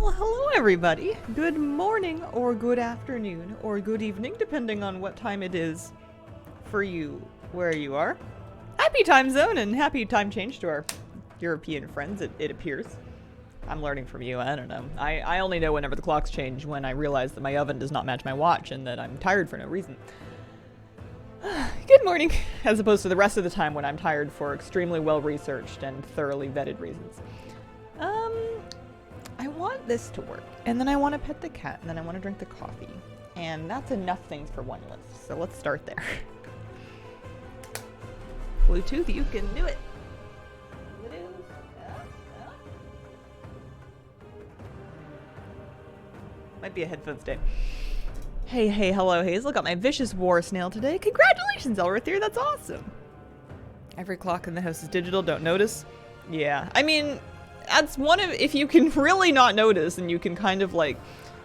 Well, hello everybody. Good morning, or good afternoon, or good evening, depending on what time it is for you where you are. Happy time zone and happy time change to our European friends, it appears. I'm learning from you, I don't know. I only know whenever the clocks change when I realize that my oven does not match my watch and that I'm tired for no reason. Good morning, as opposed to the rest of the time when I'm tired for extremely well-researched and thoroughly vetted reasons. I want this to work, and then I want to pet the cat, and then I want to drink the coffee. And that's enough things for one list, so let's start there. Bluetooth, you can do it. Might be a headphones day. Hey, hello, Hazel. Got my vicious war snail today. Congratulations, Elrithir, that's awesome. Every clock in the house is digital, don't notice? Yeah, I mean, that's one of, if you can really not notice and you can kind of like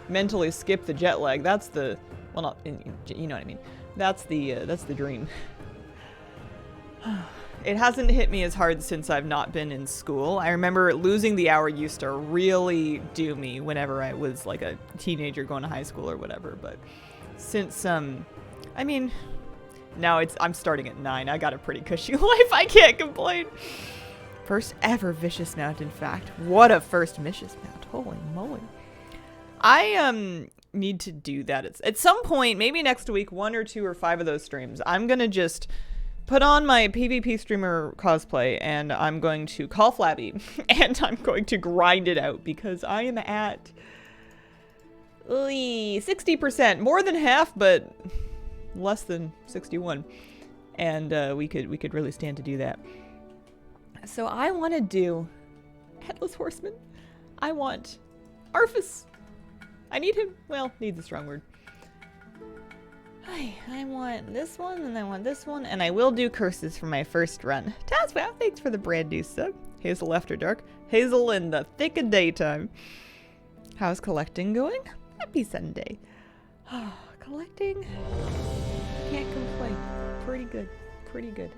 mentally skip the jet lag, that's the, well, not, you know what I mean. That's the dream. It hasn't hit me as hard since I've not been in school. I remember losing the hour used to really do me whenever I was like a teenager going to high school or whatever. But since, I mean, now I'm starting at 9. I got a pretty cushy life. I can't complain. First ever vicious mount, in fact. What a first vicious mount. Holy moly. I, need to do that at some point, maybe next week, 1 or 2 or 5 of those streams. I'm gonna just put on my PvP streamer cosplay and I'm going to call Flabby and I'm going to grind it out because I am at 60%, more than half, but less than 61. And we could really stand to do that. So I want to do Headless Horseman. I want Arfus. I need him. Well, need's a strong word. I want this one, and I want this one, and I will do curses for my first run. Tazwow, thanks for the brand new sub. Hazel After Dark. Hazel in the thick of daytime. How's collecting going? Happy Sunday. Collecting? Can't complain. Pretty good. Pretty good.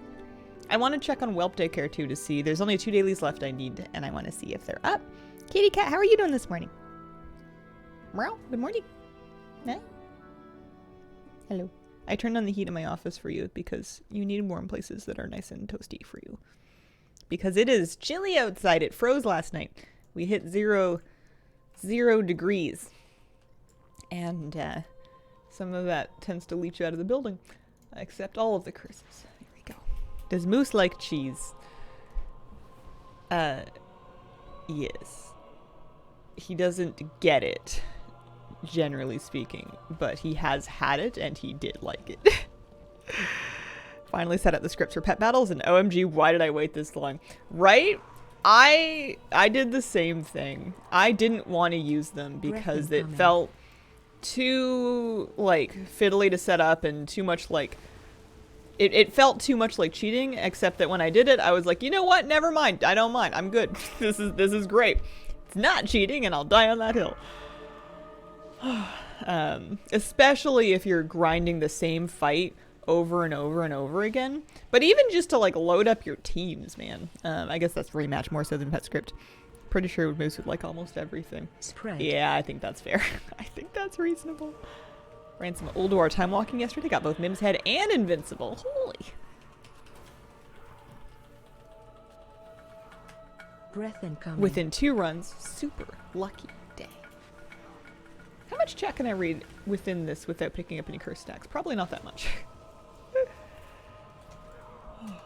I want to check on Whelp Daycare too to see. There's only 2 dailies left I need, and I want to see if they're up. Kitty cat, how are you doing this morning? Meow. Good morning. Huh? Hello. I turned on the heat in my office for you because you need warm places that are nice and toasty for you. Because it is chilly outside. It froze last night. We hit 0 degrees. And some of that tends to leach out of the building. Except all of the curses. Here we go. Does Moose like cheese? Yes. He doesn't get it, generally speaking, but he has had it and he did like it. Finally set up the scripts for pet battles, and OMG, why did I wait this long? Right? I did the same thing. I didn't want to use them because it felt too like fiddly to set up and too much like it felt too much like cheating, except that when I did it I was like, you know what, never mind, I don't mind, I'm good. This is great. It's not cheating and I'll die on that hill. Especially if you're grinding the same fight over and over and over again. But even just to like load up your teams, man. I guess that's rematch more so than pet script. Pretty sure Moose would like almost everything. Spread. Yeah, I think that's fair. I think that's reasonable. Ran some Ulduar time walking yesterday. Got both Mim's Head and Invincible. Holy. Breath incoming. Within 2 runs. Super lucky day. How much chat can I read within this without picking up any curse stacks? Probably not that much.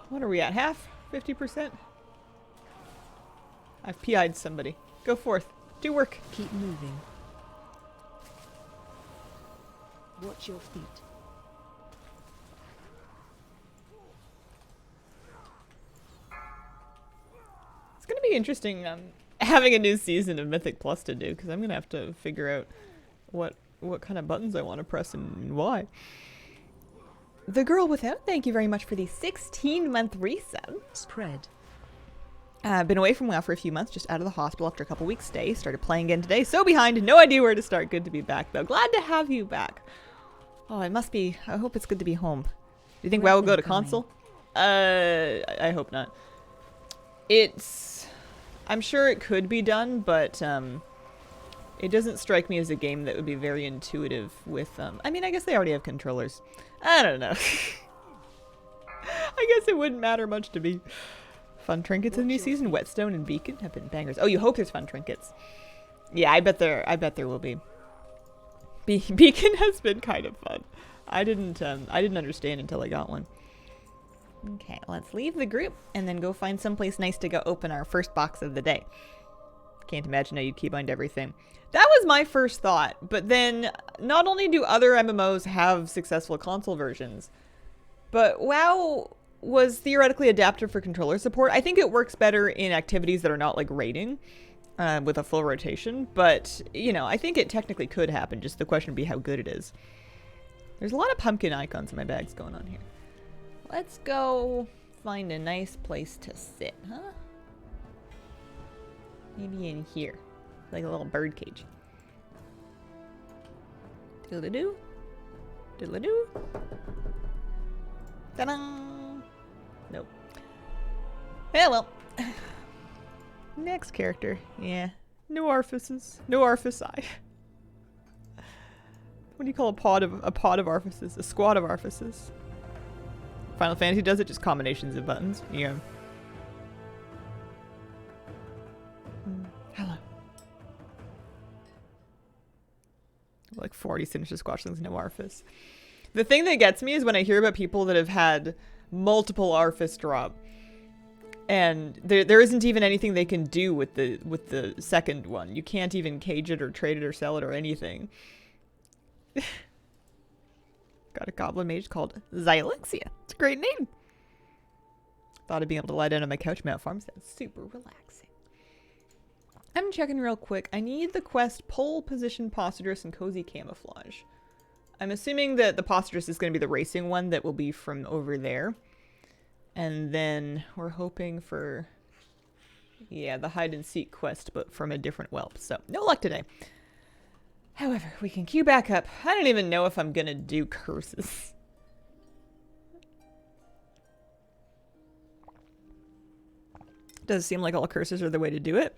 What are we at? Half? 50%? I've PI'd somebody. Go forth. Do work. Keep moving. Watch your feet. It's going to be interesting having a new season of Mythic Plus to do, because I'm going to have to figure out what kind of buttons I want to press and why. The Girl Without, thank you very much for the 16-month resub. Spread. Been away from WoW for a few months, just out of the hospital after a couple weeks stay. Started playing again today, so behind, no idea where to start. Good to be back, though. Glad to have you back. Oh, it must be, I hope it's good to be home. Do you think WoW will go to console? I hope not. I'm sure it could be done, but It doesn't strike me as a game that would be very intuitive with, I mean, I guess they already have controllers. I don't know. I guess it wouldn't matter much to me. Fun trinkets in the new season. Whetstone and Beacon have been bangers. Oh, you hope there's fun trinkets. Yeah, I bet there will be. Beacon has been kind of fun. I didn't understand until I got one. Okay, let's leave the group and then go find someplace nice to go open our first box of the day. Can't imagine how you'd keybind everything. That was my first thought, but then not only do other MMOs have successful console versions, but WoW was theoretically adapted for controller support. I think it works better in activities that are not like raiding with a full rotation, but you know, I think it technically could happen. Just the question would be how good it is. There's a lot of pumpkin icons in my bags going on here. Let's go find a nice place to sit, huh? Maybe in here. Like a little bird cage. Diddle-doo. Diddle-doo. Ta-da! Nope. Yeah, well. Next character. Yeah. No Arfuses. No Arfusi. What do you call a pod of Arfuses? A squad of Arfuses. Final Fantasy does it, just combinations of buttons. Yeah. Hello. Like 40 sinister squashlings, no Arfus. The thing that gets me is when I hear about people that have had multiple Arfus drop. And there isn't even anything they can do with the second one. You can't even cage it or trade it or sell it or anything. Got a goblin mage called Xylexia. It's a great name. Thought I'd be able to lie down on my couch, Mount Farm. Sounds super relaxing. I'm checking real quick. I need the quest Pole Position Posturous and Cozy Camouflage. I'm assuming that the Posturous is going to be the racing one that will be from over there. And then we're hoping for, yeah, the hide and seek quest, but from a different whelp. So no luck today. However, we can queue back up. I don't even know if I'm going to do curses. Does seem like all curses are the way to do it.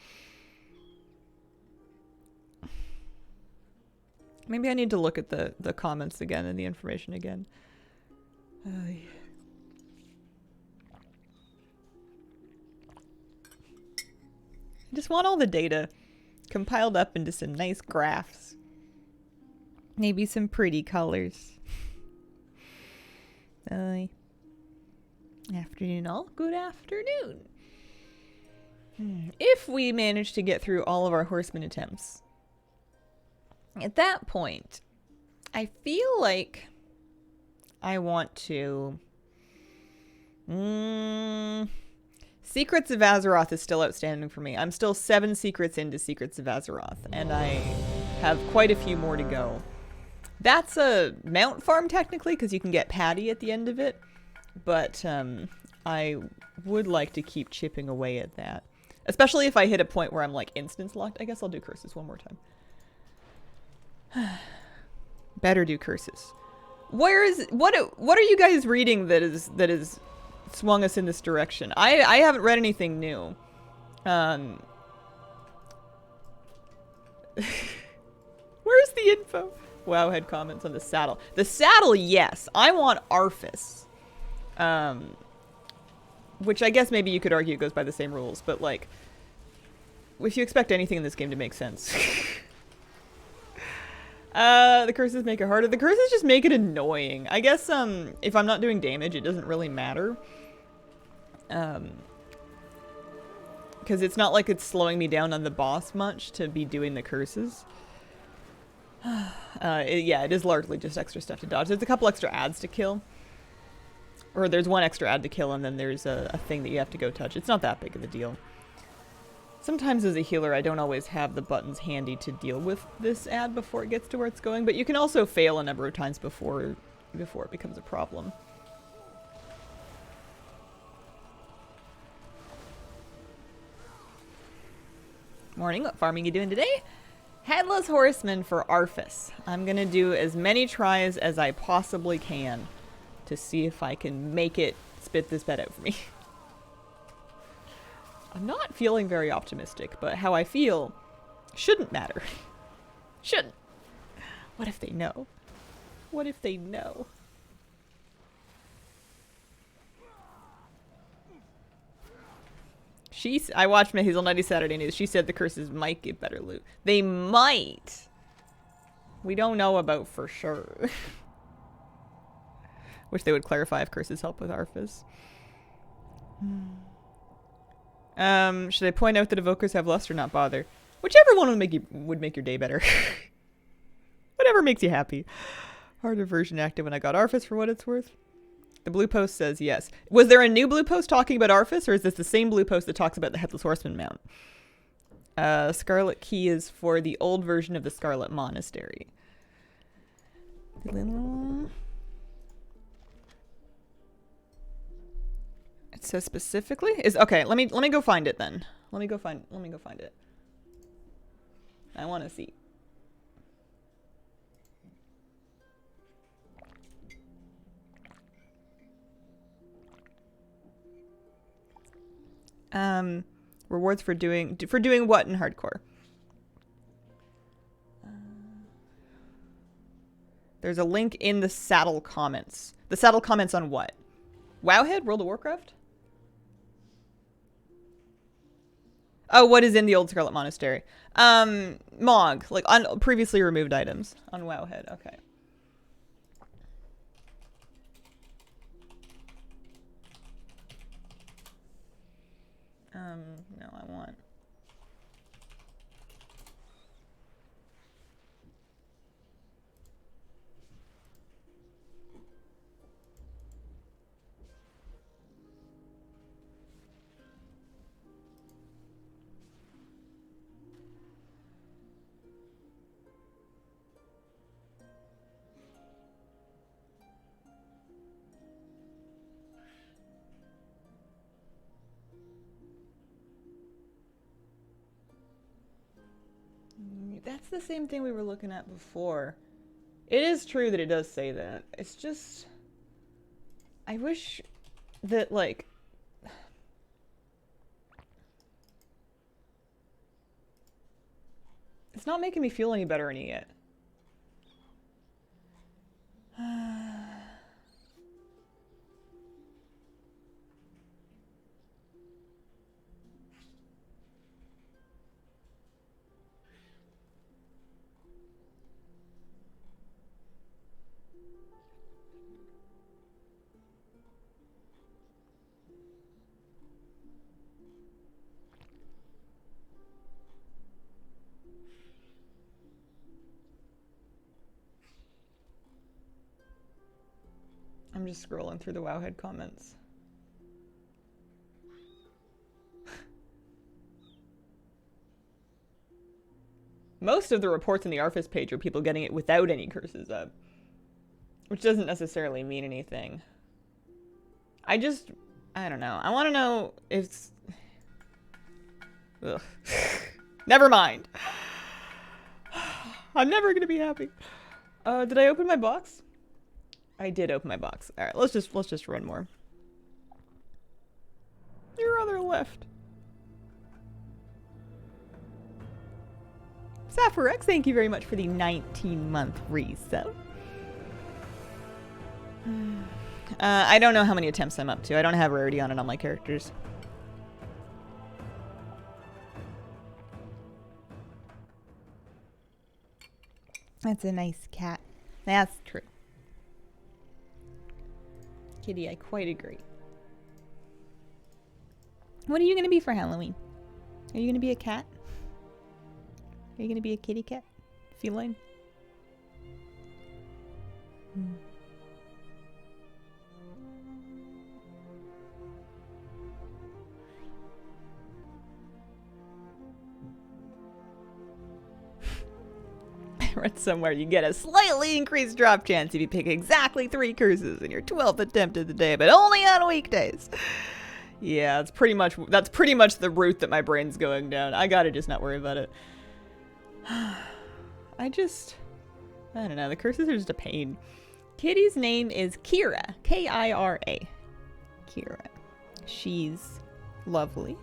Maybe I need to look at the comments again and the information again. Yeah. I just want all the data compiled up into some nice graphs. Maybe some pretty colors. Afternoon all. Good afternoon. If we manage to get through all of our Horseman attempts, at that point, I feel like I want to... Secrets of Azeroth is still outstanding for me. I'm still 7 secrets into Secrets of Azeroth, and I have quite a few more to go. That's a mount farm, technically, because you can get Patty at the end of it, but I would like to keep chipping away at that. Especially if I hit a point where I'm, like, instance locked. I guess I'll do curses one more time. Better do curses. What are you guys reading that is swung us in this direction? I haven't read anything new. Where's the info? Wowhead comments on the saddle. The saddle, yes. I want Arfus. Which I guess maybe you could argue goes by the same rules, but like, if you expect anything in this game to make sense. The curses make it harder. The curses just make it annoying. I guess, if I'm not doing damage, it doesn't really matter. Because it's not like it's slowing me down on the boss much to be doing the curses. Yeah, it is largely just extra stuff to dodge. There's a couple extra ads to kill. Or there's one extra ad to kill, and then there's a thing that you have to go touch. It's not that big of a deal. Sometimes as a healer, I don't always have the buttons handy to deal with this ad before it gets to where it's going, but you can also fail a number of times before it becomes a problem. Morning, what farming you doing today? Headless Horseman for Arfus. I'm gonna do as many tries as I possibly can to see if I can make it spit this bed out for me. I'm not feeling very optimistic, but how I feel shouldn't matter. Shouldn't. What if they know? What if they know? I watched my Hazel Nutty Saturday News. She said the curses might give better loot. They might. We don't know about for sure. Wish they would clarify if curses help with Arfus. Should I point out that evokers have lust or not bother? Whichever one would make your day better. Whatever makes you happy. Harder version active when I got Arfus for what it's worth. The blue post says yes. Was there a new blue post talking about Arfus, or is this the same blue post that talks about the Headless Horseman mount? Scarlet Key is for the old version of the Scarlet Monastery. It says specifically? Okay, let me go find it then. Let me go find it. I want to see. Rewards for doing what in hardcore? There's a link in the saddle comments. The saddle comments on what? Wowhead? World of Warcraft? Oh, what is in the old Scarlet Monastery? Mog, like on previously removed items on Wowhead. Okay. No, I want. That's the same thing we were looking at before. It is true that it does say that. It's just... I wish that, like... It's not making me feel any better any yet. I'm just scrolling through the Wowhead comments. Most of the reports on the Arfus page are people getting it without any curses up. Which doesn't necessarily mean anything. I don't know. I want to know if... Ugh. Never mind. I'm never going to be happy. Did I open my box? I did open my box. All right, let's just run more. Your other left. Sapphirex, thank you very much for the 19-month resub. I don't know how many attempts I'm up to. I don't have rarity on it on my characters. That's a nice cat. That's true. Kitty, I quite agree. What are you going to be for Halloween? Are you going to be a cat? Are you going to be a kitty cat? Feline? I read somewhere you get a slightly increased drop chance if you pick exactly 3 curses in your 12th attempt of the day, but only on weekdays. Yeah, that's pretty much the route that my brain's going down. I gotta just not worry about it. I don't know, the curses are just a pain. Kitty's name is Kira. K-I-R-A. Kira. She's lovely.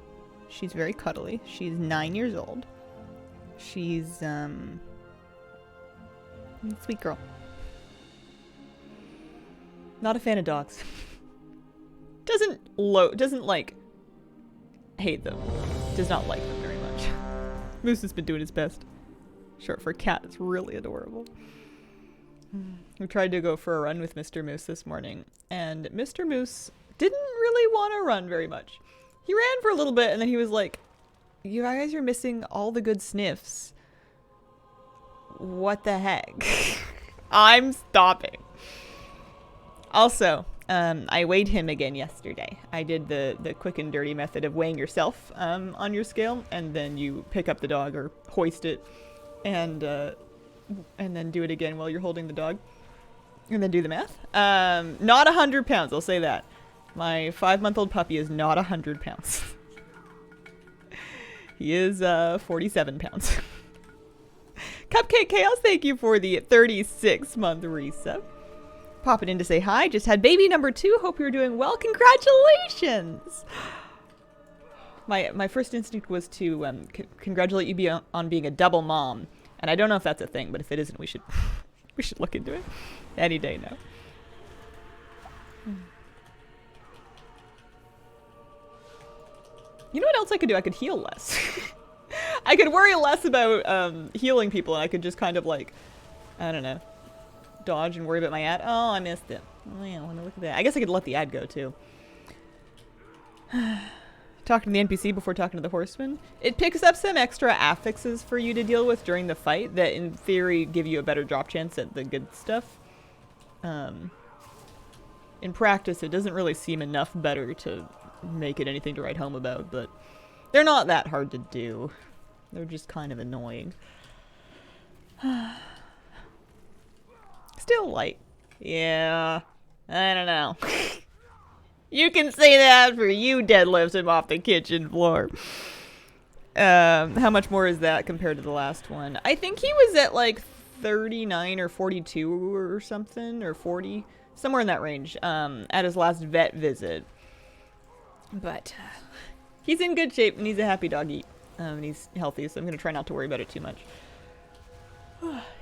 She's very cuddly. She's 9 years old. She's, Sweet girl. Not a fan of dogs. Doesn't like hate them. Does not like them very much. Moose has been doing his best. Short for cat, it's really adorable. We tried to go for a run with Mr. Moose this morning, and Mr. Moose didn't really want to run very much. He ran for a little bit, and then he was like, you guys are missing all the good sniffs. What the heck? I'm stopping. Also, I weighed him again yesterday. I did the quick and dirty method of weighing yourself on your scale, and then you pick up the dog or hoist it, and then do it again while you're holding the dog, and then do the math. Not 100 pounds, I'll say that. My 5-month-old puppy is not 100 pounds. He is 47 pounds. Cupcake Chaos, thank you for the 36-month resub. Popping in to say hi. Just had baby number 2. Hope you're doing well. Congratulations! My first instinct was to congratulate you on being a double mom. And I don't know if that's a thing, but if it isn't, we should look into it. Any day now. You know what else I could do? I could heal less. I could worry less about healing people, and I could just kind of like, I don't know, dodge and worry about my ad. Oh, I missed it. Oh yeah, I want to look at that. I guess I could let the ad go too. Talking to the NPC before talking to the Horseman. It picks up some extra affixes for you to deal with during the fight that in theory give you a better drop chance at the good stuff. In practice, it doesn't really seem enough better to make it anything to write home about, but they're not that hard to do. They're just kind of annoying. Still light. Yeah, I don't know. You can say that for you deadlifts him off the kitchen floor. How much more is that compared to the last one? I think he was at like 39 or 42 or something, or 40. Somewhere in that range, at his last vet visit. But he's in good shape, and he's a happy doggy. And he's healthy, so I'm going to try not to worry about it too much.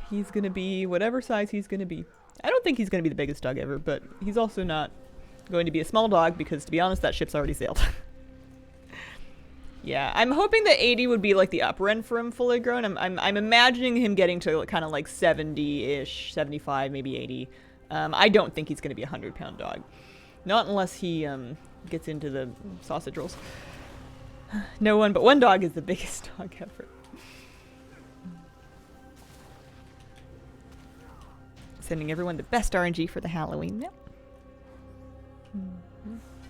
He's going to be whatever size he's going to be. I don't think he's going to be the biggest dog ever, but he's also not going to be a small dog, because to be honest, that ship's already sailed. Yeah, I'm hoping that 80 would be like the upper end for him fully grown. I'm imagining him getting to kind of like 70-ish, 75, maybe 80. I don't think he's going to be a 100-pound dog. Not unless he gets into the sausage rolls. No one but one dog is the biggest dog ever. Sending everyone the best RNG for the Halloween meal.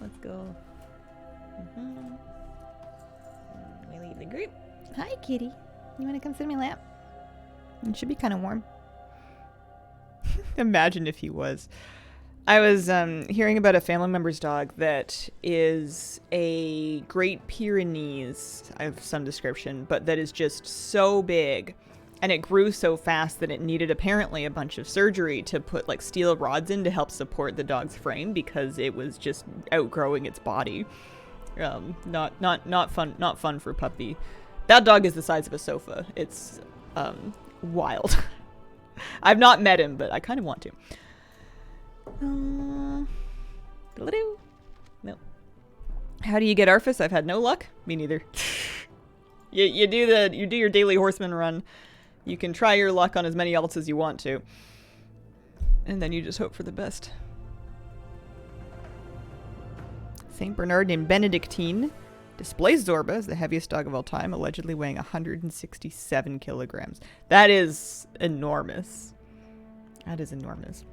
Let's go. We leave the group. Hi, kitty. You want to come sit in my lap? It should be kind of warm. Imagine if he was. I was hearing about a family member's dog that is a Great Pyrenees, I have some description, but that is just so big, and it grew so fast that it needed apparently a bunch of surgery to put like steel rods in to help support the dog's frame, because it was just outgrowing its body. Not fun for puppy. That dog is the size of a sofa. It's wild. I've not met him, but I kind of want to. No. How do you get Arfus? I've had no luck. Me neither. you do your daily Horseman run. You can try your luck on as many else as you want to, and then you just hope for the best. Saint Bernard named Benedictine displays Zorba as the heaviest dog of all time, allegedly weighing 167 kilograms. That is enormous. That is enormous.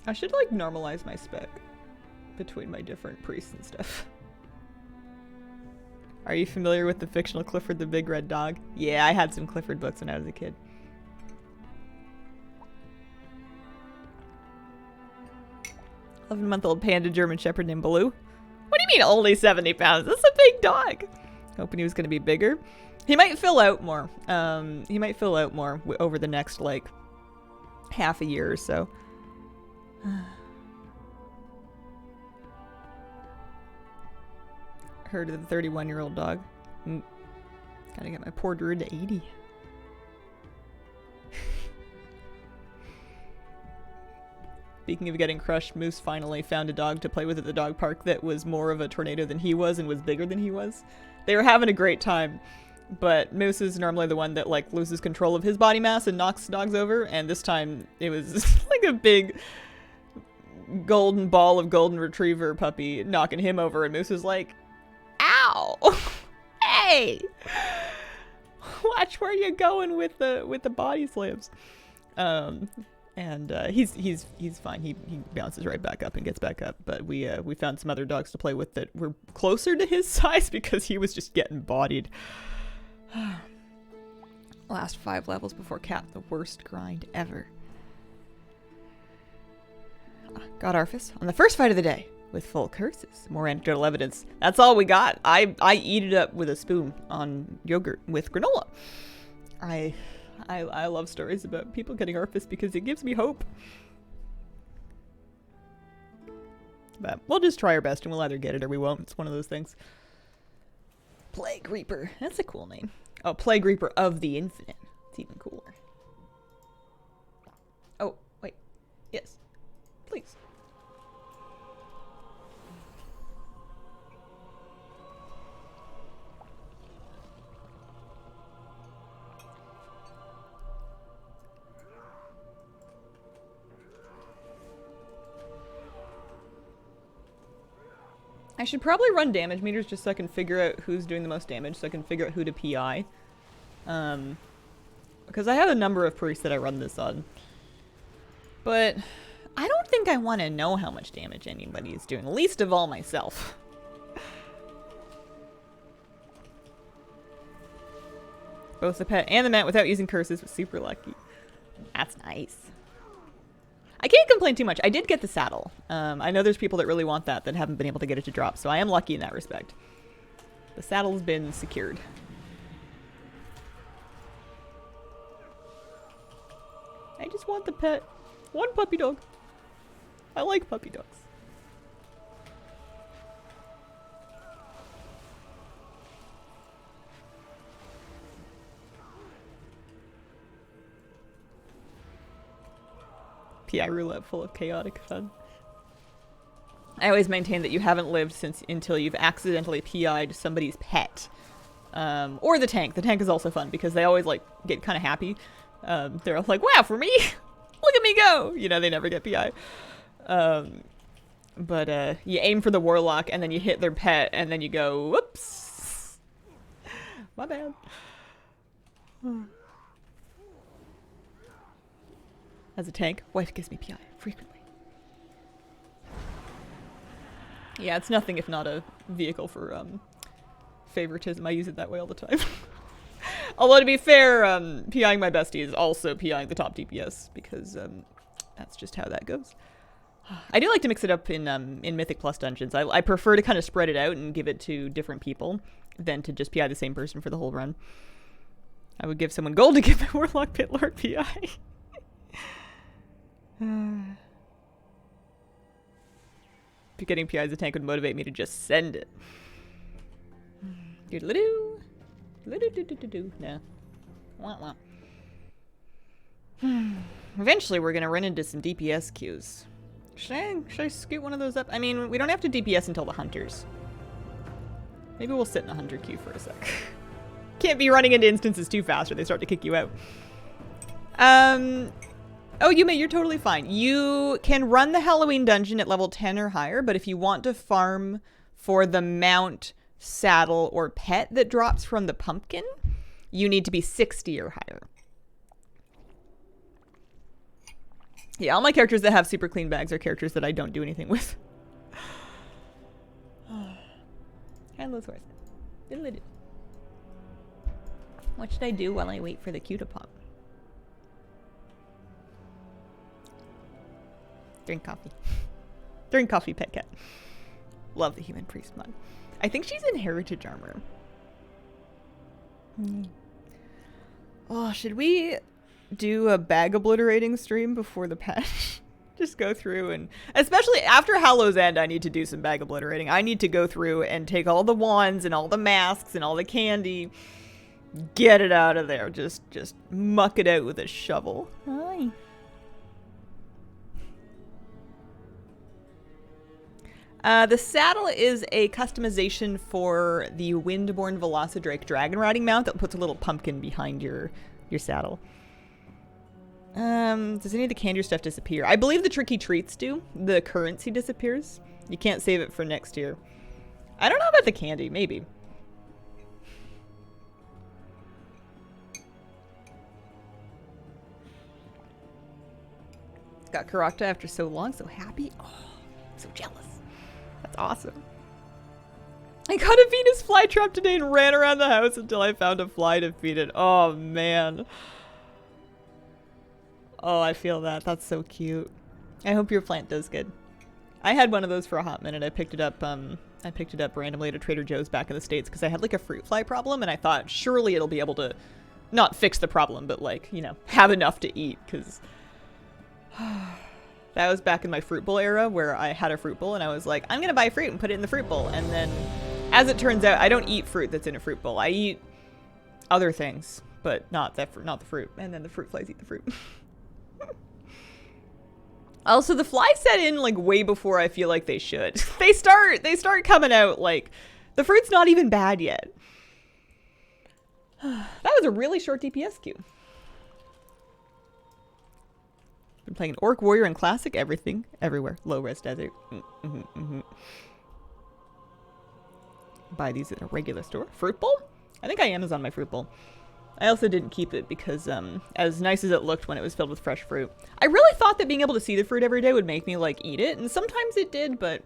I should like normalize my spec between my different priests and stuff. Are you familiar with the fictional Clifford the Big Red Dog? Yeah, I had some Clifford books when I was a kid. "11-month-old panda German Shepherd named Baloo." What do you mean only 70 pounds? That's a big dog. Hoping he was going to be bigger. He might fill out more. Over the next like half a year or so. her to the 31-year-old dog. Gotta get my poor druid to 80. Speaking of getting crushed, Moose finally found a dog to play with at the dog park that was more of a tornado than he was and was bigger than he was. They were having a great time, but Moose is normally the one that like loses control of his body mass and knocks dogs over, and this time it was like a big golden ball of golden retriever puppy knocking him over, and Moose was like, ow! Hey! Watch where you're going with the body slams. And he's fine. He bounces right back up and gets back up. But we found some other dogs to play with that were closer to his size because he was just getting bodied. Last 5 levels before cap, the worst grind ever. Got Arfus on the first fight of the day with full curses. More anecdotal evidence. That's all we got. I eat it up with a spoon on yogurt with granola. I love stories about people getting Arfus because it gives me hope. But we'll just try our best and we'll either get it or we won't. It's one of those things. Plague Reaper. That's a cool name. Oh, Plague Reaper of the Infinite. It's even cooler. Oh, wait. Yes. Please. I should probably run damage meters just so I can figure out who's doing the most damage, so I can figure out who to PI. Because I have a number of priests that I run this on. But I don't think I want to know how much damage anybody is doing, least of all myself. Both the pet and the mat without using curses was super lucky. That's nice. I can't complain too much. I did get the saddle. I know there's people that really want that haven't been able to get it to drop, so I am lucky in that respect. The saddle's been secured. I just want the pet. One puppy dog. I like puppy dogs. PI roulette full of chaotic fun. I always maintain that you haven't lived until you've accidentally PI'd somebody's pet. Or the tank. The tank is also fun because they always like get kind of happy. They're like, wow, for me? Look at me go! You know, they never get PI. But you aim for the warlock and then you hit their pet and then you go, whoops! My bad. As a tank, wife gives me PI frequently. Yeah, it's nothing if not a vehicle for favoritism. I use it that way all the time. Although to be fair, PIing my bestie is also PIing the top DPS because that's just how that goes. I do like to mix it up in Mythic Plus dungeons. I prefer to kind of spread it out and give it to different people than to just PI the same person for the whole run. I would give someone gold to give my Warlock Pit Lord PI. If getting PI as a tank would motivate me to just send it. Doodle-doo. Doodle-doo-doo-doo-doo. No. Wah-wah. Eventually we're gonna run into some DPS queues. Should I scoot one of those up? I mean, we don't have to DPS until the hunters. Maybe we'll sit in a hunter queue for a sec. Can't be running into instances too fast or they start to kick you out. Oh, Yume, you're totally fine. You can run the Halloween dungeon at level 10 or higher, but if you want to farm for the mount, saddle, or pet that drops from the pumpkin, you need to be 60 or higher. Yeah, all my characters that have super clean bags are characters that I don't do anything with. Hello, Horseman. What should I do while I wait for the queue to pop? Drink coffee. Drink coffee, pet cat. Love the human priest mod. I think she's in heritage armor. Oh, should we do a bag obliterating stream before the patch? Just go through and, especially after Hallow's End, I need to do some bag obliterating. I need to go through and take all the wands and all the masks and all the candy. Get it out of there. Just muck it out with a shovel. Hi. The saddle is a customization for the Windborn Velocidrake dragon riding mount that puts a little pumpkin behind your saddle. Does any of the candy stuff disappear? I believe the tricky treats do. The currency disappears. You can't save it for next year. I don't know about the candy. Maybe. Got Karakta after so long. So happy. Oh, so jealous. That's awesome. I caught a Venus flytrap today and ran around the house until I found a fly to feed it. Oh, man. Oh, I feel that. That's so cute. I hope your plant does good. I had one of those for a hot minute. I picked it up randomly at a Trader Joe's back in the States because I had like a fruit fly problem and I thought surely it'll be able to not fix the problem, but like, you know, have enough to eat because that was back in my fruit bowl era where I had a fruit bowl and I was like, I'm going to buy fruit and put it in the fruit bowl. And then as it turns out, I don't eat fruit that's in a fruit bowl. I eat other things, but not the fruit. And then the fruit flies eat the fruit. Also, the flies set in like way before I feel like they should. They start coming out like the fruit's not even bad yet. That was a really short DPS queue. Been playing Orc Warrior and Classic, everything, everywhere. Low res desert. Buy these at a regular store. Fruit bowl? I think I Amazon my fruit bowl. I also didn't keep it because as nice as it looked when it was filled with fresh fruit. I really thought that being able to see the fruit every day would make me like eat it, and sometimes it did, but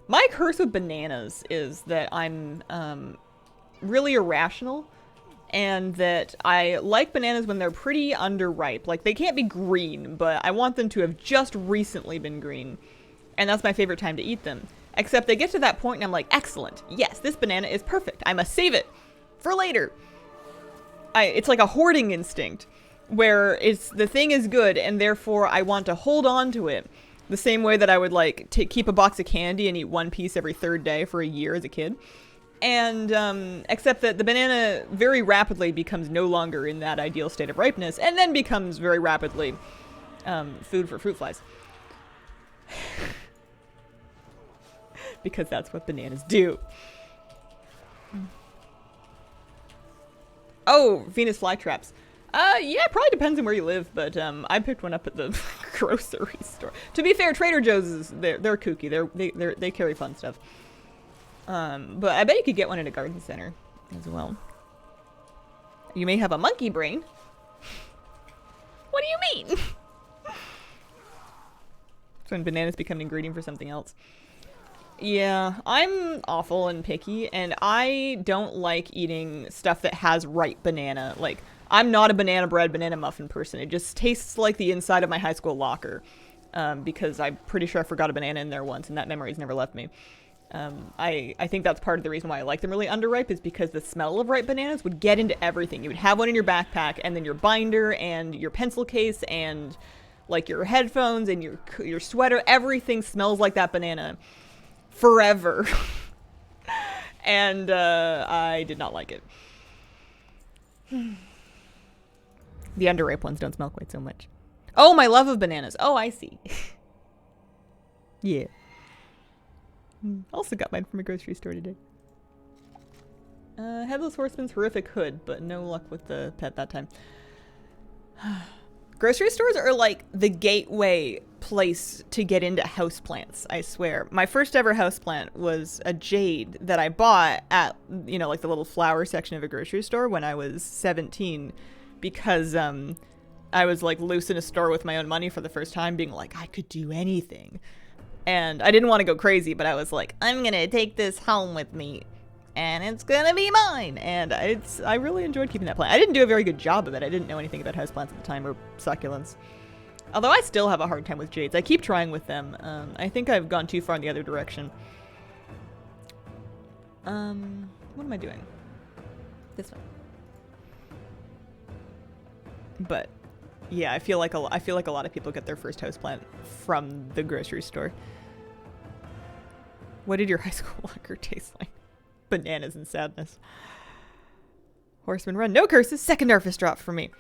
my curse with bananas is that I'm really irrational and that I like bananas when they're pretty underripe. Like they can't be green, but I want them to have just recently been green. And that's my favorite time to eat them. Except they get to that point and I'm like, excellent. Yes, this banana is perfect. I must save it for later. It's like a hoarding instinct where the thing is good and therefore I want to hold on to it the same way that I would like keep a box of candy and eat one piece every third day for a year as a kid. And except that the banana very rapidly becomes no longer in that ideal state of ripeness and then becomes very rapidly food for fruit flies. Because that's what bananas do. Oh, Venus flytraps. Yeah, it probably depends on where you live, but I picked one up at the grocery store. To be fair, Trader Joe's they're kooky. They carry fun stuff. But I bet you could get one at a garden center as well. You may have a monkey brain. What do you mean? It's when bananas become an ingredient for something else. Yeah, I'm awful and picky, and I don't like eating stuff that has ripe banana. Like, I'm not a banana bread, banana muffin person. It just tastes like the inside of my high school locker, because I'm pretty sure I forgot a banana in there once, and that memory's never left me. I think that's part of the reason why I like them really underripe is because the smell of ripe bananas would get into everything. You would have one in your backpack, and then your binder, and your pencil case, and, like, your headphones, and your sweater. Everything smells like that banana. Forever. And I did not like it. The underripe ones don't smell quite so much. Oh, my love of bananas. Oh, I see. Yeah. Also got mine from a grocery store today. Headless Horseman's horrific hood, but no luck with the pet that time. Grocery stores are like the gateway place to get into houseplants, I swear. My first ever houseplant was a jade that I bought at, you know, like the little flower section of a grocery store when I was 17 because I was like loose in a store with my own money for the first time being like, I could do anything. And I didn't want to go crazy, but I was like, I'm going to take this home with me. And it's gonna be mine. And I really enjoyed keeping that plant. I didn't do a very good job of it. I didn't know anything about houseplants at the time or succulents. Although I still have a hard time with jades. I keep trying with them. I think I've gone too far in the other direction. What am I doing? This one. But Yeah, I feel like a lot of people get their first houseplant from the grocery store. What did your high school locker taste like? Bananas and sadness. Horseman run. No curses. Second Arfus drop for me.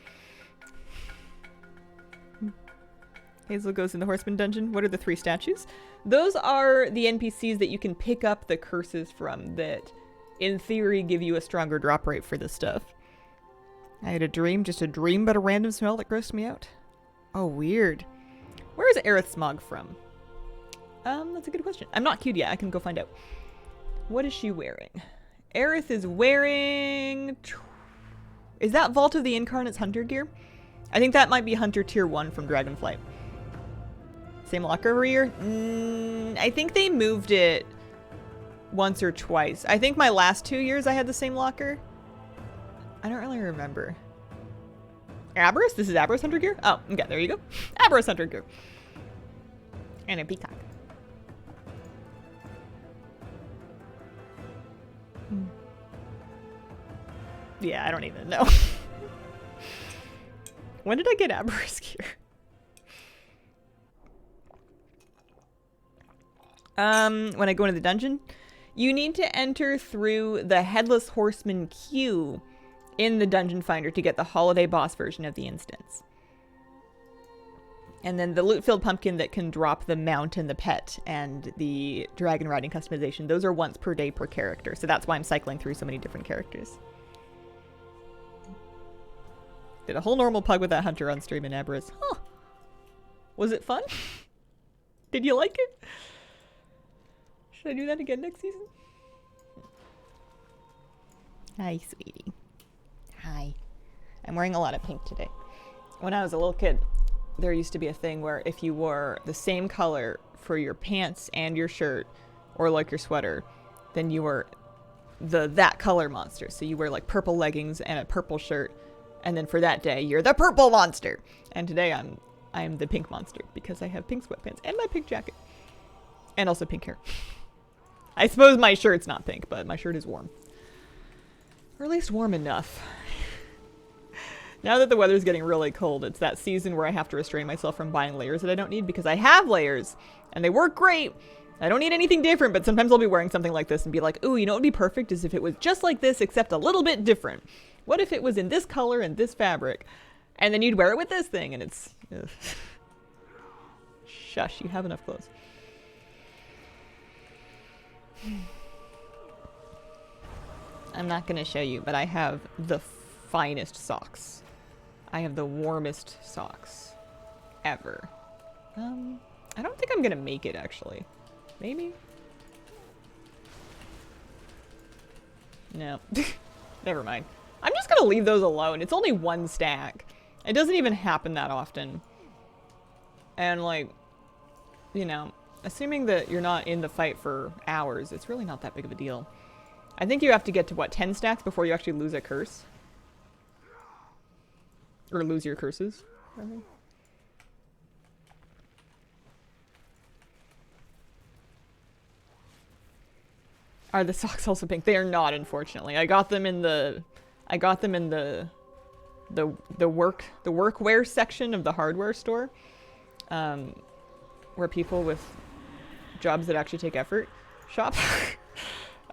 Hazel goes in the Horseman dungeon. What are the 3 statues? Those are the NPCs that you can pick up the curses from that, in theory, give you a stronger drop rate for this stuff. I had a dream, just a dream about a random smell that grossed me out. Oh, weird. Where is Aerith Smog from? That's a good question. I'm not queued yet. I can go find out. What is she wearing? Aerith is wearing... Is that Vault of the Incarnate's Hunter gear? I think that might be Hunter Tier 1 from Dragonflight. Same locker every year? I think they moved it once or twice. I think my last 2 years I had the same locker. I don't really remember. Aberus? This is Aberus Hunter gear? Oh, okay, there you go. Aberus Hunter gear. And a peacock. Yeah, I don't even know. When did I get Aberus gear? When I go into the dungeon, you need to enter through the Headless Horseman queue in the Dungeon Finder to get the holiday boss version of the instance. And then the loot-filled pumpkin that can drop the mount and the pet and the dragon riding customization, those are once per day per character. So that's why I'm cycling through so many different characters. Did a whole normal pug with that hunter on stream in Aberus. Huh. Was it fun? Did you like it? Should I do that again next season? Hi, sweetie. Hi. I'm wearing a lot of pink today. When I was a little kid, there used to be a thing where if you wore the same color for your pants and your shirt, or like your sweater, then you were that color monster. So you wear like purple leggings and a purple shirt, and then for that day, you're the purple monster. And today I'm the pink monster because I have pink sweatpants and my pink jacket. And also pink hair. I suppose my shirt's not pink, but my shirt is warm. Or at least warm enough. Now that the weather's getting really cold, it's that season where I have to restrain myself from buying layers that I don't need because I have layers and they work great. I don't need anything different, but sometimes I'll be wearing something like this and be like, ooh, you know what would be perfect is if it was just like this except a little bit different. What if it was in this color and this fabric? And then you'd wear it with this thing and it's... Ugh. Shush, you have enough clothes. I'm not going to show you, but I have the finest socks. I have the warmest socks ever. I don't think I'm going to make it, actually. Maybe? No. Never mind. I'm just going to leave those alone. It's only 1 stack. It doesn't even happen that often. And, like, you know, assuming that you're not in the fight for hours, it's really not that big of a deal. I think you have to get to, what, 10 stacks before you actually lose a curse? Or lose your curses, I think. Are the socks also pink? They are not, unfortunately. I got them in the workwear section of the hardware store. Where people with jobs that actually take effort shop.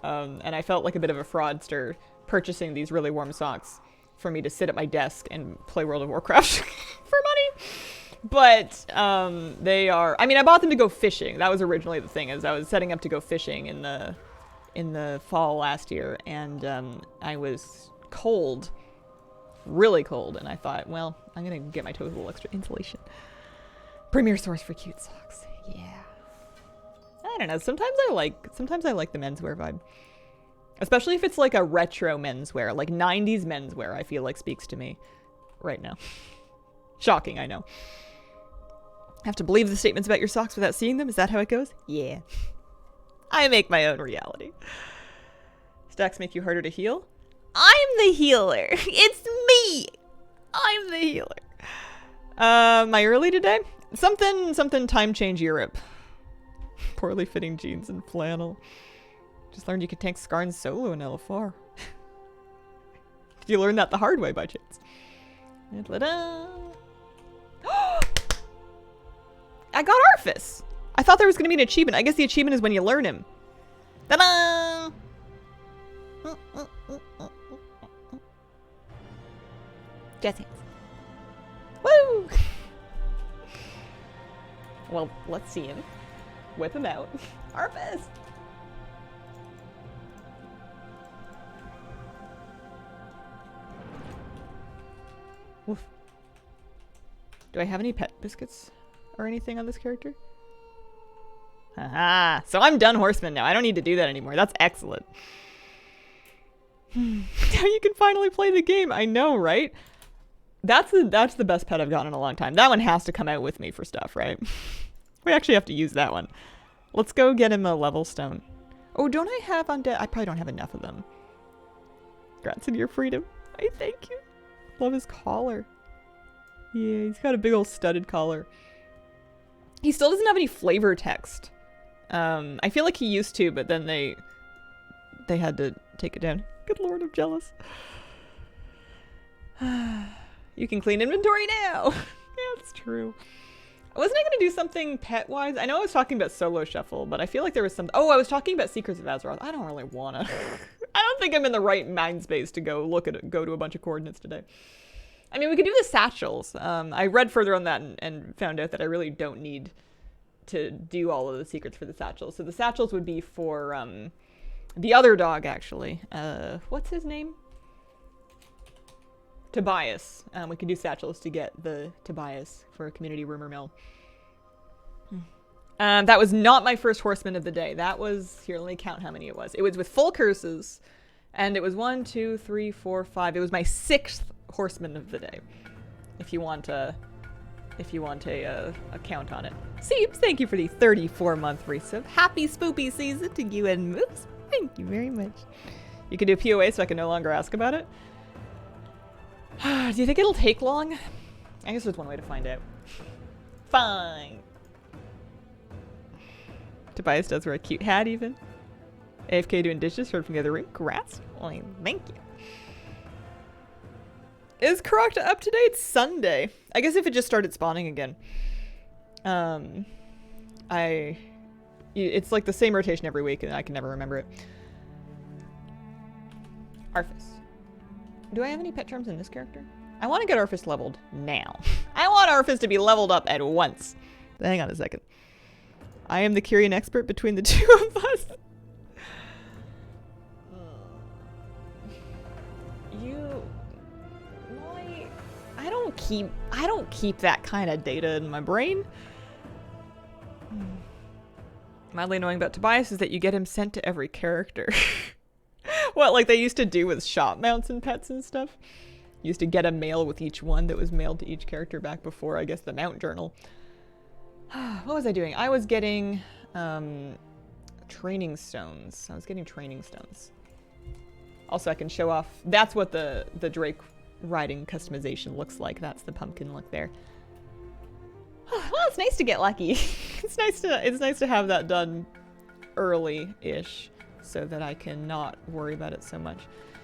And I felt like a bit of a fraudster purchasing these really warm socks for me to sit at my desk and play World of Warcraft for money. But they are, I mean, I bought them to go fishing. That was originally the thing, is I was setting up to go fishing in the fall last year, and I was cold, really cold, and I thought, well, I'm gonna get my toes a little extra insulation. Premier source for cute socks. Yeah. I don't know. Sometimes I like the menswear vibe. Especially if it's like a retro menswear, like 90s menswear, I feel like speaks to me right now. Shocking, I know. Have to believe the statements about your socks without seeing them? Is that how it goes? Yeah. I make my own reality. Stacks make you harder to heal? I'm the healer. It's me. I'm the healer. My early today? Something time change Europe. Poorly fitting jeans and flannel. Just learned you could tank Skarn solo in LFR. Did you learn that the hard way by chance? Ta-da! I got Arfus. I thought there was going to be an achievement. I guess the achievement is when you learn him. Ta-da! Jazz hands. Woo! Well, let's see him. Whip him out. Arfus! Woof. Do I have any pet biscuits or anything on this character? Haha! So I'm done Horseman now. I don't need to do that anymore. That's excellent. Now you can finally play the game. I know, right? That's the best pet I've gotten in a long time. That one has to come out with me for stuff, right? We actually have to use that one. Let's go get him a level stone. Oh, don't I have undead? I probably don't have enough of them. Congrats on your freedom. I thank you. Love his collar. Yeah, he's got a big old studded collar. He still doesn't have any flavor text. I feel like he used to, but then they had to take it down. Good lord, I'm jealous. You can clean inventory now. Yeah, that's true. Wasn't I going to do something pet-wise? I know I was talking about solo shuffle, but I feel like there was some... Oh, I was talking about Secrets of Azeroth. I don't really want to. I don't think I'm in the right mind space to go to a bunch of coordinates today. I mean, we could do the satchels. I read further on that and found out that I really don't need to do all of the secrets for the satchels. So the satchels would be for the other dog, actually. What's his name? Tobias. We could do satchels to get the Tobias for a community rumor mill. That was not my first Horseman of the day. That was... Here, let me count how many it was. It was with full curses. And it was 1, 2, 3, 4, 5. It was my 6th Horseman of the day. If you want a count on it. Seems, thank you for the 34-month resub. Happy spoopy season to you and Moose. Thank you very much. You can do POA so I can no longer ask about it. Do you think it'll take long? I guess there's one way to find out. Fine. Tobias does wear a cute hat even. AFK doing dishes, heard from the other room. Congrats. Well, thank you. Is Karakta up to date? Sunday. I guess if it just started spawning again. It's like the same rotation every week and I can never remember it. Arfus. Do I have any pet charms in this character? I want to get Arfus leveled now. I want Arfus to be leveled up at once. Hang on a second. I am the Kyrian expert between the two of us. I don't keep that kind of data in my brain. Mildly annoying about Tobias is that you get him sent to every character. What, like they used to do with shop mounts and pets and stuff? You used to get a mail with each one that was mailed to each character back before, I guess, the mount journal. What was I doing? I was getting training stones. I was getting training stones. Also, I can show off. That's what the Drake riding customization looks like. That's the pumpkin look there. Well, it's nice to get lucky. It's nice to have that done early-ish so that I can not worry about it so much.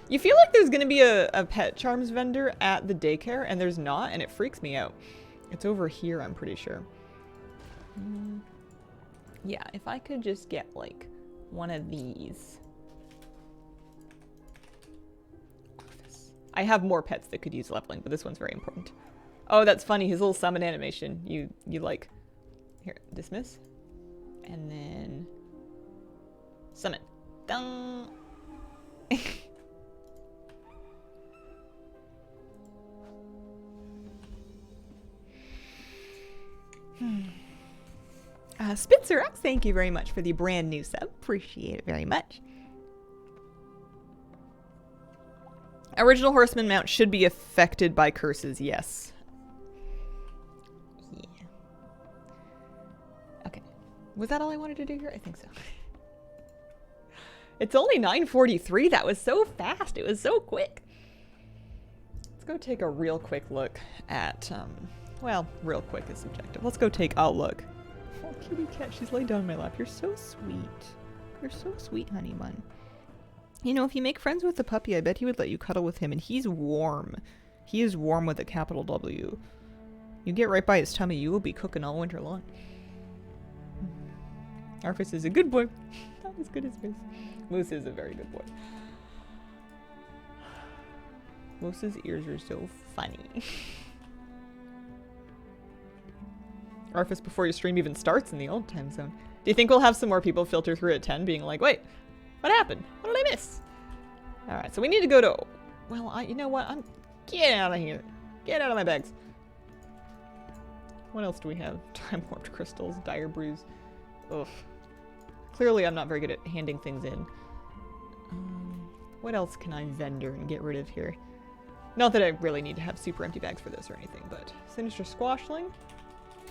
You feel like there's gonna be a pet charms vendor at the daycare and there's not, and it freaks me out. It's over here, I'm pretty sure. Yeah, if I could just get like one of these. I have more pets that could use leveling, but this one's very important. Oh, that's funny. His little summon animation. You like... Here, dismiss. And then... Summon. Dun! Spitzer X, thank you very much for the brand new sub. Appreciate it very much. Original Horseman mount should be affected by curses, yes. Yeah. Okay. Was that all I wanted to do here? I think so. It's only 9:43. That was so fast. It was so quick. Let's go take a real quick look at, well, real quick is subjective. Let's go take a look. Oh, kitty cat, she's laid down on my lap. You're so sweet. You're so sweet, honey bun. You know, if you make friends with the puppy, I bet he would let you cuddle with him, and he's warm. He is warm with a capital W. You get right by his tummy, you will be cooking all winter long. Arfus is a good boy. Not as good as Moose. Moose is a very good boy. Moose's ears are so funny. Arfus before your stream even starts in the old time zone. Do you think we'll have some more people filter through at 10 being like, wait, what happened? What did I miss? Alright, so we need to go to... Well, you know what? Get out of here. Get out of my bags. What else do we have? Time warped crystals, dire brews. Ugh. Clearly I'm not very good at handing things in. What else can I vendor and get rid of here? Not that I really need to have super empty bags for this or anything, but Sinister Squashling,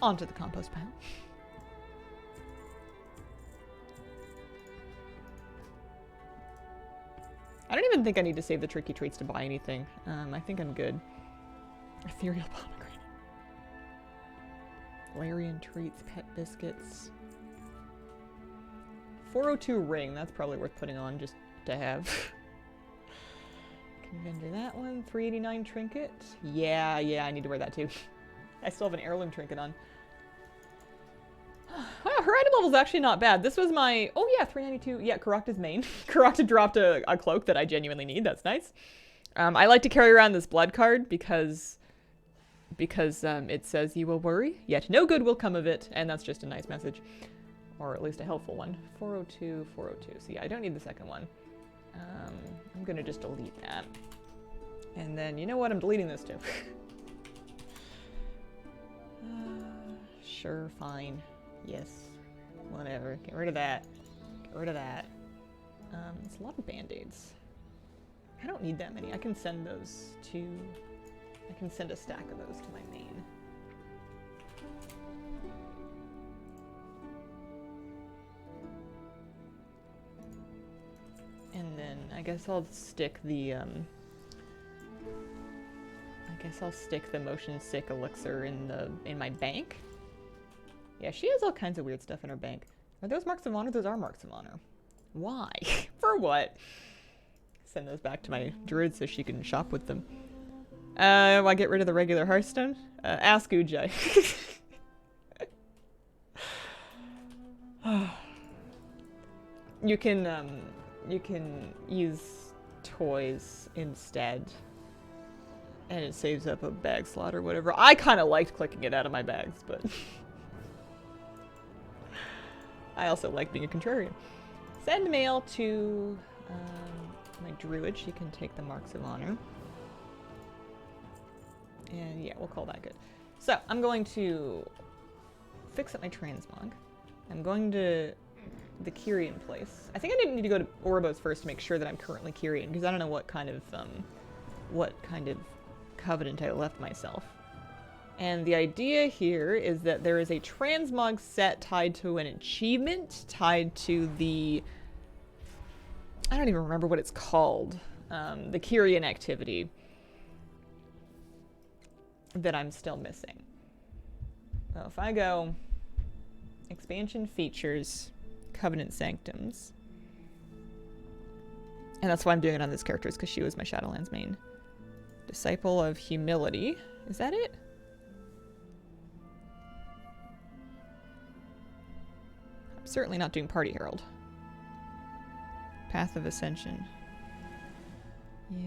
onto the compost pile. I don't even think I need to save the tricky traits to buy anything. I think I'm good. Ethereal pomegranate. Larian treats, pet biscuits. 402 ring, that's probably worth putting on just to have. Can vendor that one. 389 trinket. Yeah, I need to wear that too. I still have an heirloom trinket on. Wow, her item level's actually not bad. This was my... Oh yeah, 392. Yeah, Karakta's main. Karakta dropped a cloak that I genuinely need. That's nice. I like to carry around this blood card because it says you will worry, yet no good will come of it. And that's just a nice message. Or at least a helpful one. 402, 402. So yeah, I don't need the second one. I'm gonna just delete that. And then, you know what? I'm deleting this too. Sure, fine. Yes. Whatever. Get rid of that. Get rid of that. It's a lot of band-aids. I don't need that many. I can send those to... I can send a stack of those to my main. And then I guess I'll stick the motion sick elixir in my bank. Yeah, she has all kinds of weird stuff in her bank. Are those marks of honor? Those are marks of honor. Why? For what? Send those back to my druid so she can shop with them. Why get rid of the regular Hearthstone? Ask Ujai. You can use toys instead. And it saves up a bag slot or whatever. I kind of liked clicking it out of my bags, but... I also like being a contrarian. Send mail to my druid. She can take the marks of honor. And yeah, we'll call that good. So, I'm going to fix up my transmog. I'm going to the Kyrian place. I think I need to go to Orebos first to make sure that I'm currently Kyrian, because I don't know what kind of covenant I left myself. And the idea here is that there is a transmog set tied to an achievement, tied to the... I don't even remember what it's called. The Kyrian activity that I'm still missing. So if I go expansion features, covenant sanctums, and that's why I'm doing it on this character, is because she was my Shadowlands main. Disciple of humility. Is that it? I'm certainly not doing Party Herald. Path of Ascension. Yeah.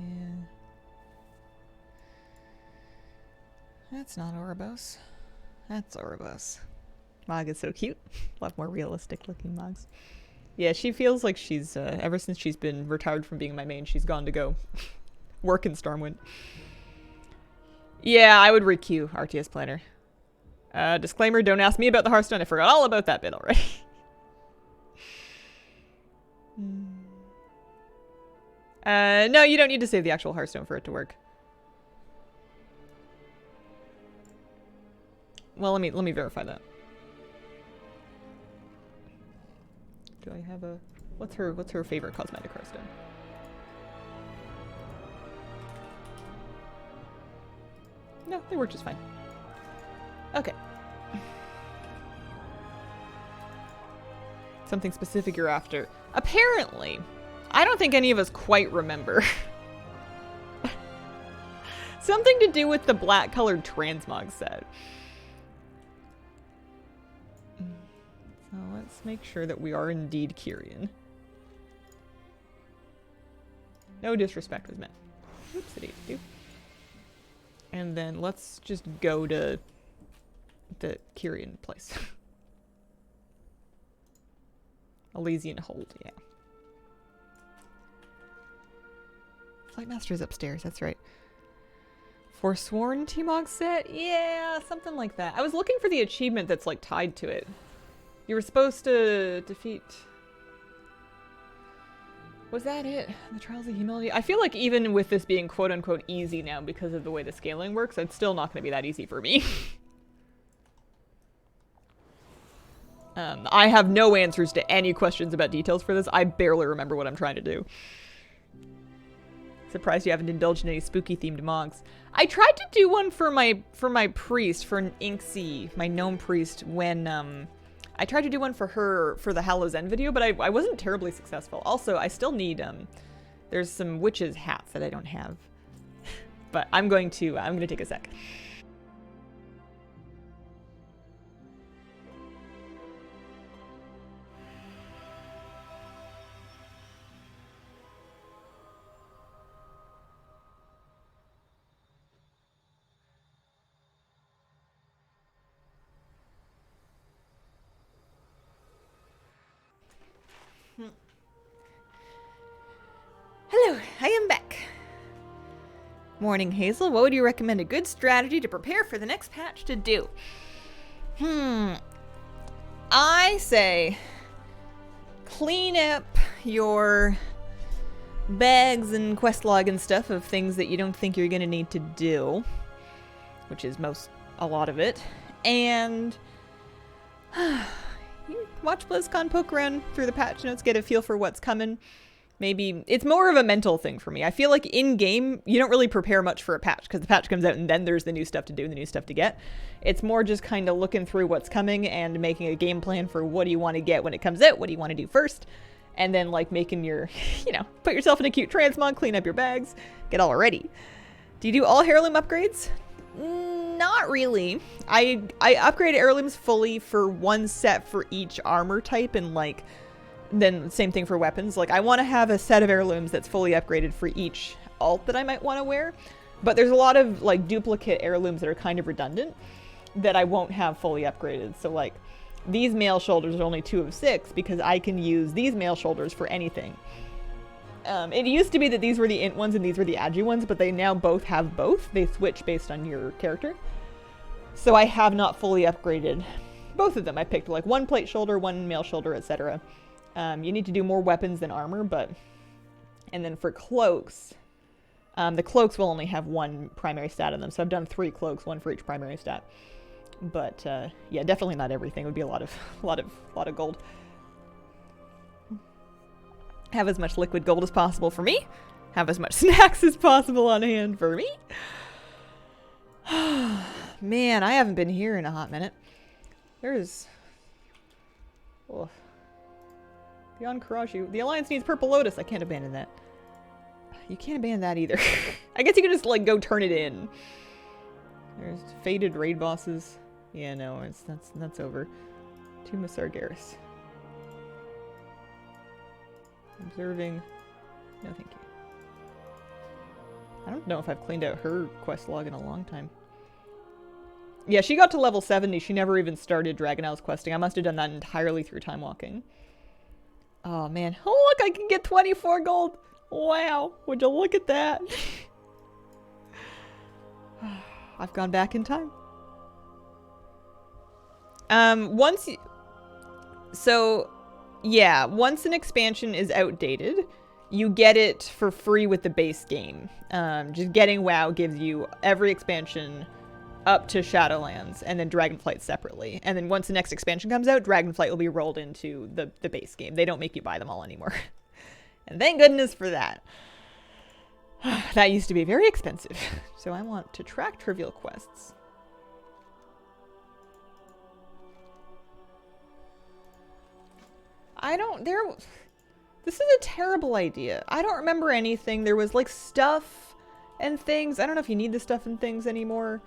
That's not Orebos. That's Orebos. Mog is so cute. A lot more realistic looking Mogs. Yeah, she feels like she's, ever since she's been retired from being my main, she's gone to go work in Stormwind. Yeah, I would requeue RTS Planner. Disclaimer, don't ask me about the Hearthstone. I forgot all about that bit already. No, you don't need to save the actual Hearthstone for it to work. Well, let me verify that. Do I have a... What's her favorite cosmetic Hearthstone? No, they work just fine. Okay. Something specific you're after. Apparently, I don't think any of us quite remember. Something to do with the black-colored transmog set. It's Let's make sure that we are indeed Kyrian. No disrespect was meant. Oopsie-daisy. And then let's just go to the Kyrian place. Elysian Hold, yeah. Flightmaster's upstairs, that's right. Forsworn T-Mog set? Yeah, something like that. I was looking for the achievement that's like tied to it. You were supposed to defeat... Was that it? The Trials of Humility? I feel like even with this being quote-unquote easy now because of the way the scaling works, it's still not going to be that easy for me. I have no answers to any questions about details for this. I barely remember what I'm trying to do. Surprised you haven't indulged in any spooky-themed mogs. I tried to do one for my priest, for an Inksy, my gnome priest, when, I tried to do one for her for the Hallows End video, but I wasn't terribly successful. Also, I still need, there's some witches' hats that I don't have. But I'm gonna take a sec. Hello, I am back. Morning, Hazel. What would you recommend a good strategy to prepare for the next patch to do? I say clean up your bags and quest log and stuff of things that you don't think you're gonna need to do, which is a lot of it, and you watch BlizzCon, poke around through the patch notes, get a feel for what's coming. Maybe it's more of a mental thing for me. I feel like in game, you don't really prepare much for a patch because the patch comes out and then there's the new stuff to do and the new stuff to get. It's more just kind of looking through what's coming and making a game plan for what do you want to get when it comes out, what do you want to do first, and then like making your, put yourself in a cute transmog, clean up your bags, get all ready. Do you do all heirloom upgrades? Not really. I upgrade heirlooms fully for one set for each armor type, and like then same thing for weapons. Like I want to have a set of heirlooms that's fully upgraded for each alt that I might want to wear, but there's a lot of like duplicate heirlooms that are kind of redundant that I won't have fully upgraded. So like these mail shoulders are only 2 of 6 because I can use these mail shoulders for anything. It used to be that these were the int ones and these were the agi ones, but they now both have both. They switch based on your character. So I have not fully upgraded both of them. I picked like 1 plate shoulder, 1 mail shoulder, etc. You need to do more weapons than armor, and then for cloaks, the cloaks will only have 1 primary stat in them. So I've done 3 cloaks, 1 for each primary stat. But yeah, definitely not everything. It would be a lot of gold. Have as much liquid gold as possible for me. Have as much snacks as possible on hand for me. Man, I haven't been here in a hot minute. There's... Oh. Beyond Karashi. The Alliance needs Purple Lotus. I can't abandon that. You can't abandon that either. I guess you can just, like, go turn it in. There's faded raid bosses. Yeah, no, that's over. Tomb of Sargeras. Observing. No, thank you. I don't know if I've cleaned out her quest log in a long time. Yeah, she got to level 70. She never even started Dragon Isles questing. I must have done that entirely through time walking. Oh, man. Oh, look, I can get 24 gold. Wow. Would you look at that? I've gone back in time. Yeah, once an expansion is outdated, you get it for free with the base game. Just getting WoW gives you every expansion up to Shadowlands, and then Dragonflight separately. And then once the next expansion comes out, Dragonflight will be rolled into the base game. They don't make you buy them all anymore. And thank goodness for that. That used to be very expensive. So I want to track trivial quests. This is a terrible idea. I don't remember anything. There was like stuff and things. I don't know if you need the stuff and things anymore.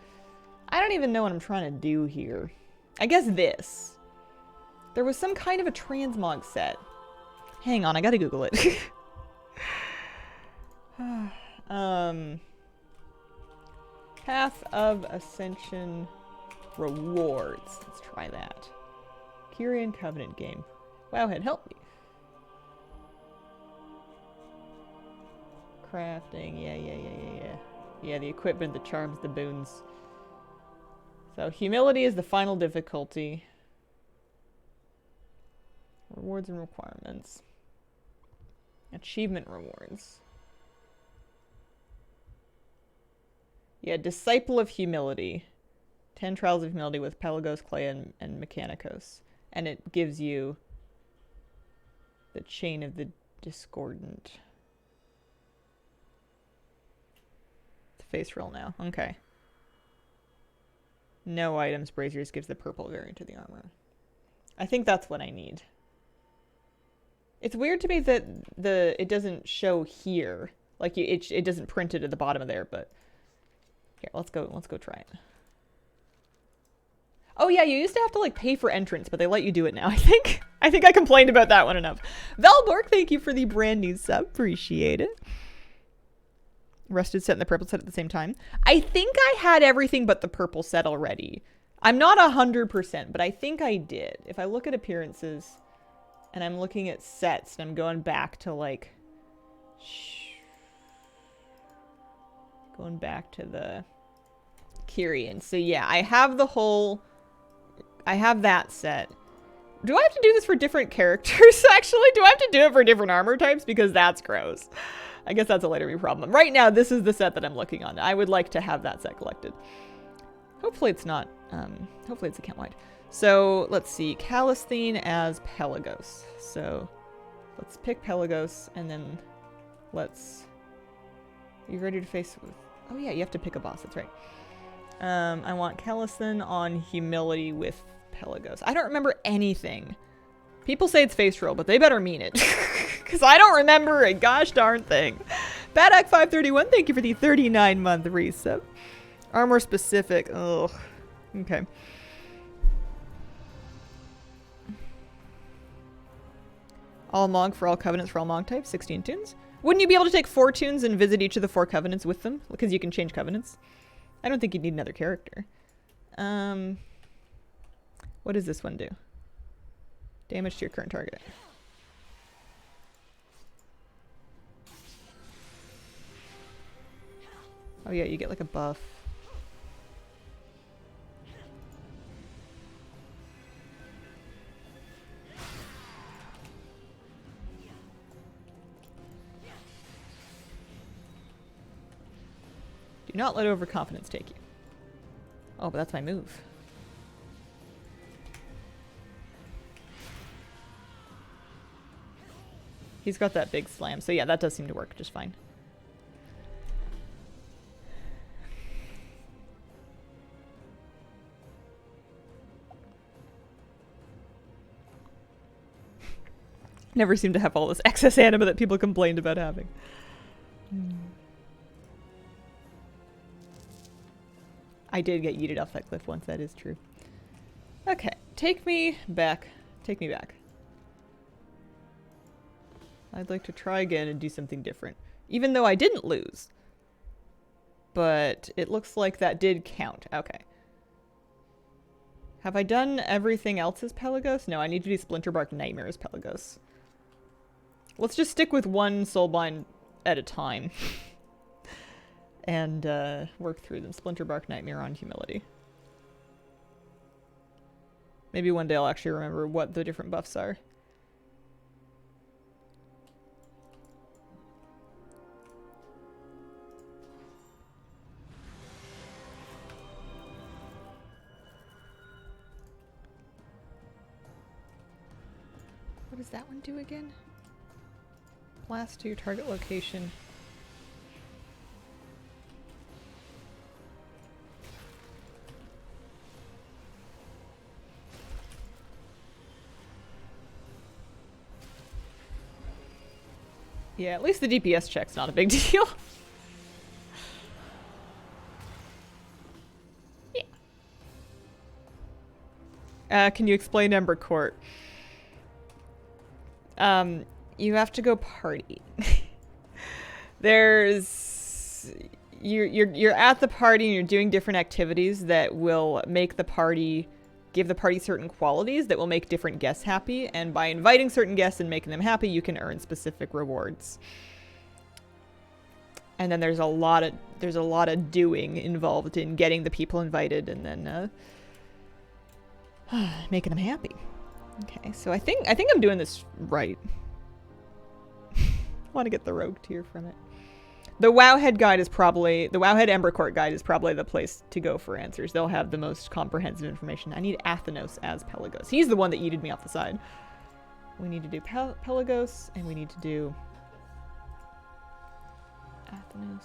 I don't even know what I'm trying to do here. I guess this. There was some kind of a transmog set. Hang on, I gotta Google it. Path of Ascension rewards. Let's try that. Kyrian Covenant game. Wowhead, help me. Crafting, yeah. Yeah, the equipment, the charms, the boons. So humility is the final difficulty. Rewards and requirements. Achievement rewards. Yeah, Disciple of Humility. 10 Trials of Humility with Pelagos, Clay, and Mechanicos. And it gives you the Chain of the Discordant. It's a face roll now. Okay. No items. Braziers gives the purple variant to the armor. I think that's what I need. It's weird to me that it doesn't show here. Like it doesn't print it at the bottom of there, but here, let's go try it. Oh yeah, you used to have to like pay for entrance, but they let you do it now, I think. I think I complained about that one enough. Valborg, thank you for the brand new sub. Appreciate it. Rusted set and the purple set at the same time. I think I had everything but the purple set already. I'm not 100%, but I think I did. If I look at appearances and I'm looking at sets and I'm going back to like... Going back to the Kyrian. So yeah, I have the whole... I have that set. Do I have to do this for different characters, actually? Do I have to do it for different armor types? Because that's gross. I guess that's a later me problem. Right now, this is the set that I'm looking on. I would like to have that set collected. Hopefully it's not... hopefully it's account-wide. So, let's see. Calistine as Pelagos. So, let's pick Pelagos, and then let's... Are you ready to face... Oh yeah, you have to pick a boss. That's right. I want Calistine on Humility with Pelagos. I don't remember anything. People say it's face roll, but they better mean it. Because I don't remember a gosh darn thing. Badak531, thank you for the 39-month resub. Armor specific. Ugh. Okay. All Mog for all covenants for all Mog types. 16 tunes. Wouldn't you be able to take 4 tunes and visit each of the 4 covenants with them? Because you can change covenants. I don't think you'd need another character. What does this one do? Damage to your current target. Oh yeah, you get like a buff. Do not let overconfidence take you. Oh, but that's my move. He's got that big slam, so yeah, that does seem to work just fine. Never seem to have all this excess anima that people complained about having. I did get yeeted off that cliff once, that is true. Okay, take me back. Take me back. I'd like to try again and do something different. Even though I didn't lose. But it looks like that did count. Okay. Have I done everything else as Pelagos? No, I need to do Splinterbark Nightmare as Pelagos. Let's just stick with one soulbind at a time. And work through them. Splinterbark Nightmare on Humility. Maybe one day I'll actually remember what the different buffs are. What does that one do again? Blast to your target location. Yeah, at least the DPS check's not a big deal. Yeah. Can you explain Ember Court? You have to go party. There's... You're at the party and you're doing different activities that will make the party... give the party certain qualities that will make different guests happy, and by inviting certain guests and making them happy, you can earn specific rewards. And then there's a lot of doing involved in getting the people invited and then making them happy. Okay, so I think I'm doing this right. Want to get the rogue tier from it. The Wowhead guide is probably the Wowhead Ember Court guide is probably the place to go for answers. They'll have the most comprehensive information. I need Athenos as Pelagos. He's the one that yeeted me off the side. We need to do Pelagos, and we need to do Athenos,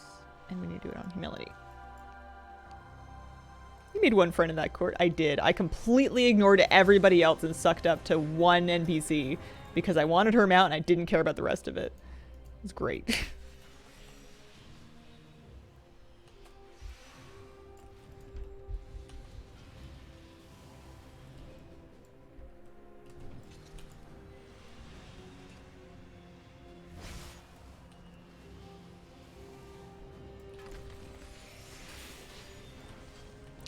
and we need to do it on humility. You made one friend in that court. I did. I completely ignored everybody else and sucked up to one NPC because I wanted her mount and I didn't care about the rest of it. It was great.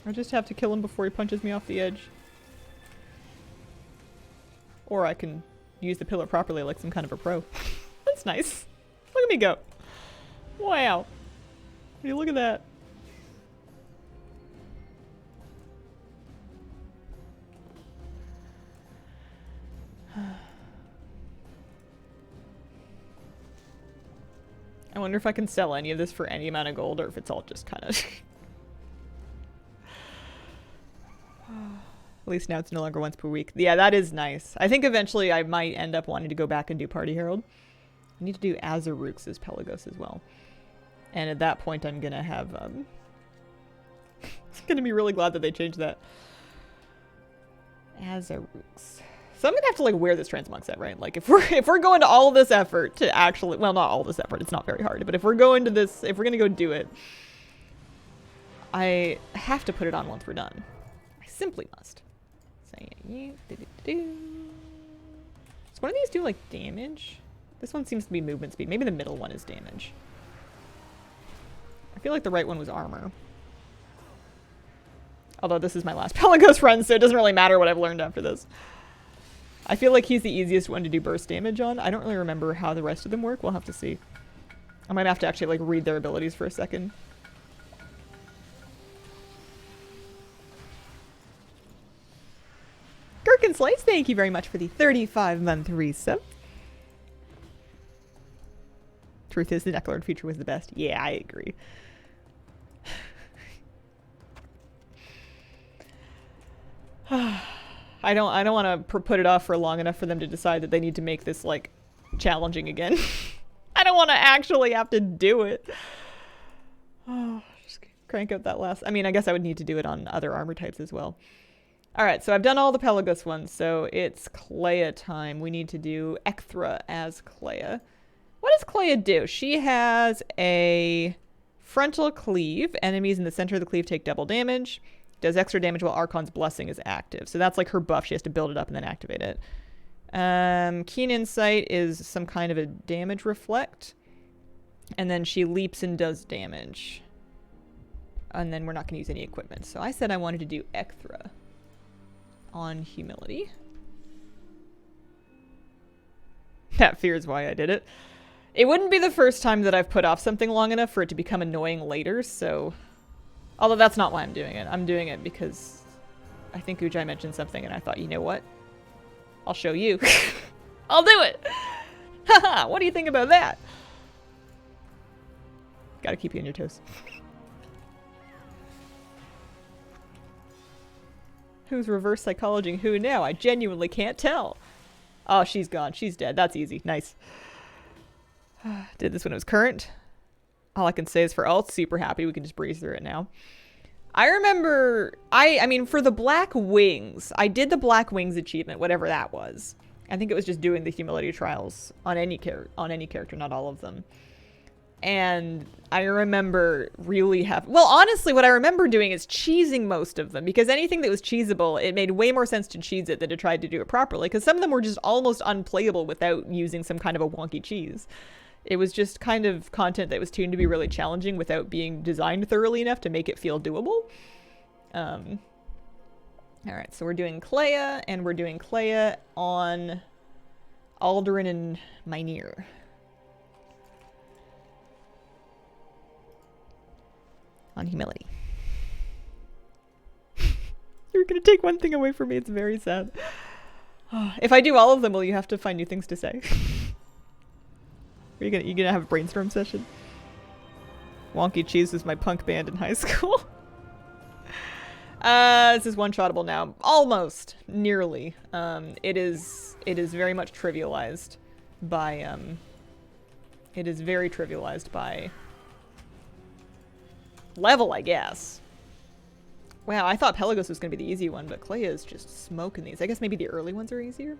I just have to kill him before he punches me off the edge. Or I can use the pillar properly like some kind of a pro. That's nice. Look at me go. Wow. Hey, look at that. I wonder if I can sell any of this for any amount of gold or if it's all just kind of... At least now it's no longer once per week. Yeah, that is nice. I think eventually I might end up wanting to go back and do Party Herald. I need to do Azarux as Pelagos as well. And at that point I'm gonna have, I'm gonna be really glad that they changed that. Azarux. So I'm gonna have to like wear this transmog set, right? Like if we're going to all of this effort to actually, well, not all this effort, it's not very hard, but if we're going to this, if we're gonna go do it, I have to put it on once we're done. I simply must. So one of these do like damage? This one seems to be movement speed. Maybe the middle one is damage. I feel like the right one was armor. Although this is my last Pelagos run, so it doesn't really matter what I've learned after this. I feel like he's the easiest one to do burst damage on. I don't really remember how the rest of them work. We'll have to see. I might have to actually like read their abilities for a second. Gherkin Slice, thank you very much for the 35-month resub. Truth is, the Necklared feature was the best. Yeah, I agree. I don't want to put it off for long enough for them to decide that they need to make this like challenging again. I don't want to actually have to do it. Oh, just crank out that last. I mean, I guess I would need to do it on other armor types as well. All right, so I've done all the Pelagos ones, so it's Clea time. We need to do Ecthra as Clea. What does Clea do? She has a frontal cleave. Enemies in the center of the cleave take double damage. Does extra damage while Archon's Blessing is active. So that's like her buff. She has to build it up and then activate it. Keen Insight is some kind of a damage reflect. And then she leaps and does damage. And then we're not going to use any equipment. So I said I wanted to do Ecthra on humility. That fear is why I did it. It wouldn't be the first time that I've put off something long enough for it to become annoying later, so... Although that's not why I'm doing it. I'm doing it because I think Ujai mentioned something and I thought, you know what? I'll show you. I'll do it! Haha, what do you think about that? Gotta keep you on your toes. Who's reverse psychologying who now? I genuinely can't tell. Oh, she's gone. She's dead. That's easy. Nice. Did this when it was current. All I can say is for alt, super happy. We can just breeze through it now. I remember, I mean, for the Black Wings, I did the Black Wings achievement, whatever that was. I think it was just doing the humility trials on any character, not all of them. And I remember really having... Well, honestly, what I remember doing is cheesing most of them. Because anything that was cheesable, it made way more sense to cheese it than to try to do it properly. Because some of them were just almost unplayable without using some kind of a wonky cheese. It was just kind of content that was tuned to be really challenging without being designed thoroughly enough to make it feel doable. Alright, so we're doing Clea, and we're doing Clea on Aldurin and Mynir. On humility. You're gonna take one thing away from me, it's very sad. If I do all of them, will you have to find new things to say? Are you gonna have a brainstorm session? Wonky Cheese was my punk band in high school. This is one-shottable now. Almost. Nearly. It is very much trivialized by, it is very trivialized by level, I guess. Wow, I thought Pelagos was gonna be the easy one, but Clea is just smoking these. I guess maybe the early ones are easier?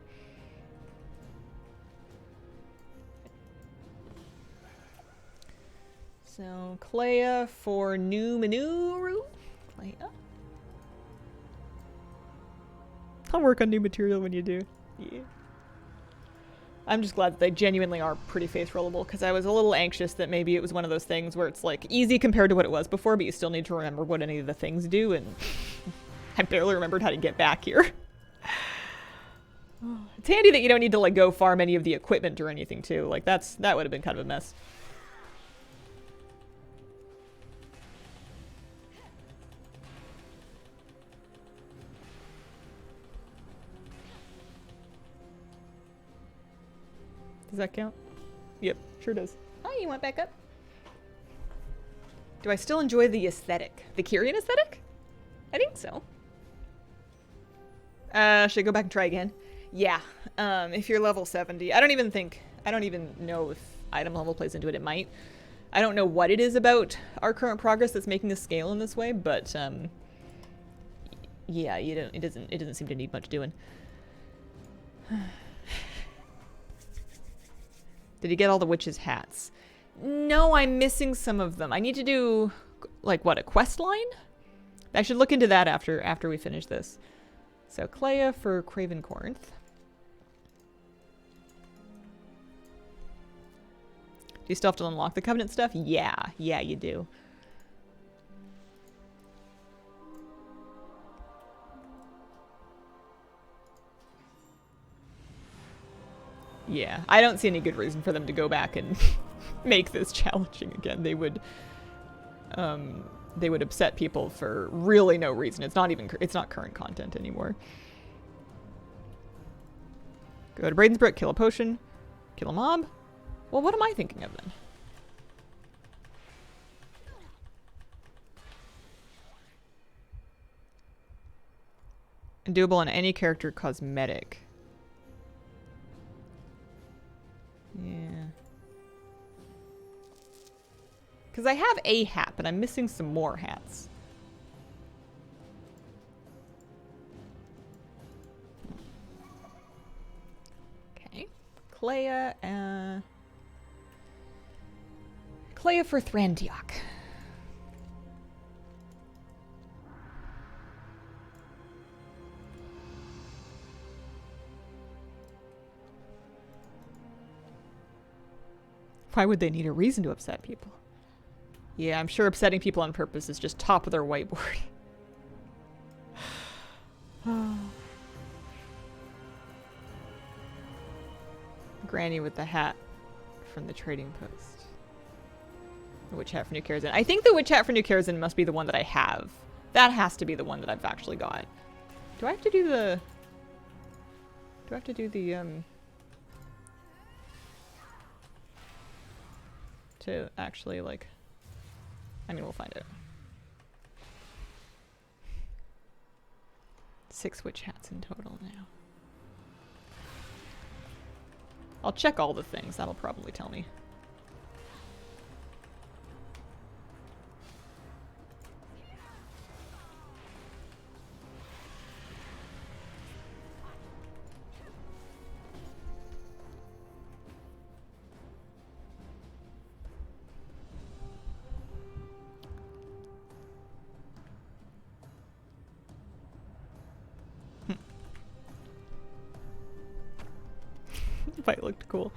So, Clea for new Manuru. Clea. I'll work on new material when you do. Yeah. I'm just glad that they genuinely are pretty face rollable, because I was a little anxious that maybe it was one of those things where it's like easy compared to what it was before, but you still need to remember what any of the things do, and I barely remembered how to get back here. It's handy that you don't need to like go farm any of the equipment or anything too. Like that would have been kind of a mess. Does that count? Yep, sure does. Oh, you went back up? Do I still enjoy the aesthetic? The Kyrian aesthetic? I think so. Should I go back and try again? Yeah. If you're level 70. I don't even know if item level plays into it. It might. I don't know what it is about our current progress that's making us scale in this way, but yeah, it doesn't seem to need much doing. Did you get all the witches' hats? No, I'm missing some of them. I need to do, like, what, a quest line? I should look into that after we finish this. So, Clea for Craven Corinth. Do you still have to unlock the Covenant stuff? Yeah, you do. Yeah, I don't see any good reason for them to go back and make this challenging again. They would upset people for really no reason. It's not current content anymore. Go to Bradensbrook, kill a potion, kill a mob. Well, what am I thinking of then? And doable on any character cosmetic. Yeah. Because I have a hat, but I'm missing some more hats. Okay. Clea for Thrantiok. Why would they need a reason to upset people? Yeah, I'm sure upsetting people on purpose is just top of their whiteboard. Granny with the hat from the trading post. The witch hat for New Karazhan. I think the witch hat for New Karazhan must be the one that I have. That has to be the one that I've actually got. Do I have to do the... to actually, like... I mean, we'll find out. 6 witch hats in total now. I'll check all the things. That'll probably tell me. fight looked cool.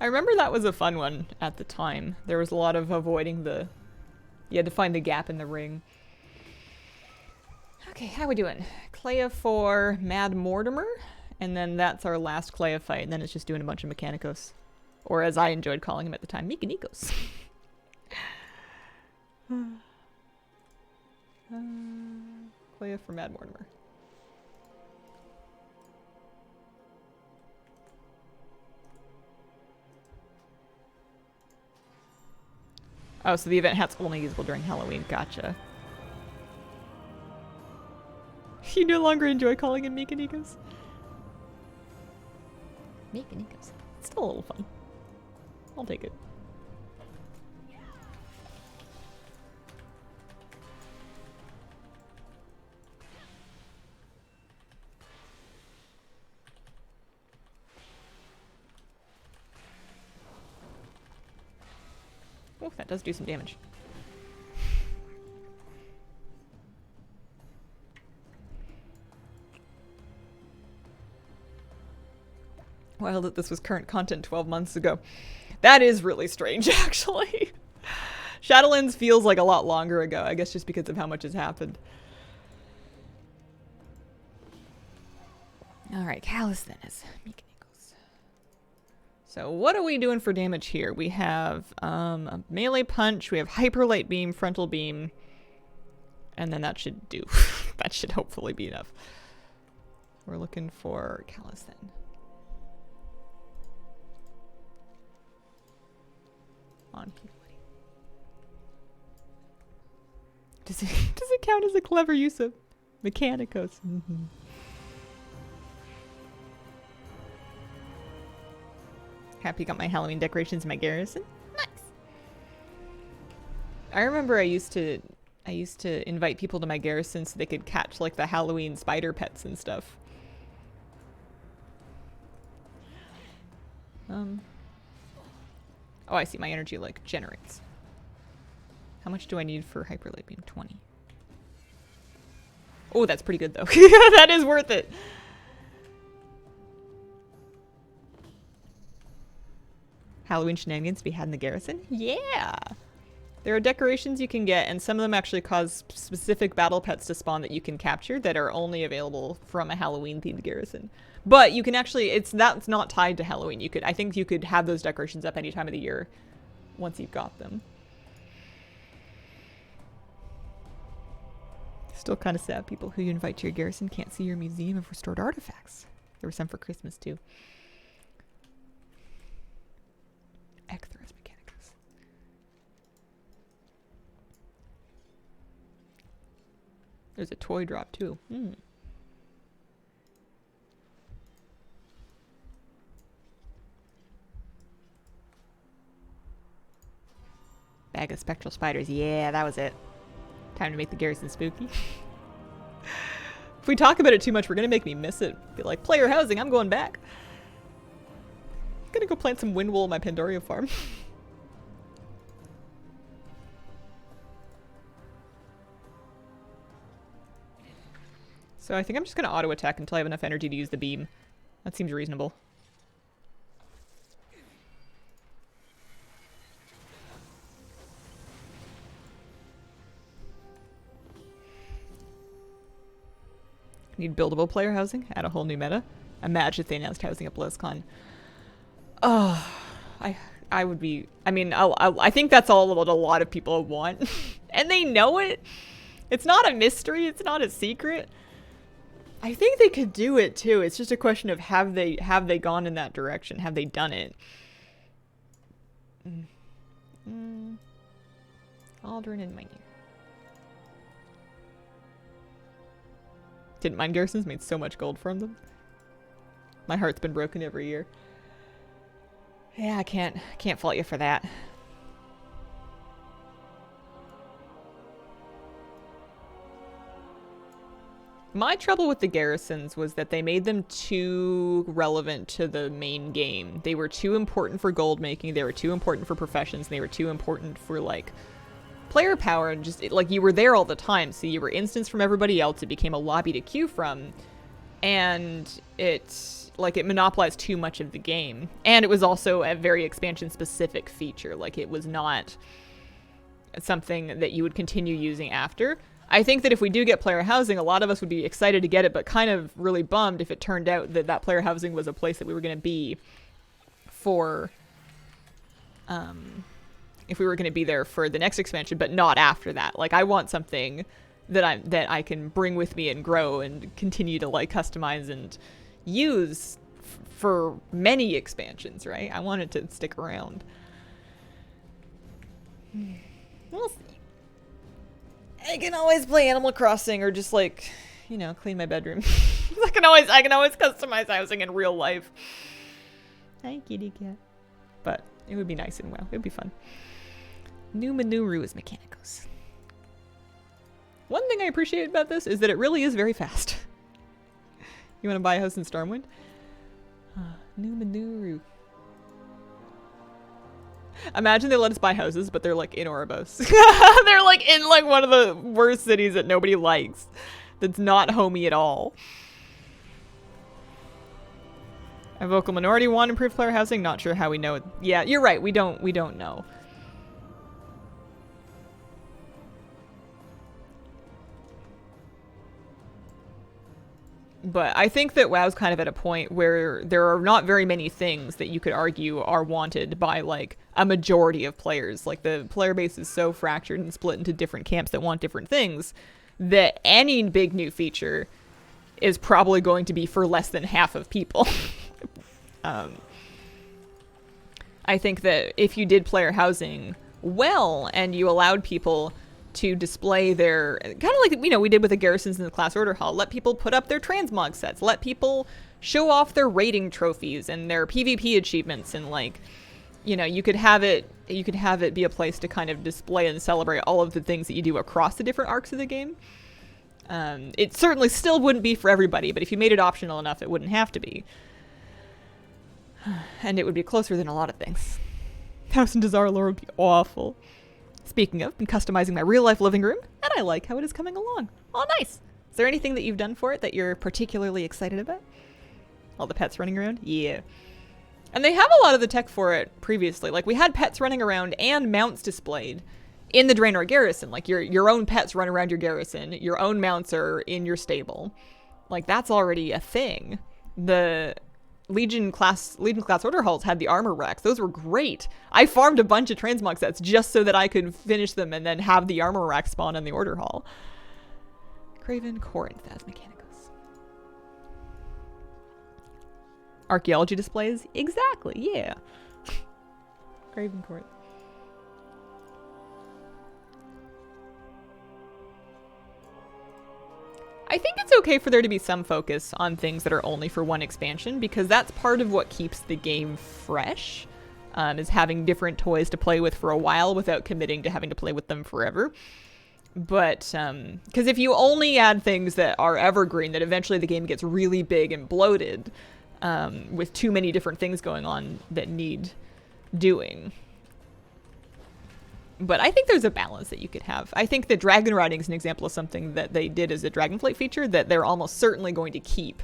I remember that was a fun one at the time. There was a lot of avoiding the... You had to find the gap in the ring. Okay, how we doing? Clea for Mad Mortimer, and then that's our last Clea fight, and then it's just doing a bunch of Mechanicos. Or as I enjoyed calling him at the time, Mechanicos. Clea for Mad Mortimer. Oh, so the event hat's only usable during Halloween. Gotcha. You no longer enjoy calling him Mechanicos? Mechanicos. It's still a little fun. I'll take it. Oh, that does do some damage. Wild that this was current content 12 months ago. That is really strange, actually. Shadowlands feels like a lot longer ago, I guess just because of how much has happened. Alright, Callus then is Mechanicals. So what are we doing for damage here? We have a melee punch, we have hyper light beam, frontal beam, and then that should do. That should hopefully be enough. We're looking for Callus then. On humility. Does it count as a clever use of Mechanicos? Mm-hmm. Happy got my Halloween decorations in my garrison. Nice. I remember I used to invite people to my garrison so they could catch like the Halloween spider pets and stuff. Oh, I see. My energy, like, generates. How much do I need for Hyper Light Beam? 20. Oh, that's pretty good, though. That is worth it. Halloween shenanigans to be had in the garrison? Yeah! There are decorations you can get, and some of them actually cause specific battle pets to spawn that you can capture that are only available from a Halloween-themed garrison. But you can actually, that's not tied to Halloween. I think you could have those decorations up any time of the year once you've got them. Still kind of sad people who you invite to your garrison can't see your museum of restored artifacts. There were some for Christmas too. Ecthrus Mechanicus. There's a toy drop too. Bag of spectral spiders. Yeah, that was it. Time to make the garrison spooky. If we talk about it too much, we're gonna make me miss it. Be like, player housing, I'm going back. I'm gonna go plant some windwool in my Pandoria farm. So I think I'm just gonna auto attack until I have enough energy to use the beam. That seems reasonable. Need buildable player housing? Add a whole new meta? Imagine if they announced housing at BlizzCon. Oh, I would be... I mean, I think that's all what a lot of people want. And they know it. It's not a mystery. It's not a secret. I think they could do it too. It's just a question of have they gone in that direction? Have they done it? Aldrin and Minor. Didn't mind garrisons, made so much gold from them. My heart's been broken every year. Yeah, I can't fault you for that. My trouble with the garrisons was that they made them too relevant to the main game. They were too important for gold making, they were too important for professions, and they were too important for, like, player power, and just, like, you were there all the time, so you were instanced from everybody else, it became a lobby to queue from, and it monopolized too much of the game. And it was also a very expansion specific feature. Like, it was not something that you would continue using after. I think that if we do get player housing, a lot of us would be excited to get it, but kind of really bummed if it turned out that that player housing was a place that we were going to be for, if we were going to be there for the next expansion, but not after that. Like, I want something that I can bring with me and grow and continue to like customize and use for many expansions, right? I want it to stick around. We'll see. I can always play Animal Crossing or just like, you know, clean my bedroom. I can always customize housing in real life. Hi, kitty cat. But it would be nice and well. It would be fun. Numenuru is Mechanicos. One thing I appreciate about this is that it really is very fast. You want to buy a house in Stormwind? Numenuru. Imagine they let us buy houses, but they're like in Oribos. They're like in like one of the worst cities that nobody likes. That's not homey at all. A vocal minority want improved player housing. Not sure how we know it. Yeah, you're right. We don't know. But I think that WoW's kind of at a point where there are not very many things that you could argue are wanted by like a majority of players. Like, the player base is so fractured and split into different camps that want different things that any big new feature is probably going to be for less than half of people. I think that if you did player housing well and you allowed people to display their, kind of like, you know, we did with the garrisons in the class order hall, let people put up their transmog sets, let people show off their raiding trophies and their PvP achievements, and like, you know, you could have it be a place to kind of display and celebrate all of the things that you do across the different arcs of the game. It certainly still wouldn't be for everybody, but if you made it optional enough, it wouldn't have to be. And it would be closer than a lot of things. House in Dazar'alor would be awful. Speaking of, been customizing my real-life living room, and I like how it is coming along. Oh, nice. Is there anything that you've done for it that you're particularly excited about? All the pets running around? Yeah. And they have a lot of the tech for it previously. Like, we had pets running around and mounts displayed in the Draenor garrison. Like, your own pets run around your garrison. Your own mounts are in your stable. Like, that's already a thing. The Legion class order halls had the armor racks. Those were great. I farmed a bunch of transmog sets just so that I could finish them and then have the armor rack spawn in the order hall. Craven Corinth as Mechanicos. Archaeology displays? Exactly, yeah. Craven Corinth. I think it's okay for there to be some focus on things that are only for one expansion, because that's part of what keeps the game fresh, is having different toys to play with for a while without committing to having to play with them forever. But, because if you only add things that are evergreen, that eventually the game gets really big and bloated, with too many different things going on that need doing. But I think there's a balance that you could have. I think that dragon riding is an example of something that they did as a Dragonflight feature that they're almost certainly going to keep.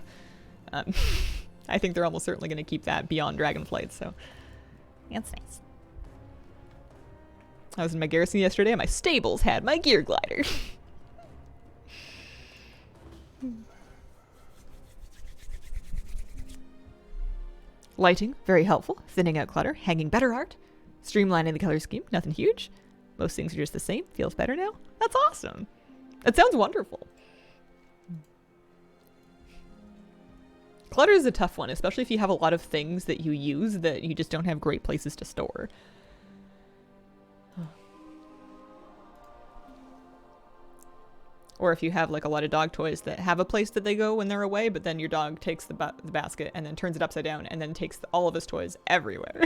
I think they're almost certainly going to keep that beyond Dragonflight, so that's nice. I was in my garrison yesterday and my stables had my gear glider. Lighting, very helpful. Thinning out clutter, hanging better art. Streamlining the color scheme, nothing huge. Most things are just the same. Feels better now. That's awesome. That sounds wonderful. Clutter is a tough one, especially if you have a lot of things that you use that you just don't have great places to store. Or if you have like a lot of dog toys that have a place that they go when they're away, but then your dog takes the basket and then turns it upside down and then takes all of his toys everywhere.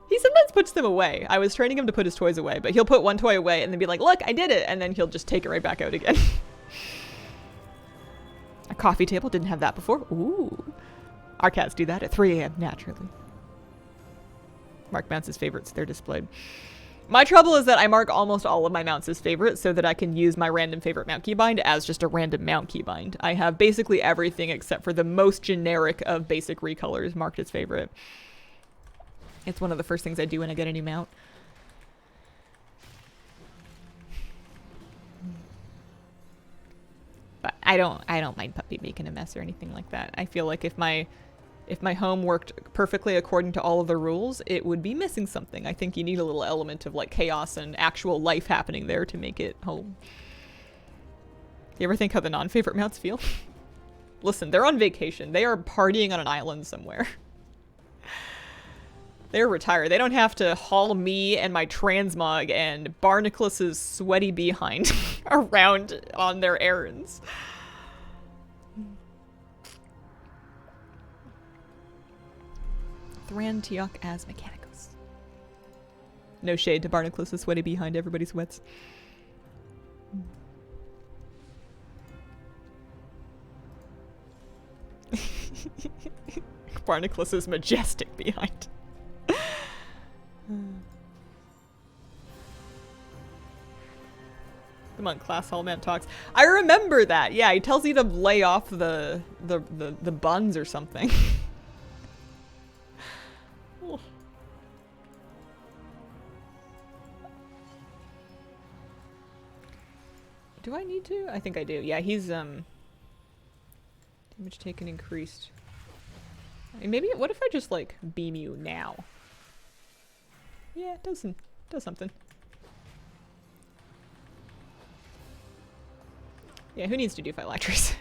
He sometimes puts them away. I was training him to put his toys away, but he'll put one toy away and then be like, look, I did it. And then he'll just take it right back out again. A coffee table, didn't have that before. Ooh. Our cats do that at 3 a.m. naturally. Mark mounts his favorites. They're displayed. My trouble is that I mark almost all of my mounts as favorites so that I can use my random favorite mount keybind as just a random mount keybind. I have basically everything except for the most generic of basic recolors marked as favorite. It's one of the first things I do when I get a new mount. But I don't mind Puppy making a mess or anything like that. I feel like if my home worked perfectly according to all of the rules, it would be missing something. I think you need a little element of like chaos and actual life happening there to make it home. You ever think how the non-favorite mounts feel? Listen, they're on vacation. They are partying on an island somewhere. They're retired. They don't have to haul me and my transmog and Barnaclus's sweaty behind around on their errands. Thran Tiok as Mechanicus. No shade to Barnaclus's sweaty behind. Everybody sweats. Barnaclus's majestic behind. Come on, class hallman talks. I remember that. Yeah, he tells you to lay off the buns or something. Do I need to? I think I do. Yeah, he's damage taken increased. I mean, maybe what if I just like beam you now? Yeah, it does something. Yeah, who needs to do phylacteries?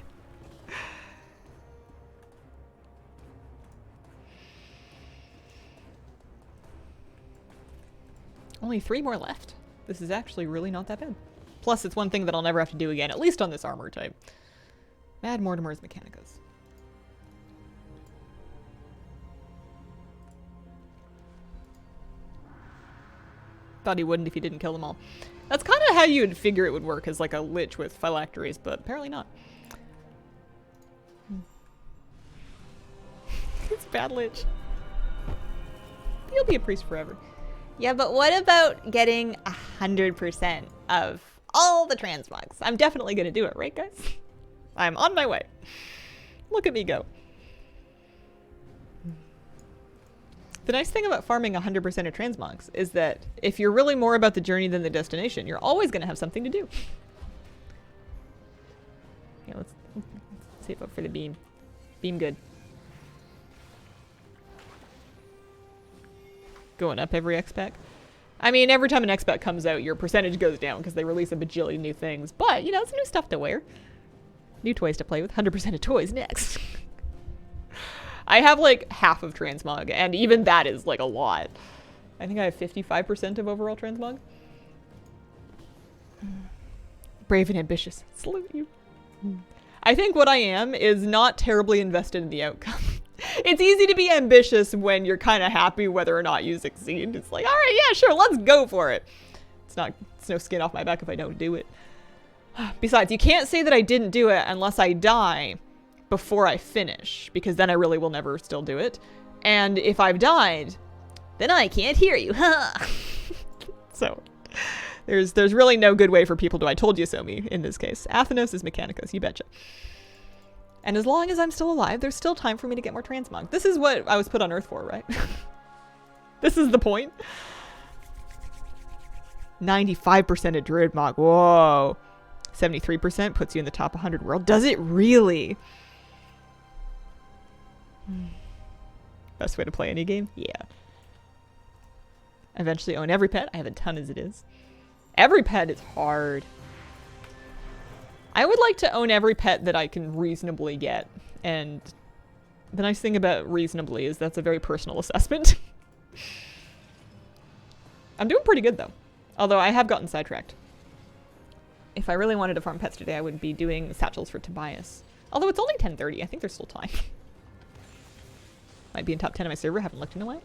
Only 3 more left. This is actually really not that bad. Plus, it's one thing that I'll never have to do again, at least on this armor type. Mad Mortimer's Mechanicus. Thought he wouldn't if he didn't kill them all. That's kind of how you'd figure it would work, as like a lich with phylacteries, but apparently not. It's bad lich. He'll be a priest forever. Yeah, but what about getting 100% of all the transmogs? I'm definitely gonna do it, right guys? I'm on my way. Look at me go. The nice thing about farming 100% of transmogs is that if you're really more about the journey than the destination, you're always going to have something to do. Yeah, let's save up for the beam. Beam good. Going up every X-Pack. I mean, every time an X-Pack comes out, your percentage goes down because they release a bajillion new things. But, you know, it's new stuff to wear. New toys to play with. 100% of toys next. I have like half of transmog, and even that is like a lot. I think I have 55% of overall transmog. Brave and ambitious. Salute you. I think what I am is not terribly invested in the outcome. It's easy to be ambitious when you're kind of happy whether or not you succeed. It's like, all right, yeah, sure, let's go for it. It's no skin off my back if I don't do it. Besides, you can't say that I didn't do it unless I die before I finish, because then I really will never still do it. And if I've died, then I can't hear you. So there's really no good way for people to I told you so me in this case. Athenos is Mechanicus, you betcha. And as long as I'm still alive, there's still time for me to get more transmog. This is what I was put on Earth for, right? This is the point. 95% of Druid Mog. Whoa. 73% puts you in the top 100 world. Does it really? Best way to play any game? Yeah. Eventually own every pet. I have a ton as it is. Every pet is hard. I would like to own every pet that I can reasonably get. And the nice thing about reasonably is that's a very personal assessment. I'm doing pretty good though. Although I have gotten sidetracked. If I really wanted to farm pets today, I would be doing satchels for Tobias. Although it's only 10:30. I think there's still time. Might be in top 10 of my server. Haven't looked in a while.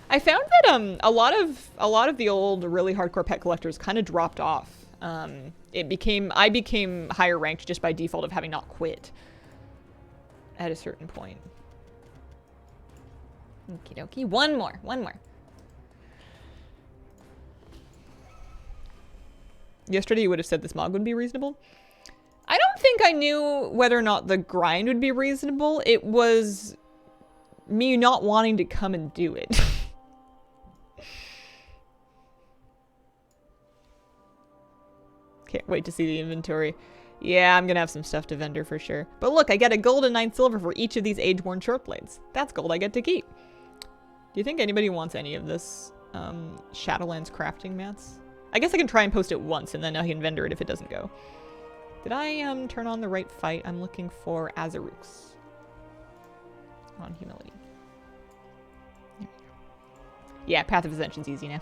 I found that a lot of the old really hardcore pet collectors kind of dropped off. I became higher ranked just by default of having not quit at a certain point. Okie dokie. One more. Yesterday you would have said this mog would be reasonable. I don't think I knew whether or not the grind would be reasonable. It was me not wanting to come and do it. Can't wait to see the inventory. Yeah, I'm gonna have some stuff to vendor for sure. But look, I get a gold and 9 silver for each of these age-worn short blades. That's gold I get to keep. Do you think anybody wants any of this Shadowlands crafting mats? I guess I can try and post it once and then I can vendor it if it doesn't go. Did I turn on the right fight? I'm looking for Azarooks. On humility. There we go. Yeah, Path of Ascension's easy now.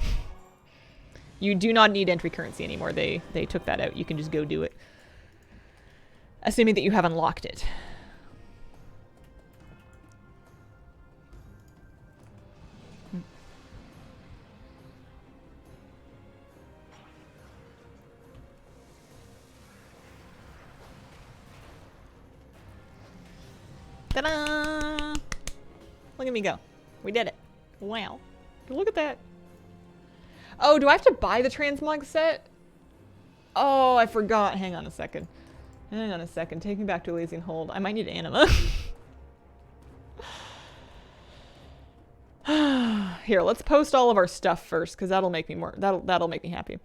You do not need entry currency anymore. They took that out. You can just go do it. Assuming that you have unlocked it. Ta-da! Look at me go. We did it. Wow. Look at that. Oh, do I have to buy the transmog set? Oh, I forgot. Hang on a second. Hang on a second. Take me back to Elysian Hold. I might need anima. Here, let's post all of our stuff first, because that'll make me more. That'll make me happy.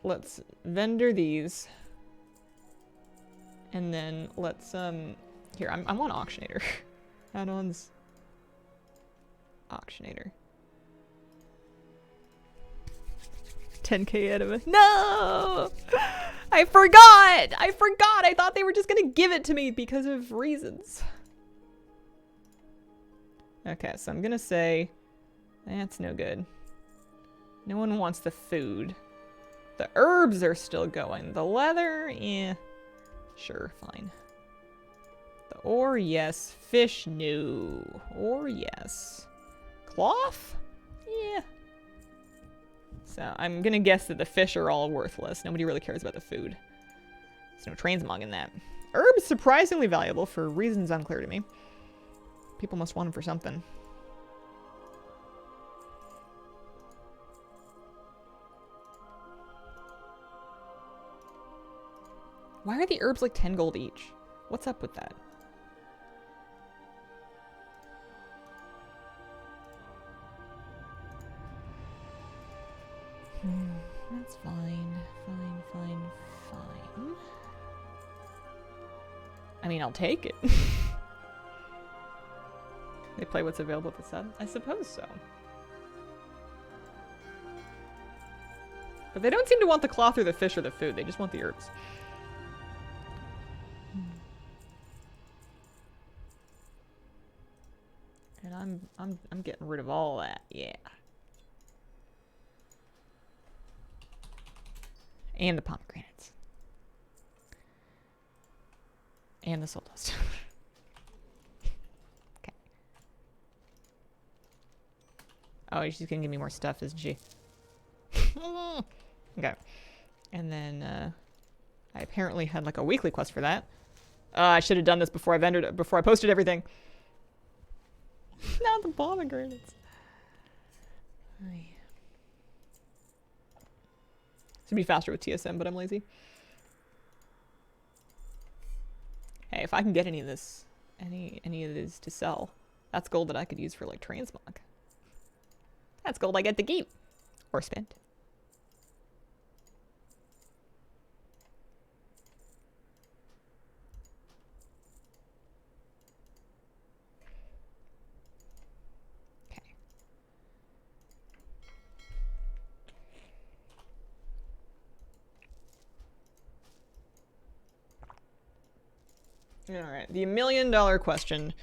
Let's vendor these, and then let's Here, I'm on Auctionator. Add-ons. Auctionator. 10k anima. No! I forgot! I forgot! I thought they were just gonna give it to me because of reasons. Okay, so I'm gonna say that's no good. No one wants the food. The herbs are still going. The leather, yeah. Sure, fine. The ore, yes. Fish, no. Ore, yes. Cloth? Yeah. So I'm gonna guess that the fish are all worthless. Nobody really cares about the food. There's no transmog in that. Herb is surprisingly valuable for reasons unclear to me. People must want them for something. Why are the herbs like 10 gold each? What's up with that? That's fine. Fine. I mean, I'll take it. They play what's available at the sub? I suppose so. But they don't seem to want the cloth or the fish or the food. They just want the herbs. And I'm getting rid of all that. Yeah. And the pomegranates. And the soul dust. Okay. Oh, she's gonna give me more stuff, isn't she? Okay. And then I apparently had like a weekly quest for that. I should have done this before I posted everything. Not the pomegranates. Should be faster with TSM, but I'm lazy. Hey, if I can get any of this, any of these to sell, that's gold that I could use for like transmog. That's gold I get to keep or spend. Alright, the $1 million question.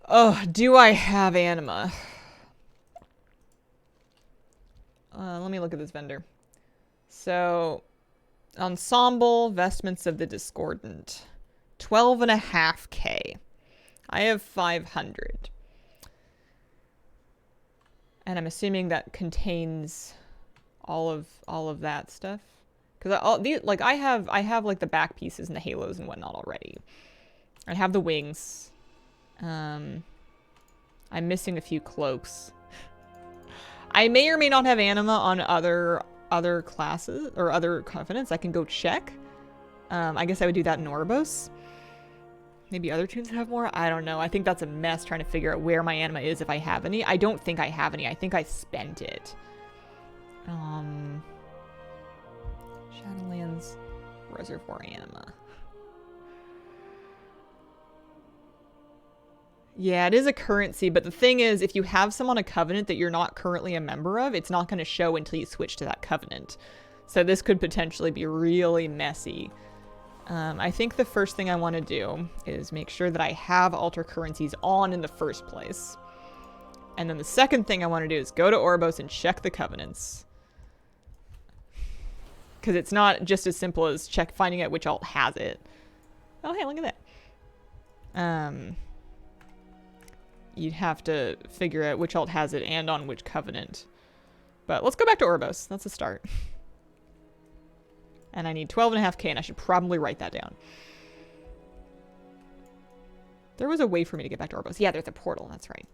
Oh, do I have anima? Let me look at this vendor. So, ensemble, vestments of the discordant. 12.5k. I have 500. And I'm assuming that contains all of that stuff. Because I have like the back pieces and the halos and whatnot already. I have the wings. I'm missing a few cloaks. I may or may not have anima on other other classes or other covenants, I can go check. I guess I would do that in Oribos. Maybe other tunes have more? I don't know. I think that's a mess trying to figure out where my anima is if I have any. I don't think I have any. I think I spent it. Shadowlands Reservoir Anima. Yeah, it is a currency, but the thing is, if you have some on a covenant that you're not currently a member of, it's not going to show until you switch to that covenant. So this could potentially be really messy. I think the first thing I want to do is make sure that I have alter currencies on in the first place. And then the second thing I want to do is go to Oribos and check the covenants. Because it's not just as simple as finding out which alt has it. Oh, hey, look at that. You'd have to figure out which alt has it and on which covenant. But let's go back to Oribos. That's a start. And I need 12.5k, and I should probably write that down. There was a way for me to get back to Oribos. Yeah, there's a portal. That's right.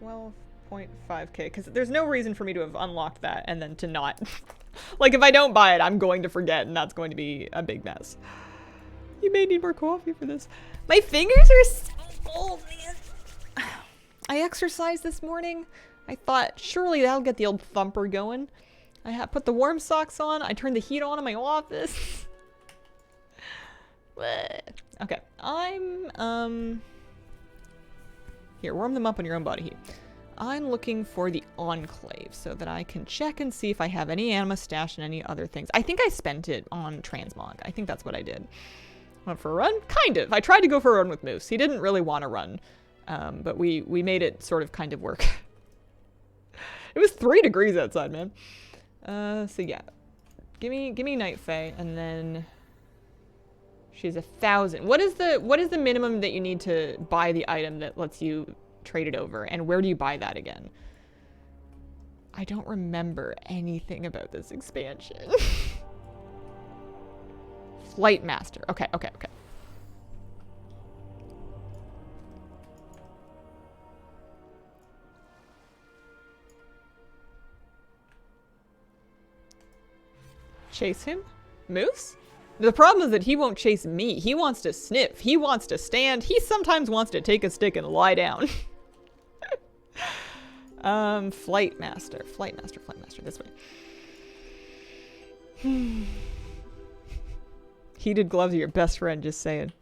12.5k, because there's no reason for me to have unlocked that and then to not. Like, if I don't buy it, I'm going to forget, and that's going to be a big mess. You may need more coffee for this. My fingers are so old, man. I exercised this morning. I thought, surely that'll get the old thumper going. I put the warm socks on. I turned the heat on in my office. Okay, here, warm them up on your own body heat. I'm looking for the Enclave so that I can check and see if I have any anima stashed and any other things. I think I spent it on Transmog. I think that's what I did. Went for a run? Kind of. I tried to go for a run with Moose. He didn't really want to run. But we made it sort of kind of work. It was 3 degrees outside, man. So yeah. Give me Night Fae, and then she's 1,000. What is the minimum that you need to buy the item that lets you trade it over? And where do you buy that again? I don't remember anything about this expansion. Flight Master. Okay. Chase him? Moose? The problem is that he won't chase me. He wants to sniff. He wants to stand. He sometimes wants to take a stick and lie down. Flight Master. This way. Heated gloves are your best friend, just saying.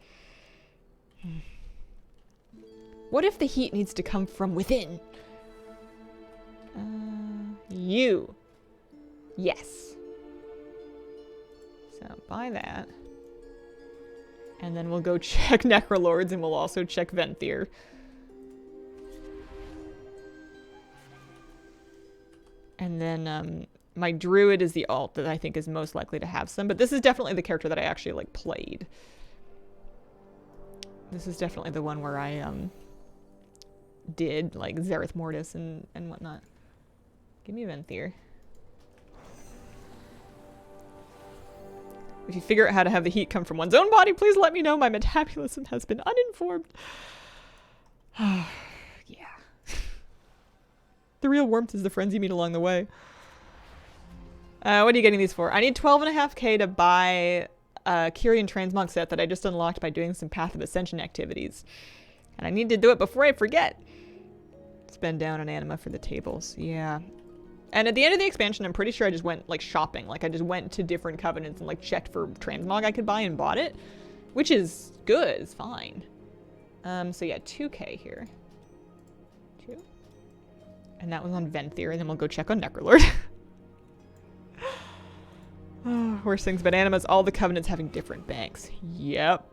What if the heat needs to come from within? You. Yes. So, buy that. And then we'll go check Necrolords, and we'll also check Venthyr. And then, my Druid is the alt that I think is most likely to have some. But this is definitely the character that I actually, like, played. This is definitely the one where I, did, like, Zereth Mortis and whatnot. Give me Venthyr. If you figure out how to have the heat come from one's own body, please let me know. My metabolism has been uninformed. Yeah. The real warmth is the friends you meet along the way. What are you getting these for? I need 12.5k to buy a Kyrian transmog set that I just unlocked by doing some Path of Ascension activities. And I need to do it before I forget. Spend down on anima for the tables. Yeah. And at the end of the expansion, I'm pretty sure I just went, like, shopping. Like, I just went to different covenants and, like, checked for transmog I could buy and bought it. Which is good. It's fine. So, yeah, 2k here. 2. And that was on Venthyr, and then we'll go check on Necrolord. Oh, worst things about animas, all the covenants having different banks. Yep.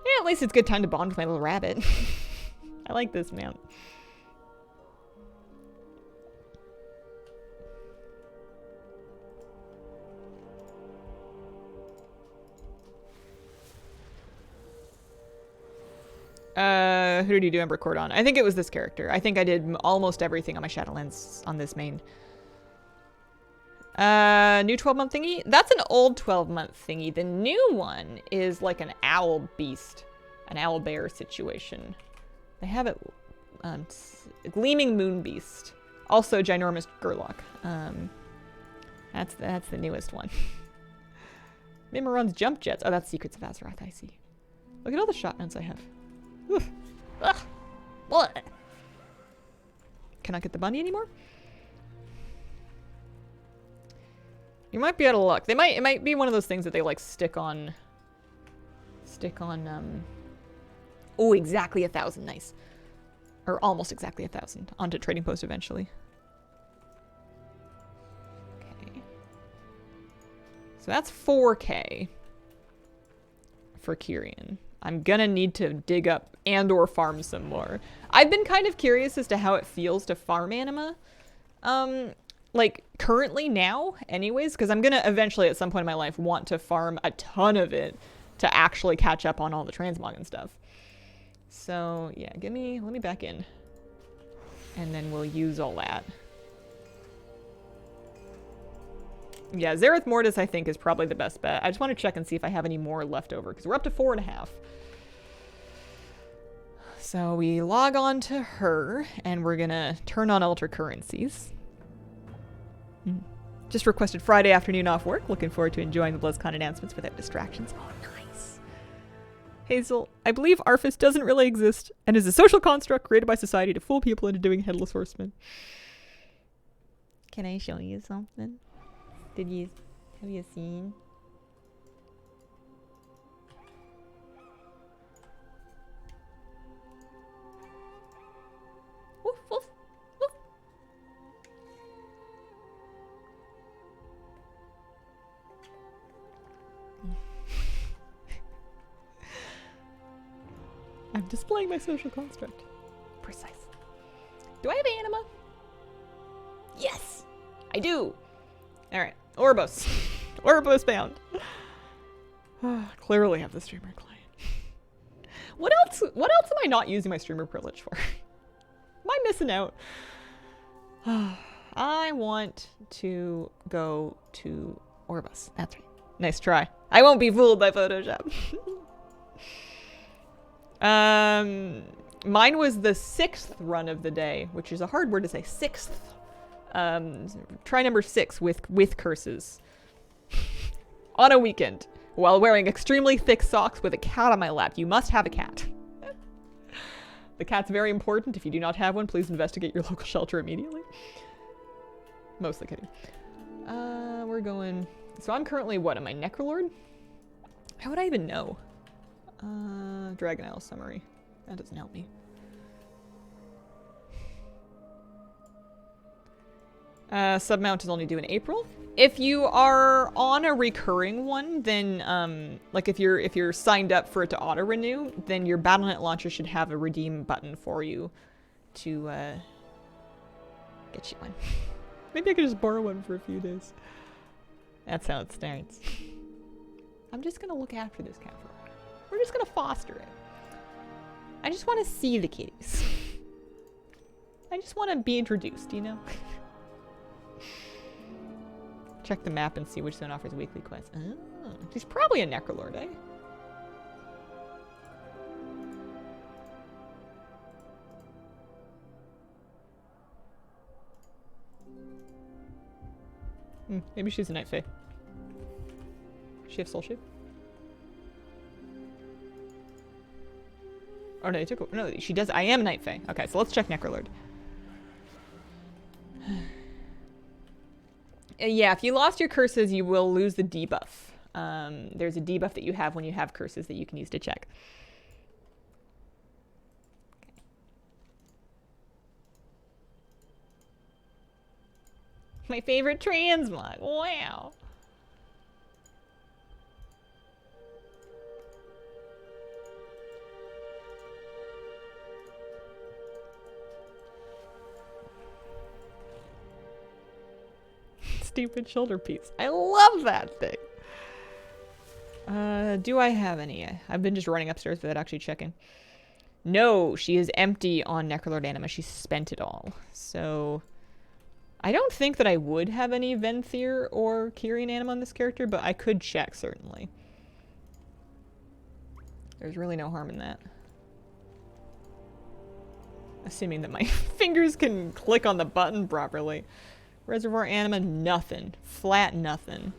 Yeah, at least it's a good time to bond with my little rabbit. I like this mount. Who did you do Ember Court on? I think it was this character. I think I did almost everything on my Shadowlands on this main. New 12-month thingy? That's an old 12-month thingy. The new one is like an owl beast. an owlbear situation. They have it, Gleaming Moonbeast. Also Ginormous Gurlock. That's the newest one. Mimiron's Jump Jets. Oh, that's Secrets of Azeroth, I see. Look at all the shotguns I have. Oof. Ugh. What? Cannot get the bunny anymore? You might be out of luck. It might be one of those things that they like stick on, oh, exactly 1,000, nice. Or almost exactly 1,000 onto Trading Post eventually. Okay. So that's 4K for Kyrian. I'm gonna need to dig up and or farm some more. I've been kind of curious as to how it feels to farm anima. Like currently now anyways, because I'm gonna eventually at some point in my life want to farm a ton of it to actually catch up on all the transmog and stuff. So yeah, let me back in. And then we'll use all that. Yeah, Zareth Mortis I think is probably the best bet. I just want to check and see if I have any more left over because we're up to 4.5. So we log on to her and we're gonna turn on alter currencies. Just requested Friday afternoon off work. Looking forward to enjoying the BlizzCon announcements without distractions. Oh, nice. Hazel, I believe Arfus doesn't really exist and is a social construct created by society to fool people into doing Headless Horseman. Can I show you something? Have you seen? Woof, woof, woof. I'm displaying my social construct. Precise. Do I have anima? Yes, I do. All right, Orbos. Orbos bound. Clearly have the streamer client. What else am I not using my streamer privilege for? Am I missing out? I want to go to Orbos. That's right. Nice try. I won't be fooled by Photoshop. Mine was the 6th run of the day, which is a hard word to say. 6th. Try number 6 with curses. On a weekend, while wearing extremely thick socks with a cat on my lap. You must have a cat. The cat's very important. If you do not have one, please investigate your local shelter immediately. Mostly kidding. We're going... So I'm currently, what, am I Necrolord? How would I even know? Dragon Isle summary. That doesn't help me. Submount is only due in April. If you are on a recurring one, then like if you're signed up for it to auto renew, then your Battle.net launcher should have a redeem button for you to get you one. Maybe I could just borrow one for a few days. That's how it starts. I'm just gonna look after this cat for a while. We're just gonna foster it. I just want to see the kitties. I just want to be introduced, you know? Check the map and see which zone offers weekly quests. Oh, she's probably a Necrolord, eh? Maybe she's a Night Fae. Does she have Soul Shape? Oh no, they took. No, she does. I am Night Fae. Okay, so let's check Necrolord. Yeah, if you lost your curses, you will lose the debuff. There's a debuff that you have when you have curses that you can use to check. Okay. My favorite transmog. Wow. Stupid shoulder piece. I love that thing. Do I have any? I've been just running upstairs without actually checking. No, she is empty on Necrolord Anima. She spent it all. So I don't think that I would have any Venthyr or Kyrian Anima on this character, but I could check certainly. There's really no harm in that. Assuming that my fingers can click on the button properly. Reservoir anima, nothing. Flat nothing.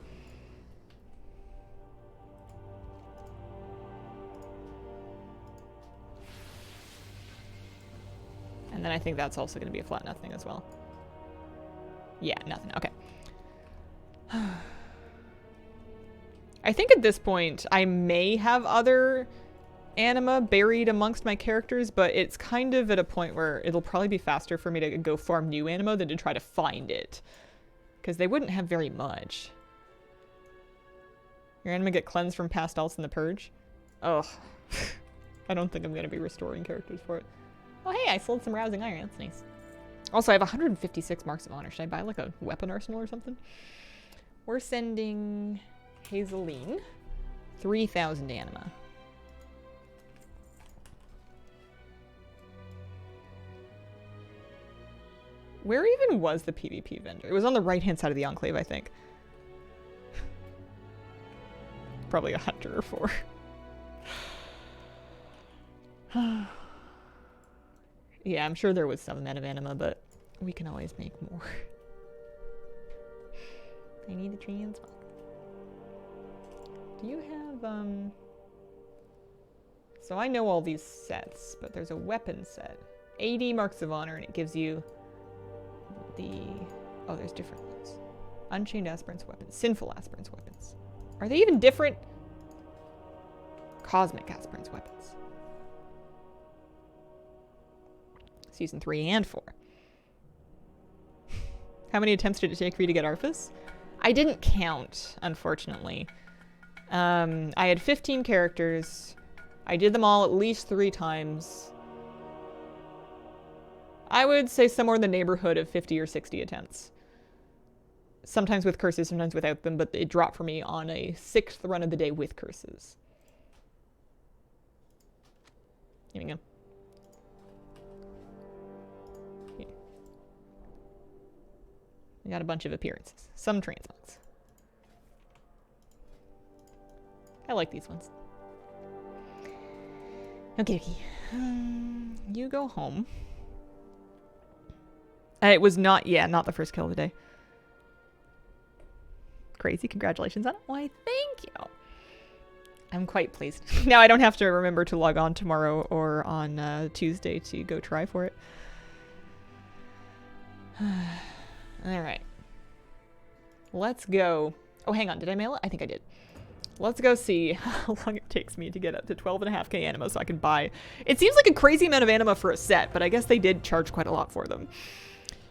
And then I think that's also going to be a flat nothing as well. Yeah, nothing. Okay. I think at this point I may have other anima buried amongst my characters, but it's kind of at a point where it'll probably be faster for me to go farm new anima than to try to find it. Because they wouldn't have very much. Your anima get cleansed from past alts in the purge? Ugh. I don't think I'm going to be restoring characters for it. Oh hey, I sold some rousing iron. That's nice. Also, I have 156 marks of honor. Should I buy like a weapon arsenal or something? We're sending Hazeline 3,000 anima. Where even was the PvP vendor? It was on the right-hand side of the Enclave, I think. Probably a hunter or four. Yeah, I'm sure there was some amount of anima, but we can always make more. I need a transmog. Do you have, So I know all these sets, but there's a weapon set. 80 marks of honor, and it gives you the... Oh, there's different ones. Unchained aspirants weapons. Sinful aspirants weapons. Are they even different? Cosmic aspirants weapons. Season 3 and 4. How many attempts did it take for you to get Arfus? I didn't count, unfortunately. I had 15 characters. I did them all at least 3 times. I would say somewhere in the neighborhood of 50 or 60 attempts. Sometimes with curses, sometimes without them, but it dropped for me on a 6th run of the day with curses. Here we go. Here. We got a bunch of appearances. Some transmogs. I like these ones. Okay, okay. You go home. It was not, yeah, not the first kill of the day. Crazy, congratulations on it. Why, thank you. I'm quite pleased. Now I don't have to remember to log on tomorrow or on Tuesday to go try for it. Alright. Let's go. Oh, hang on, did I mail it? I think I did. Let's go see how long it takes me to get up to 12.5k anima so I can buy. It seems like a crazy amount of anima for a set, but I guess they did charge quite a lot for them.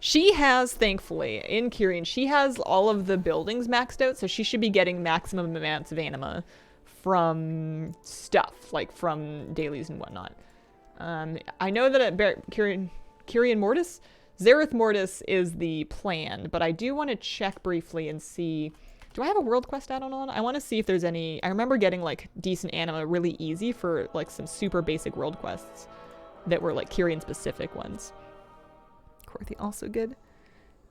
She has, thankfully, in Kyrian, she has all of the buildings maxed out, so she should be getting maximum amounts of anima from stuff, like from dailies and whatnot. I know that at Kyrian Mortis, Zareth Mortis is the plan, but I do want to check briefly and see... Do I have a world quest add-on on? I want to see if there's any... I remember getting, like, decent anima really easy for, like, some super basic world quests that were, like, Kyrian-specific ones. Corthy also good.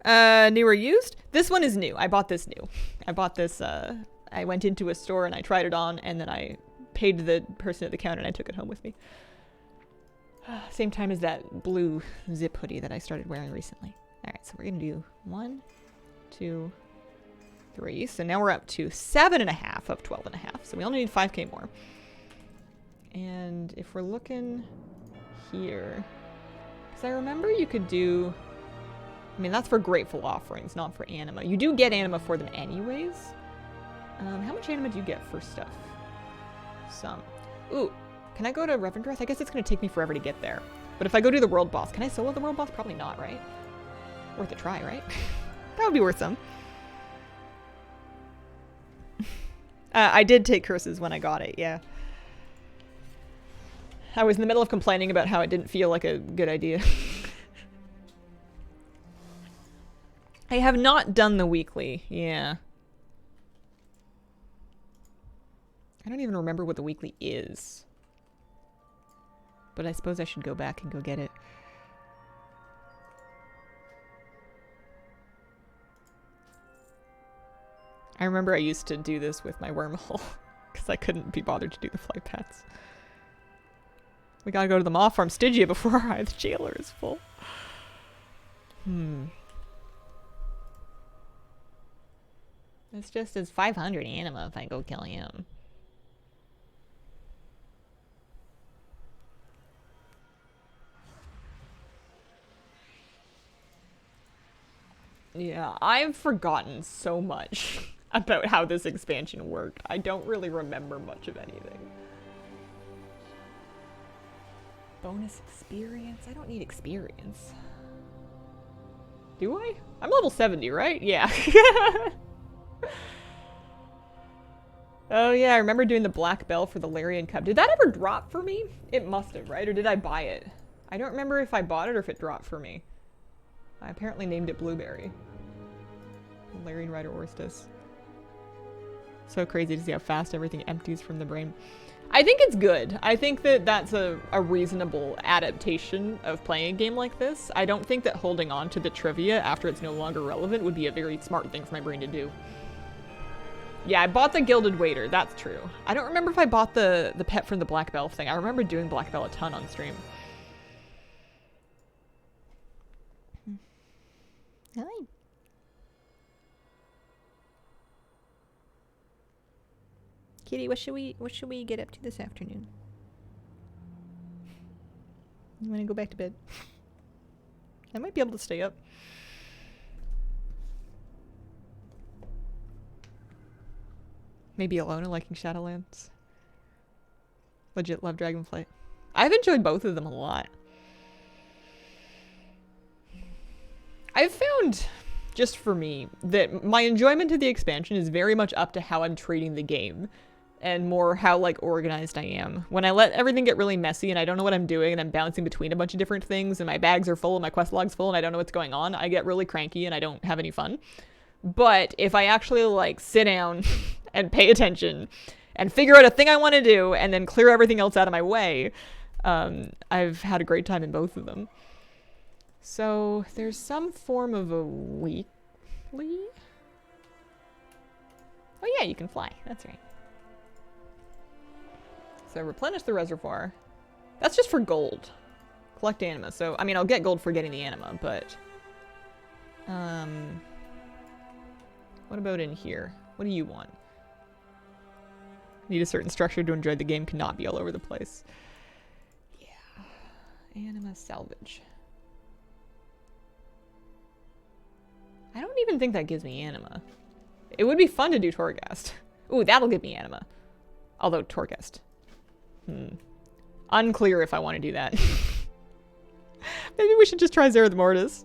New or used? This one is new. I bought this new. I bought this, I went into a store and I tried it on, and then I paid the person at the counter and I took it home with me. Same time as that blue zip hoodie that I started wearing recently. Alright, so we're gonna do 1, 2, 3. So now we're up to 7.5 of 12.5. So we only need 5k more. And if we're looking here... Because I remember you could do... I mean, that's for grateful offerings, not for anima. You do get anima for them anyways. How much anima do you get for stuff? Some. Ooh, can I go to Revendreth? I guess it's going to take me forever to get there. But if I go to the world boss, can I solo the world boss? Probably not, right? Worth a try, right? That would be worth some. I did take curses when I got it, yeah. I was in the middle of complaining about how it didn't feel like a good idea. I have not done the weekly, yeah. I don't even remember what the weekly is. But I suppose I should go back and go get it. I remember I used to do this with my wormhole because I couldn't be bothered to do the flight paths. We gotta go to the Maw Farm Stygia before our Hive Jailer is full. It's just, it's 500 anima if I go kill him. Yeah, I've forgotten so much about how this expansion worked. I don't really remember much of anything. Bonus experience? I don't need experience. Do I? I'm level 70, right? Yeah. Oh yeah, I remember doing the Black Bell for the Larian Cup. Did that ever drop for me? It must have, right? Or did I buy it? I don't remember if I bought it or if it dropped for me. I apparently named it Blueberry. Larian Rider Orstis. So crazy to see how fast everything empties from the brain. I think it's good. I think that that's a reasonable adaptation of playing a game like this. I don't think that holding on to the trivia after it's no longer relevant would be a very smart thing for my brain to do. Yeah, I bought the Gilded Waiter. That's true. I don't remember if I bought the pet from the Black Bell thing. I remember doing Black Bell a ton on stream. Hi. Kitty, what should we get up to this afternoon? You wanna go back to bed? I might be able to stay up. Maybe Alona liking Shadowlands. Legit love Dragonflight. I've enjoyed both of them a lot. I've found, just for me, that my enjoyment of the expansion is very much up to how I'm treating the game. And more how, like, organized I am. When I let everything get really messy and I don't know what I'm doing and I'm bouncing between a bunch of different things and my bags are full and my quest log's full and I don't know what's going on, I get really cranky and I don't have any fun. But if I actually, like, sit down and pay attention and figure out a thing I want to do and then clear everything else out of my way, I've had a great time in both of them. So there's some form of a weekly? Oh yeah, you can fly. That's right. So replenish the reservoir. That's just for gold. Collect anima. So, I mean, I'll get gold for getting the anima, but... what about in here? What do you want? Need a certain structure to enjoy the game, cannot be all over the place. Yeah. Anima salvage. I don't even think that gives me anima. It would be fun to do Torghast. Ooh, that'll give me anima. Although, Torghast. Unclear if I want to do that. Maybe we should just try Zera the Mortis.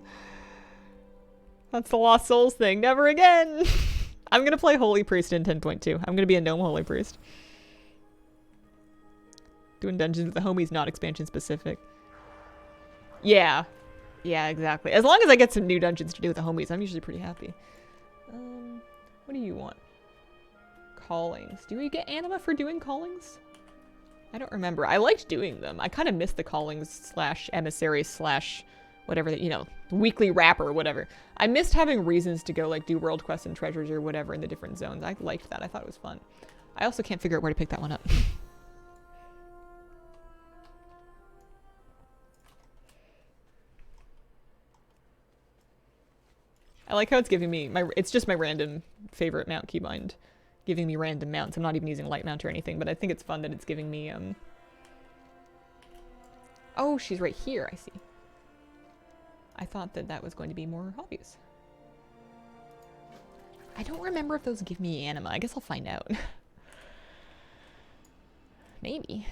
That's the Lost Souls thing. Never again! I'm gonna play Holy Priest in 10.2. I'm gonna be a gnome Holy Priest. Doing dungeons with the homies, not expansion specific. Yeah. Yeah, exactly. As long as I get some new dungeons to do with the homies, I'm usually pretty happy. What do you want? Callings. Do we get anima for doing callings? I don't remember. I liked doing them. I kind of missed the callings slash emissary slash whatever, you know, weekly wrap or whatever. I missed having reasons to go like do world quests and treasures or whatever in the different zones. I liked that. I thought it was fun. I also can't figure out where to pick that one up. I like how it's giving me it's just my random favorite mount keybind. Giving me random mounts. I'm not even using light mount or anything, but I think it's fun that it's giving me, Oh, she's right here, I see. I thought that that was going to be more obvious. I don't remember if those give me anima. I guess I'll find out. Maybe.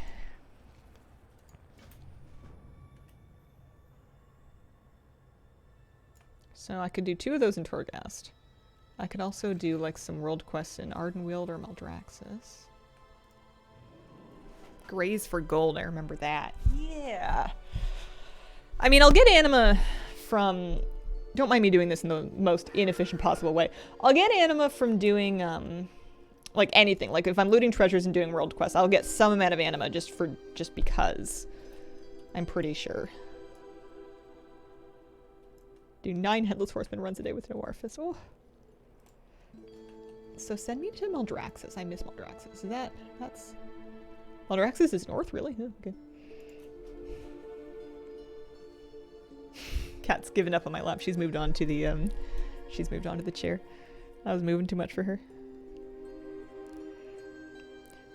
So I could do 2 of those in Torghast. I could also do like some world quests in Ardenweald or Maldraxxus. Graze for gold, I remember that. Yeah. I mean, I'll get anima from... Don't mind me doing this in the most inefficient possible way. I'll get anima from doing, like anything. Like if I'm looting treasures and doing world quests, I'll get some amount of anima just because. I'm pretty sure. Do 9 Headless Horseman runs a day with no Arfus. Oh. So send me to Maldraxxus. I miss Maldraxxus. That's... Maldraxxus is north, really? Oh, okay. Cat's given up on my lap. She's moved on to the chair. I was moving too much for her.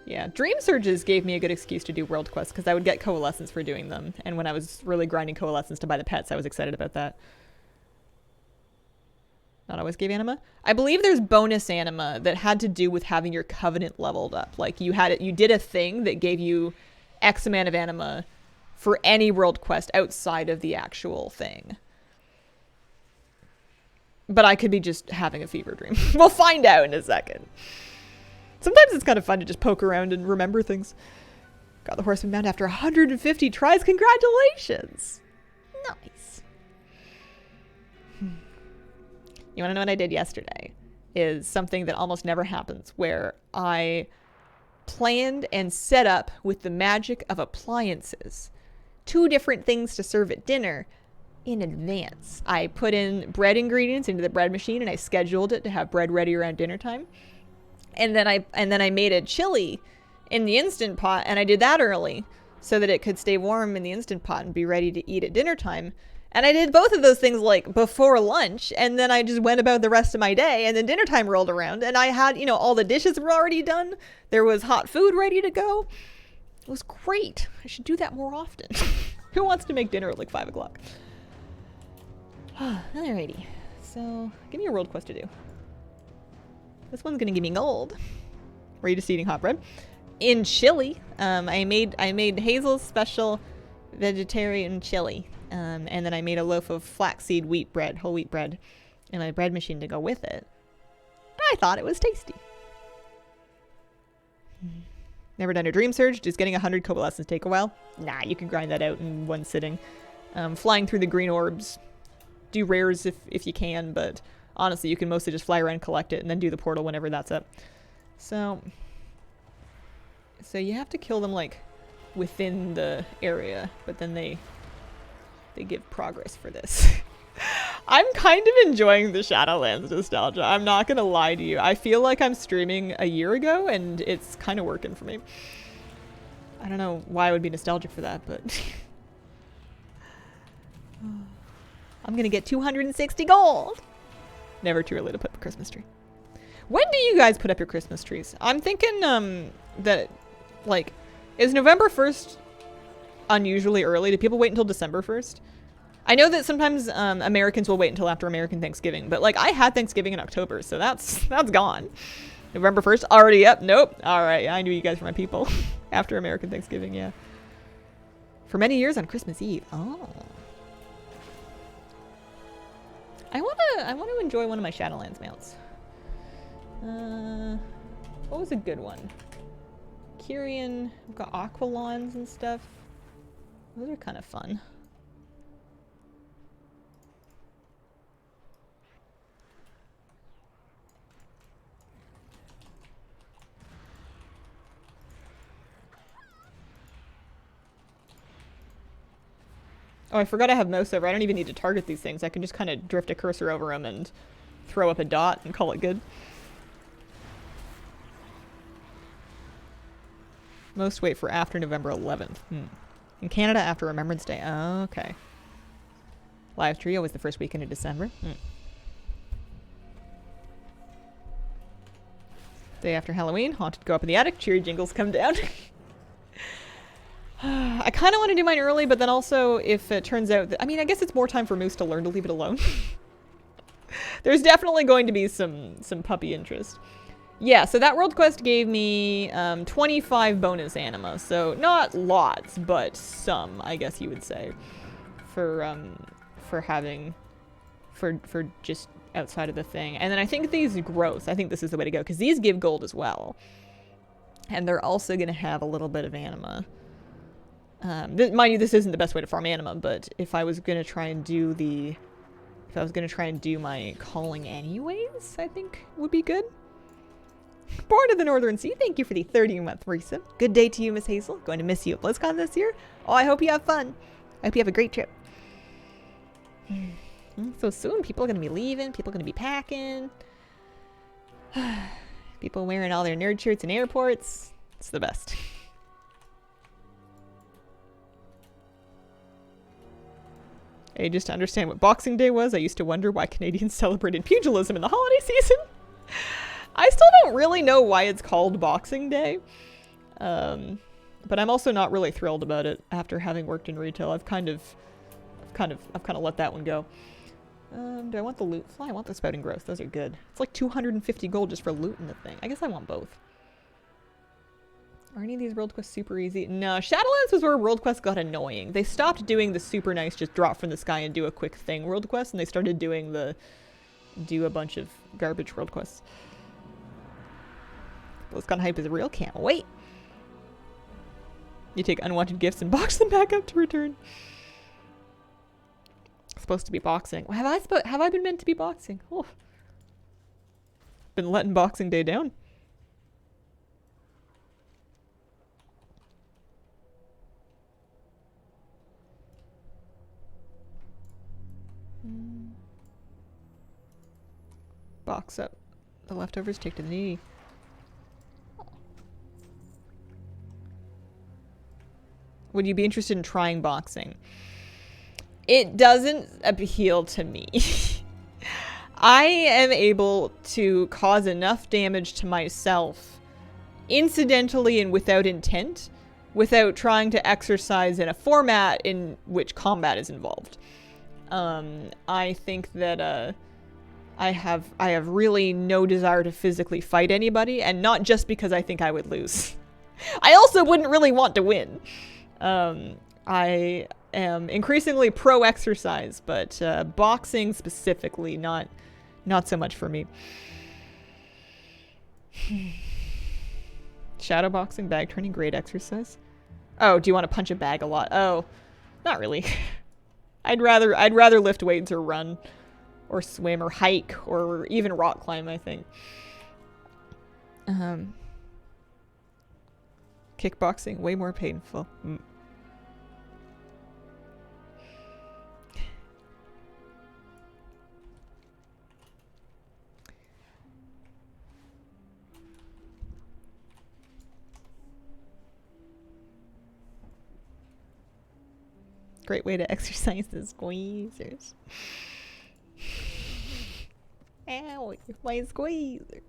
Yeah, Dream Surges gave me a good excuse to do world quests because I would get coalescence for doing them. And when I was really grinding coalescence to buy the pets, I was excited about that. Not always gave anima. I believe there's bonus anima that had to do with having your covenant leveled up. Like you did a thing that gave you X amount of anima for any world quest outside of the actual thing. But I could be just having a fever dream. We'll find out in a second. Sometimes it's kind of fun to just poke around and remember things. Got the Horseman mount after 150 tries. Congratulations! Nice. You want to know what I did yesterday? Is something that almost never happens, where I planned and set up with the magic of appliances 2 different things to serve at dinner in advance. I put in bread ingredients into the bread machine and I scheduled it to have bread ready around dinner time. And then I made a chili in the Instant Pot, and I did that early so that it could stay warm in the Instant Pot and be ready to eat at dinner time. And I did both of those things like before lunch, and then I just went about the rest of my day, and then dinner time rolled around and I had, you know, all the dishes were already done. There was hot food ready to go. It was great. I should do that more often. Who wants to make dinner at like 5 o'clock? Alrighty. So, give me a world quest to do. This one's gonna give me gold. Were you just eating hot bread? In chili, I made Hazel's special vegetarian chili. And then I made a loaf of flaxseed wheat bread, whole wheat bread, in my bread machine to go with it. I thought it was tasty. Never done a Dream Surge. Just getting 100 coalescence take a while. Nah, you can grind that out in one sitting. Flying through the green orbs. Do rares if you can, but honestly, you can mostly just fly around, collect it, and then do the portal whenever that's up. So you have to kill them like within the area, but then they give progress for this. I'm kind of enjoying the Shadowlands nostalgia. I'm not gonna lie to you. I feel like I'm streaming a year ago, and it's kind of working for me. I don't know why I would be nostalgic for that, but I'm gonna get 260 gold. Never too early to put up a Christmas tree. When do you guys put up your Christmas trees? I'm thinking that, like, is November 1st unusually early? Do people wait until December 1st? I know that sometimes Americans will wait until after American Thanksgiving, but like I had Thanksgiving in October, so that's gone. November 1st already up? Nope. All right, I knew you guys were my people. After American Thanksgiving, yeah. For many years on Christmas Eve. Oh. I want to enjoy one of my Shadowlands mounts. What was a good one? Kyrian. I've got Aqualons and stuff. Those are kind of fun. Oh, I forgot I have mouse over. I don't even need to target these things. I can just kind of drift a cursor over them and throw up a dot and call it good. Most wait for after November 11th. In Canada, after Remembrance Day. Oh, okay. Live Trio was the first weekend of December. Day after Halloween. Haunted go up in the attic. Cheery jingles come down. I kind of want to do mine early, but then also if it turns out that, I mean, I guess it's more time for Moose to learn to leave it alone. There's definitely going to be some puppy interest. Yeah, so that world quest gave me 25 bonus anima, so not lots, but some, I guess you would say, for just outside of the thing. And then I think these growth, I think this is the way to go, because these give gold as well. And they're also going to have a little bit of anima. Mind you, this isn't the best way to farm anima, but if I was going to try and do my calling anyways, I think would be good. Born of the Northern Sea, thank you for the 30-month resub. Good day to you, Miss Hazel. Going to miss you at BlizzCon this year. Oh, I hope you have fun. I hope you have a great trip. So soon, people are going to be leaving. People are going to be packing. People wearing all their nerd shirts in airports. It's the best. Ages to understand what Boxing Day was. I used to wonder why Canadians celebrated pugilism in the holiday season. I still don't really know why it's called Boxing Day. But I'm also not really thrilled about it after having worked in retail. I've kind of let that one go. Do I want the loot fly? I want the spouting growth. Those are good. It's like 250 gold just for looting the thing. I guess I want both. Are any of these world quests super easy? No, Shadowlands was where world quests got annoying. They stopped doing the super nice just drop from the sky and do a quick thing world quests, and they started doing the do a bunch of garbage world quests. BlizzCon hype is real. Can't wait. You take unwanted gifts and box them back up to return. Supposed to be boxing. Have I been meant to be boxing? Oh. Been letting Boxing Day down. Box up the leftovers, take to the knee. Would you be interested in trying boxing? It doesn't appeal to me. I am able to cause enough damage to myself incidentally and without intent, without trying to exercise in a format in which combat is involved. I think that I have really no desire to physically fight anybody, and not just because I think I would lose. I also wouldn't really want to win. I am increasingly pro-exercise, but boxing specifically, not so much for me. Shadow boxing, bag turning, great exercise. Oh, do you want to punch a bag a lot? Oh, not really. I'd rather lift weights or run, or swim, or hike, or even rock climb, I think. Kickboxing, way more painful. Great way to exercise the squeezers. Ow, my squeezers.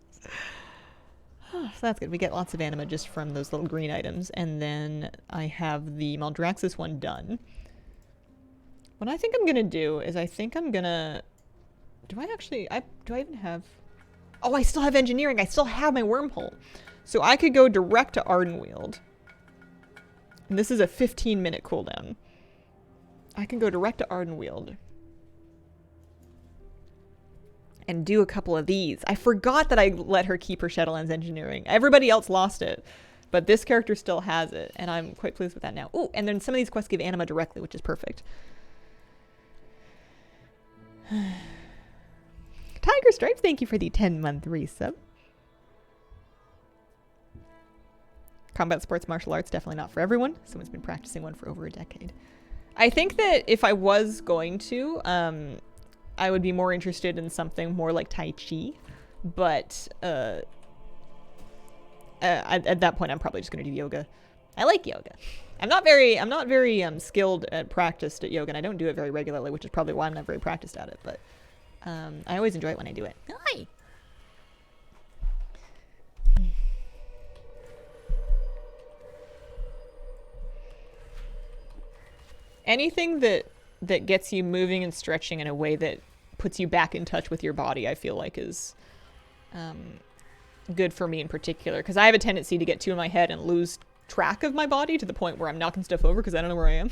So that's good. We get lots of anima just from those little green items. And then I have the Maldraxxus one done. What I think I'm going to do is I think I'm going to... Do I even have... Oh, I still have engineering. I still have my wormhole. So I could go direct to Ardenweald. And this is a 15-minute cooldown. I can go direct to Ardenweald. And do a couple of these. I forgot that I let her keep her Shadowlands engineering. Everybody else lost it. But this character still has it. And I'm quite pleased with that now. Ooh, and then some of these quests give anima directly, which is perfect. Tiger Stripes, thank you for the 10-month resub. Combat sports, martial arts, definitely not for everyone. Someone's been practicing one for over a decade. I think that if I was going to, I would be more interested in something more like Tai Chi. But at that point, I'm probably just going to do yoga. I like yoga. I'm not very skilled at practiced at yoga, and I don't do it very regularly, which is probably why I'm not very practiced at it. But I always enjoy it when I do it. Hi. Anything that gets you moving and stretching in a way that puts you back in touch with your body, I feel like is good for me in particular. Because I have a tendency to get too in my head and lose track of my body to the point where I'm knocking stuff over because I don't know where I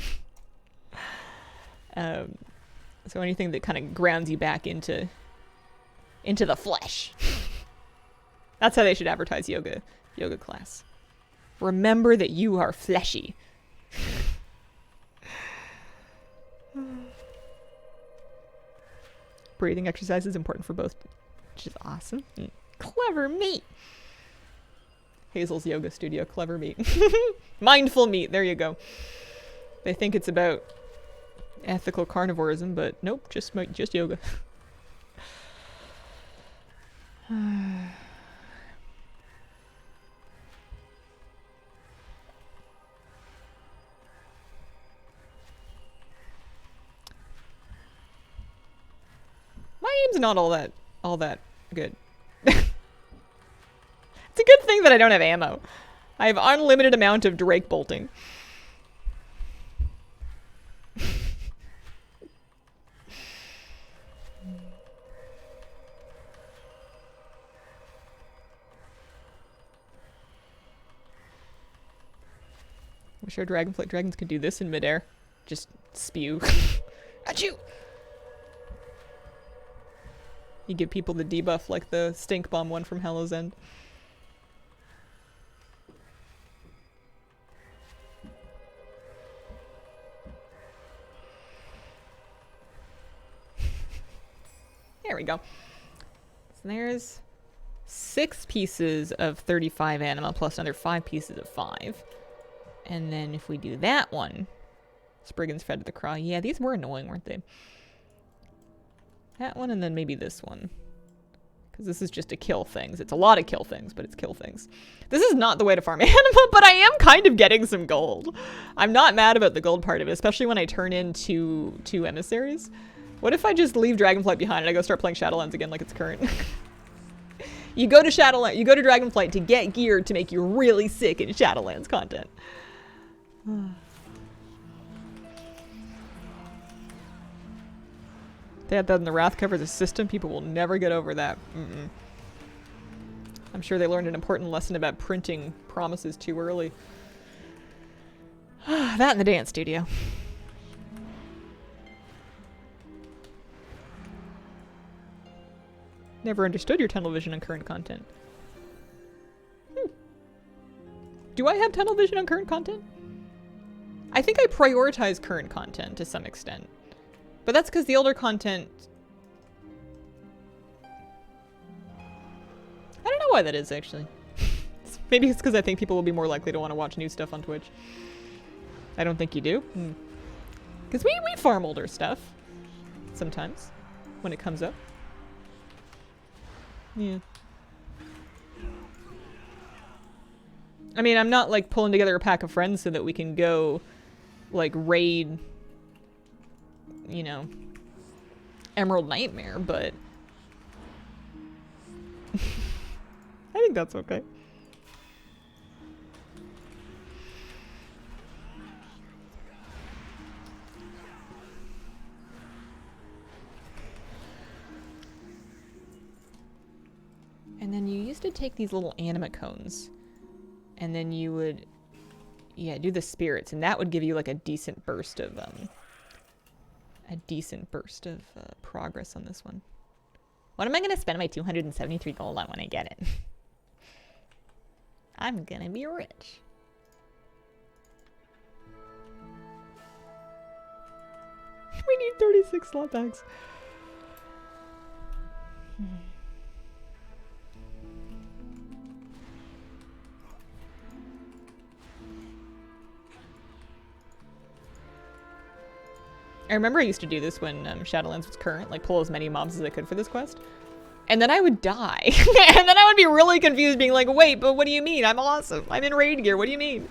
am. So anything that kind of grounds you back into the flesh. That's how they should advertise yoga class. Remember that you are fleshy. Breathing exercise is important for both, which is awesome. Clever meat. Hazel's yoga studio, clever meat. Mindful meat, there you go. They think it's about ethical carnivorism, but nope, just yoga. game's not all that good. It's a good thing that I don't have ammo. I have unlimited amount of Drake bolting. Wish our dragonflight dragons could do this in midair. Just spew. Achoo! You give people the debuff like the stink bomb one from Hell's End. There we go. So there's 6 pieces of 35 anima plus another 5 pieces of 5. And then if we do that one, Spriggan's Fed to the Craw. Yeah, these were annoying, weren't they? That one and then maybe this one. Because this is just to kill things. It's a lot of kill things, but it's kill things. This is not the way to farm anima, but I am kind of getting some gold. I'm not mad about the gold part of it, especially when I turn into 2 emissaries. What if I just leave Dragonflight behind and I go start playing Shadowlands again like it's current? You go to Shadowlands, you go to Dragonflight to get gear to make you really sick in Shadowlands content. They had that in the Wrath cover, the system. People will never get over that. I'm sure they learned an important lesson about printing promises too early. That in the dance studio. Never understood your tunnel vision on current content. Do I have tunnel vision on current content? I think I prioritize current content to some extent. But that's because the older content... I don't know why that is, actually. Maybe it's because I think people will be more likely to want to watch new stuff on Twitch. I don't think you do. Because we farm older stuff. Sometimes. When it comes up. Yeah. I mean, I'm not, like, pulling together a pack of friends so that we can go, like, raid... you know, Emerald Nightmare, but I think that's okay. And then you used to take these little anima cones and then you would, yeah, do the spirits, and that would give you like a decent burst of progress on this one. What am I going to spend my 273 gold on when I get it? I'm going to be rich. We need 36 slot bags. I remember I used to do this when Shadowlands was current, like pull as many mobs as I could for this quest. And then I would die. And then I would be really confused being like, wait, but what do you mean? I'm awesome. I'm in raid gear. What do you mean?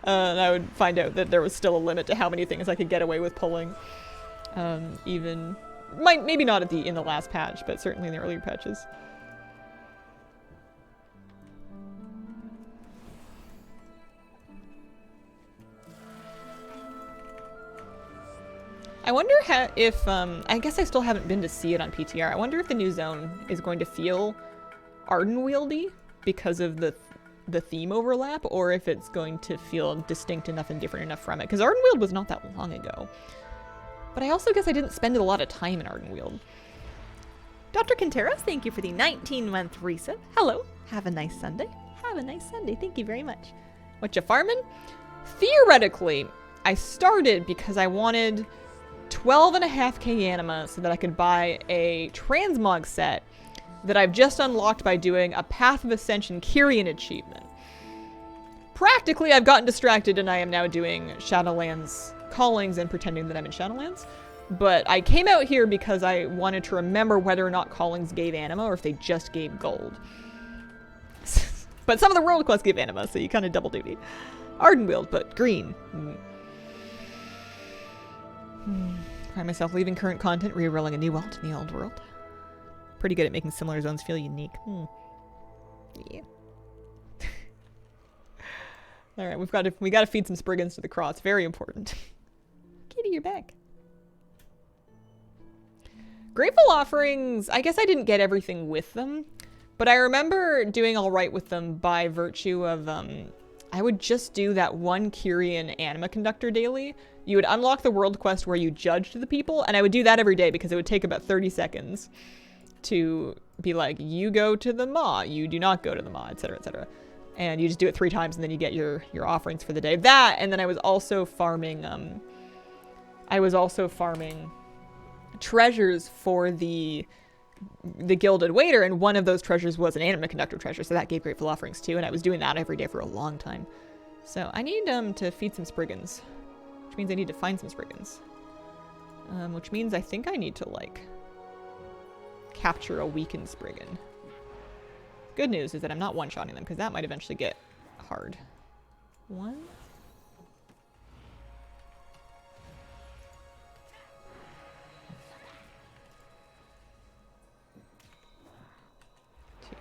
And I would find out that there was still a limit to how many things I could get away with pulling. Even, maybe not in the last patch, but certainly in the earlier patches. I wonder if, I guess I still haven't been to see it on PTR. I wonder if the new zone is going to feel Ardenwieldy because of the theme overlap, or if it's going to feel distinct enough and different enough from it. Because Ardenweald was not that long ago. But I also guess I didn't spend a lot of time in Ardenweald. Dr. Quinteros, thank you for the 19-month reset. Hello. Have a nice Sunday. Have a nice Sunday. Thank you very much. What you farming? Theoretically, I started because I wanted 12.5k anima so that I could buy a transmog set that I've just unlocked by doing a Path of Ascension Kyrian achievement. Practically, I've gotten distracted and I am now doing Shadowlands callings and pretending that I'm in Shadowlands. But I came out here because I wanted to remember whether or not callings gave anima or if they just gave gold. But some of the world quests give anima, so you kind of double duty. Ardenweald, but green. Find myself leaving current content, re-rolling a new alt in the old world. pretty good at making similar zones feel unique. Yeah. All right, we got to feed some Spriggans to the craw. It's very important. Kitty, you're back. Grateful offerings. I guess I didn't get everything with them, but I remember doing all right with them by virtue of I would just do that one Kyrian anima conductor daily. You would unlock the world quest where you judged the people, and I would do that every day because it would take about 30 seconds to be like, you go to the maw, you do not go to the maw, etc., etc. And you just do it 3 times, and then you get your offerings for the day. That, and then I was also farming treasures for the Gilded Waiter, and one of those treasures was an anima conductor treasure, so that gave grateful offerings too, and I was doing that every day for a long time. So I need to feed some Spriggans, which means I need to find some Spriggans. Which means I think I need to, like, capture a weakened Spriggan. Good news is that I'm not one-shotting them, because that might eventually get hard. 1.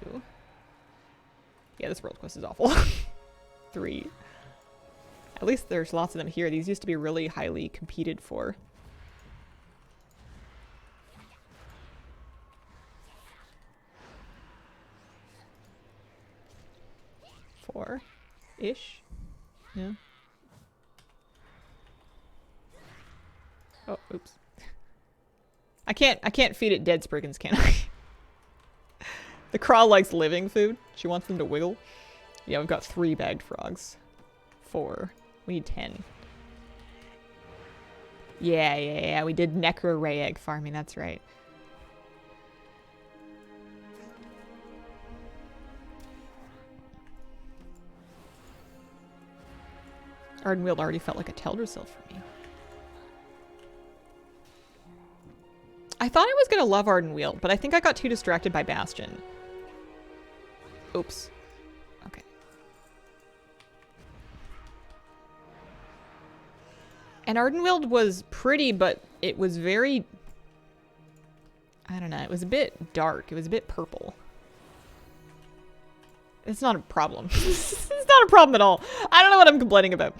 2. Yeah, this world quest is awful. 3. At least there's lots of them here. These used to be really highly competed for. 4-ish. Yeah. Oh, oops. I can't feed it dead Spriggans, can I? The craw likes living food. She wants them to wiggle. Yeah, we've got 3 bagged frogs. 4. We need 10. Yeah. We did necro ray egg farming. That's right. Ardenweald already felt like a Teldrassil for me. I thought I was going to love Ardenweald, but I think I got too distracted by Bastion. Oops. Okay. And Ardenweald was pretty, but it was very... I don't know. It was a bit dark. It was a bit purple. It's not a problem. It's not a problem at all. I don't know what I'm complaining about.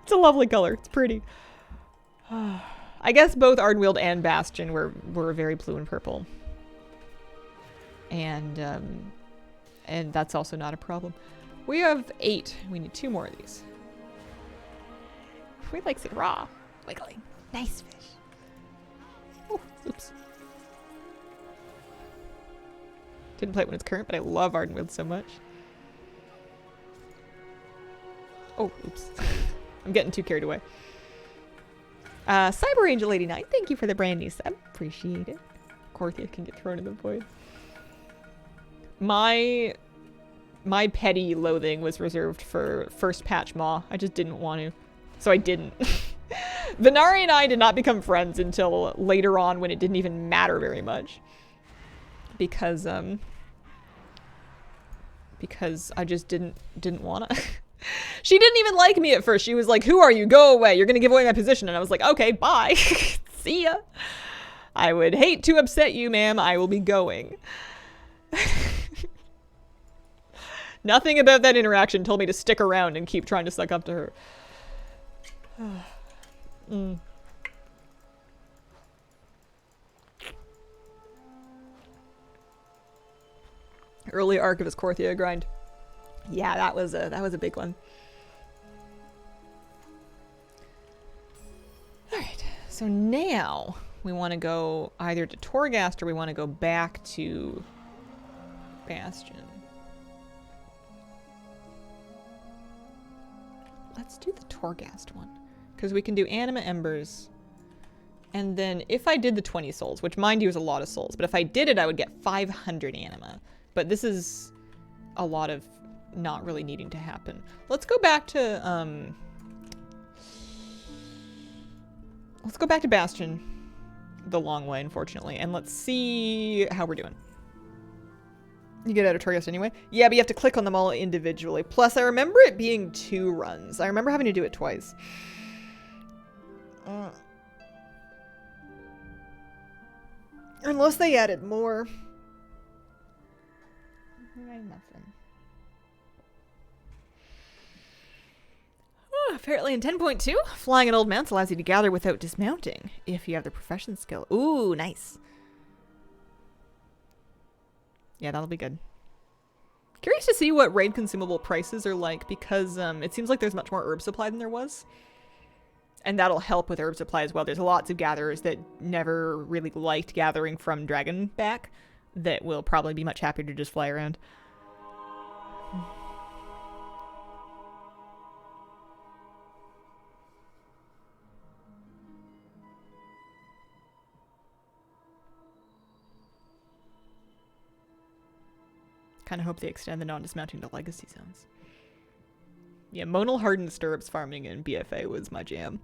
It's a lovely color. It's pretty. I guess both Ardenweald and Bastion were very blue and purple. And that's also not a problem. We have 8. We need 2 more of these. We likes it raw. Wiggling. Nice fish. Oh, oops. Didn't play it when it's current, but I love Ardenweald so much. Oh, oops. I'm getting too carried away. Cyber Angel 89, thank you for the brand new sub. Appreciate it. Korthia can get thrown in the void. My petty loathing was reserved for first patch Maw. I just didn't want to. So I didn't. Venari and I did not become friends until later on when it didn't even matter very much. Because I just didn't wanna. She didn't even like me at first. She was like, who are you? Go away. You're going to give away my position. And I was like, okay, bye. See ya. I would hate to upset you, ma'am. I will be going. Nothing about that interaction told me to stick around and keep trying to suck up to her. Early Archivist Korthia grind. Yeah, that was a big one. All right, so now we want to go either to Torghast or we want to go back to Bastion. Let's do the Torghast one because we can do Anima Embers. And then if I did the 20 souls, which mind you is a lot of souls, but if I did it, I would get 500 Anima. But this is a lot of not really needing to happen. Let's go back to Bastion the long way, unfortunately, and let's see how we're doing. You get out of Torghast anyway? Yeah, but you have to click on them all individually. Plus, I remember it being 2 runs. I remember having to do it twice. Unless they added more. Rye muffin. Oh, apparently in 10.2, flying an old mount allows you to gather without dismounting, if you have the profession skill. Ooh, nice. Yeah, that'll be good. Curious to see what raid consumable prices are like, because it seems like there's much more herb supply than there was. And that'll help with herb supply as well. There's lots of gatherers that never really liked gathering from Dragonback that will probably be much happier to just fly around. Kind of hope they extend the non-dismounting to legacy zones. Yeah, Monal Hardened Stirrups farming in BFA was my jam.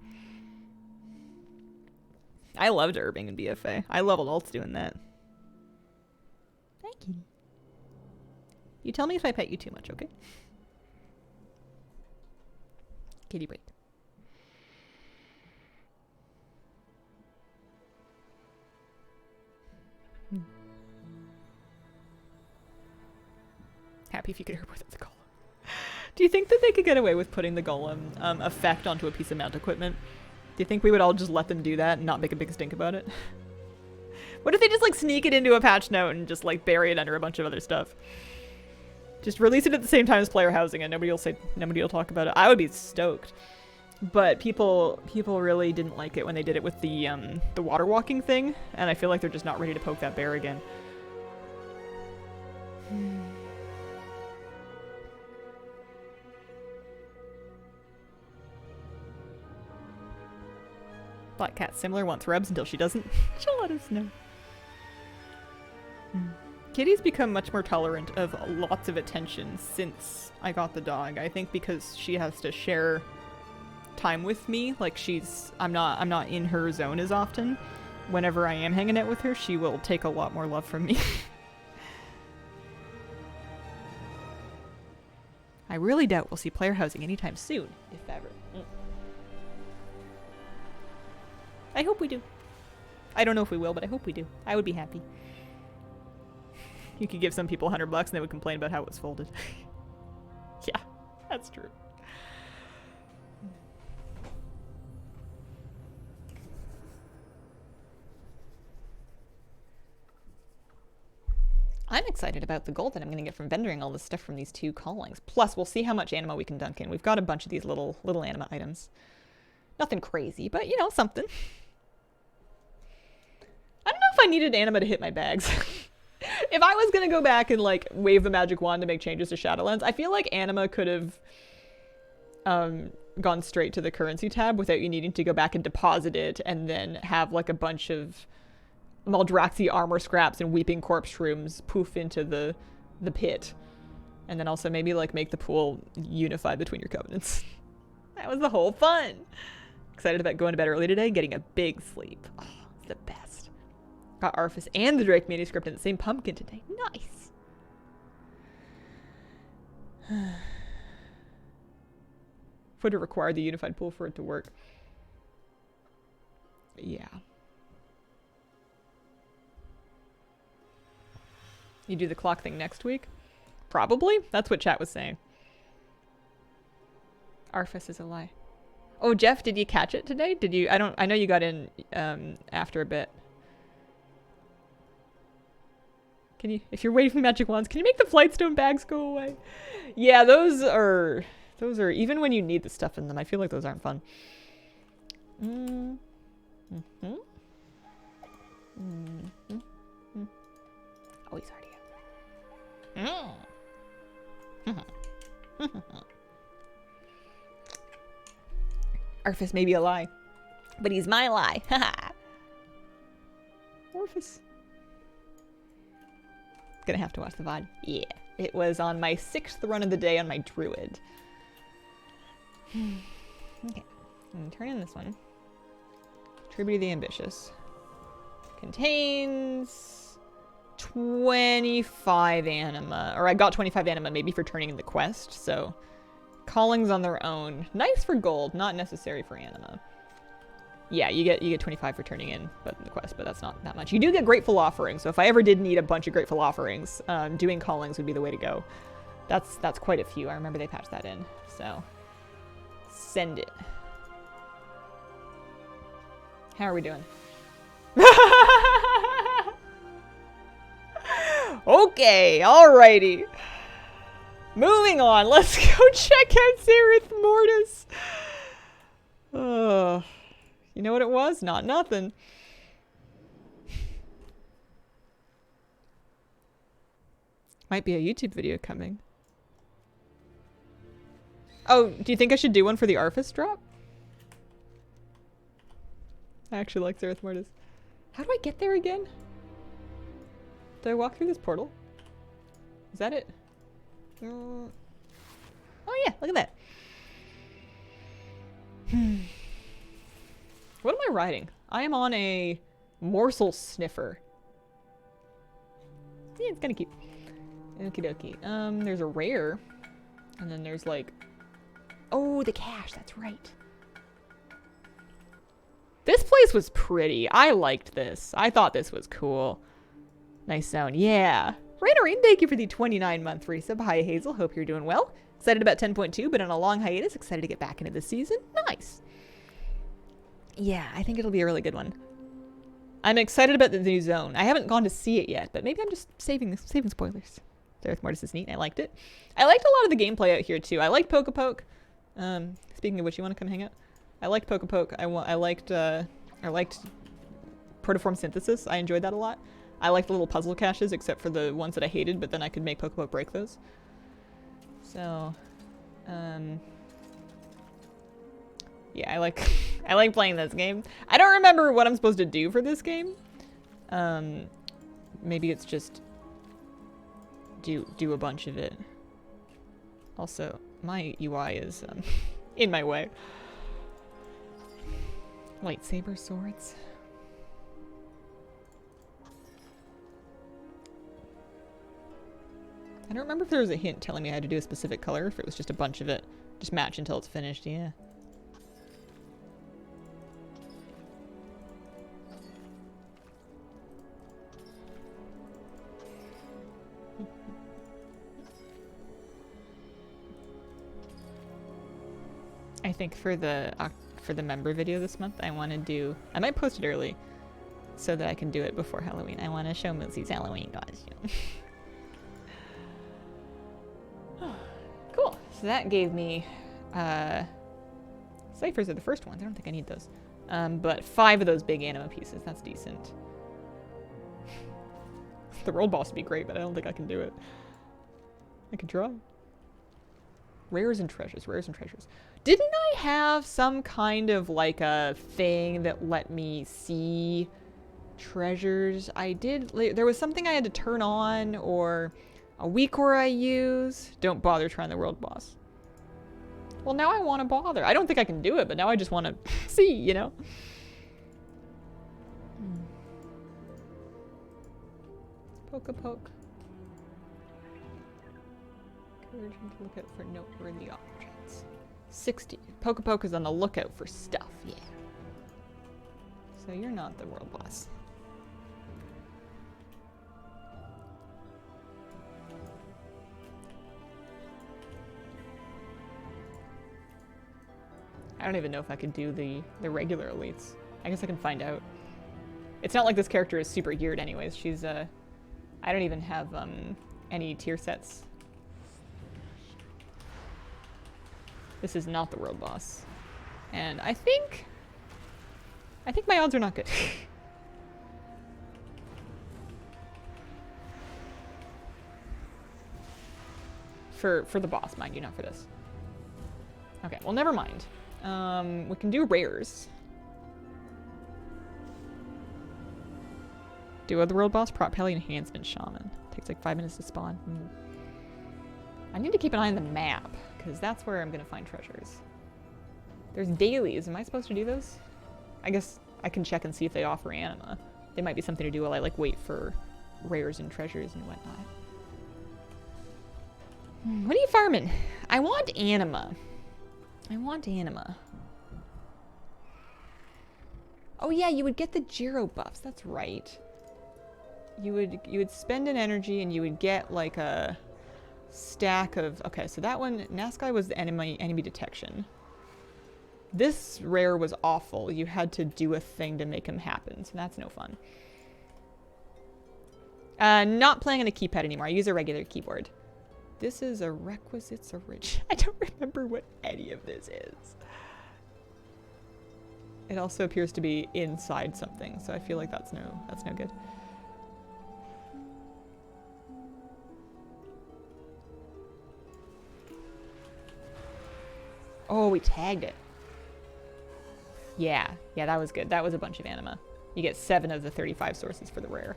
I loved herbing in BFA. I leveled alts doing that. Thank you. You tell me if I pet you too much, okay? Kitty break. Happy if you could herb with the golem. Do you think that they could get away with putting the golem effect onto a piece of mount equipment? Do you think we would all just let them do that and not make a big stink about it? What if they just like sneak it into a patch note and just like bury it under a bunch of other stuff? Just release it at the same time as player housing and nobody will talk about it. I would be stoked. But people really didn't like it when they did it with the water walking thing, and I feel like they're just not ready to poke that bear again. Black Cat similar wants rubs until she doesn't. She'll let us know. Kitty's become much more tolerant of lots of attention since I got the dog. I think because she has to share time with me. Like I'm not in her zone as often. Whenever I am hanging out with her, she will take a lot more love from me. I really doubt we'll see player housing anytime soon, if ever. I hope we do. I don't know if we will, but I hope we do. I would be happy. You could give some people $100 and they would complain about how it was folded. Yeah, that's true. I'm excited about the gold that I'm going to get from vendoring all this stuff from these 2 callings. Plus, we'll see how much anima we can dunk in. We've got a bunch of these little anima items. Nothing crazy, but, you know, something. I don't know if I needed anima to hit my bags. If I was going to go back and, like, wave the magic wand to make changes to Shadowlands, I feel like anima could have gone straight to the currency tab without you needing to go back and deposit it and then have, like, a bunch of Maldraxi armor scraps and weeping corpse shrooms poof into the pit. And then also maybe, like, make the pool unified between your covenants. That was the whole fun. Excited about going to bed early today, getting a big sleep. Oh, it's the best. Got Arfus and the Drake manuscript in the same pumpkin today. Nice. Would it require the unified pool for it to work? Yeah. You do the clock thing next week? Probably. That's what chat was saying. Arfus is a lie. Oh, Jeff, did you catch it today? Did you? I know you got in after a bit. Can you, if you're waiting for magic wands, can you make the Flightstone bags go away? Yeah, those are even when you need the stuff in them, I feel like those aren't fun. Oh, he's already out. Arfus may be a lie, but he's my lie. Arfus. Gonna have to watch the VOD. Yeah. It was on my 6th run of the day on my druid. Okay. I'm gonna turn in this one. Tribute of the Ambitious. Contains 25 anima. Or I got 25 anima maybe for turning in the quest, so callings on their own. Nice for gold, not necessary for anima. Yeah, you get 25 for turning in the quest, but that's not that much. You do get grateful offerings, so if I ever did need a bunch of grateful offerings, doing callings would be the way to go. That's quite a few. I remember they patched that in, so send it. How are we doing? Okay, alrighty. Moving on, let's go check out Zereth Mortis. You know what it was? Not nothing. Might be a YouTube video coming. Oh, do you think I should do one for the Arfus drop? I actually like Zereth Mortis. How do I get there again? Did I walk through this portal? Is that it? Oh yeah, look at that. What am I riding? I am on a morsel sniffer. Yeah, it's kind of cute. Okie dokie. There's a rare. And then there's like... Oh, the cache, that's right. This place was pretty. I liked this. I thought this was cool. Nice sound. Yeah. Rain, thank you for the 29-month resub. Hi, Hazel. Hope you're doing well. Excited about 10.2, but on a long hiatus. Excited to get back into this season. Nice. Yeah, I think it'll be a really good one. I'm excited about the new zone. I haven't gone to see it yet, but maybe I'm just saving spoilers. Zereth Mortis is neat. I liked it. I liked a lot of the gameplay out here, too. I liked Poke-a-Poke. Speaking of which, you want to come hang out? I liked Poke-a-Poke. I liked Protoform Synthesis. I enjoyed that a lot. I liked the little puzzle caches, except for the ones that I hated, but then I could make Poke-a-Poke break those. So, yeah, I like I like playing this game. I don't remember what I'm supposed to do for this game. Maybe it's just do a bunch of it. Also, my UI is in my way. Lightsaber swords. I don't remember if there was a hint telling me I had to do a specific color, if it was just a bunch of it. Just match until it's finished, yeah. I think for the member video this month, I want to do... I might post it early so that I can do it before Halloween. I want to show Moosey's Halloween costume. Cool. So that gave me... Ciphers are the first ones. I don't think I need those. But 5 of those big anima pieces. That's decent. The world boss would be great, but I don't think I can do it. I can try. Rares and treasures. Rares and treasures. Didn't I have some kind of like a thing that let me see treasures? I did. There was something I had to turn on, or a week where I use. Don't bother trying the world boss. Well, now I want to bother. I don't think I can do it, but now I just want to see, you know? Poke-a-poke. Encouraging to look out for noteworthy objects. 60. Poke-a-poke is on the lookout for stuff, yeah. So you're not the world boss. I don't even know if I could do the regular elites. I guess I can find out. It's not like this character is super geared anyways. She's, I don't even have, any tier sets. This is not the world boss. And I think my odds are not good. For the boss, mind you, not for this. Okay, well, never mind. We can do rares. Do the world boss, prop pally, enhancement, shaman. Takes like 5 minutes to spawn. I need to keep an eye on the map, because that's where I'm gonna find treasures. There's dailies. Am I supposed to do those? I guess I can check and see if they offer anima. They might be something to do while I like wait for rares and treasures and whatnot. What are you farming? I want anima. I want anima. Oh yeah, you would get the Jiro buffs. That's right. You would spend an energy and you would get like a stack of... Okay, so that one, Naskai was the enemy detection. This rare was awful. You had to do a thing to make him happen, so that's no fun. Not playing on a keypad anymore. I use a regular keyboard. This is a requisites origin. I don't remember what any of this is. It also appears to be inside something, so I feel like that's no good. Oh, we tagged it. Yeah, that was good. That was a bunch of anima. You get 7 of the 35 sources for the rare.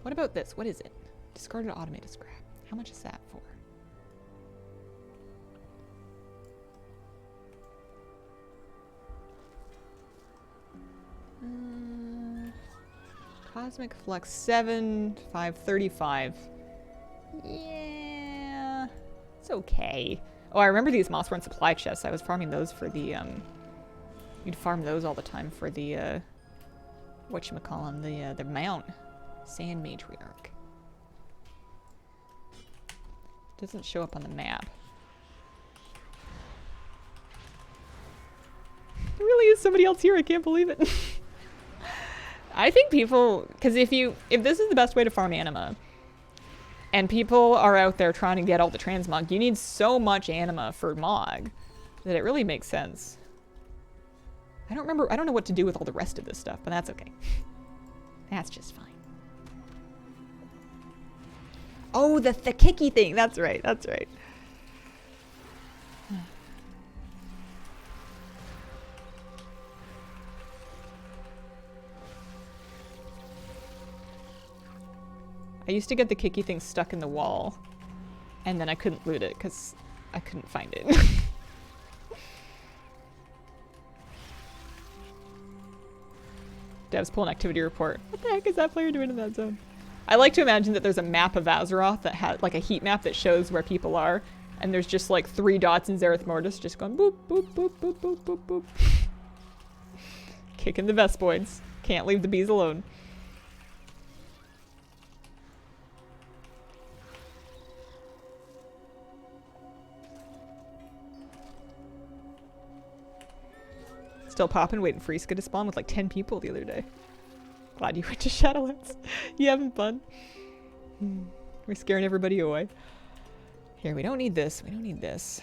What about this? What is it? Discarded automated scrap. How much is that for? Cosmic Flux 7, 5, 35. Yeah, it's okay. Oh, I remember these Mossborn supply chests. I was farming those for the, you'd farm those all the time for the, whatchamacallem, the mount. Sand Matriarch. Doesn't show up on the map. There really is somebody else here, I can't believe it. I think people, because if this is the best way to farm anima, and people are out there trying to get all the transmog, you need so much anima for mog that it really makes sense. I don't know what to do with all the rest of this stuff, but that's okay. That's just fine. Oh, the kicky thing. That's right. That's right. I used to get the kicky thing stuck in the wall, and then I couldn't loot it because I couldn't find it. Devs pull an activity report. What the heck is that player doing in that zone? I like to imagine that there's a map of Azeroth that has like a heat map that shows where people are, and there's just like 3 dots in Zereth Mortis just going boop, boop, boop, boop, boop, boop, boop. Kicking the Vespoids. Can't leave the bees alone. Still popping, waiting for Iska to spawn with like 10 people the other day. Glad you went to Shadowlands. You having fun? We're scaring everybody away. Here, we don't need this. We don't need this.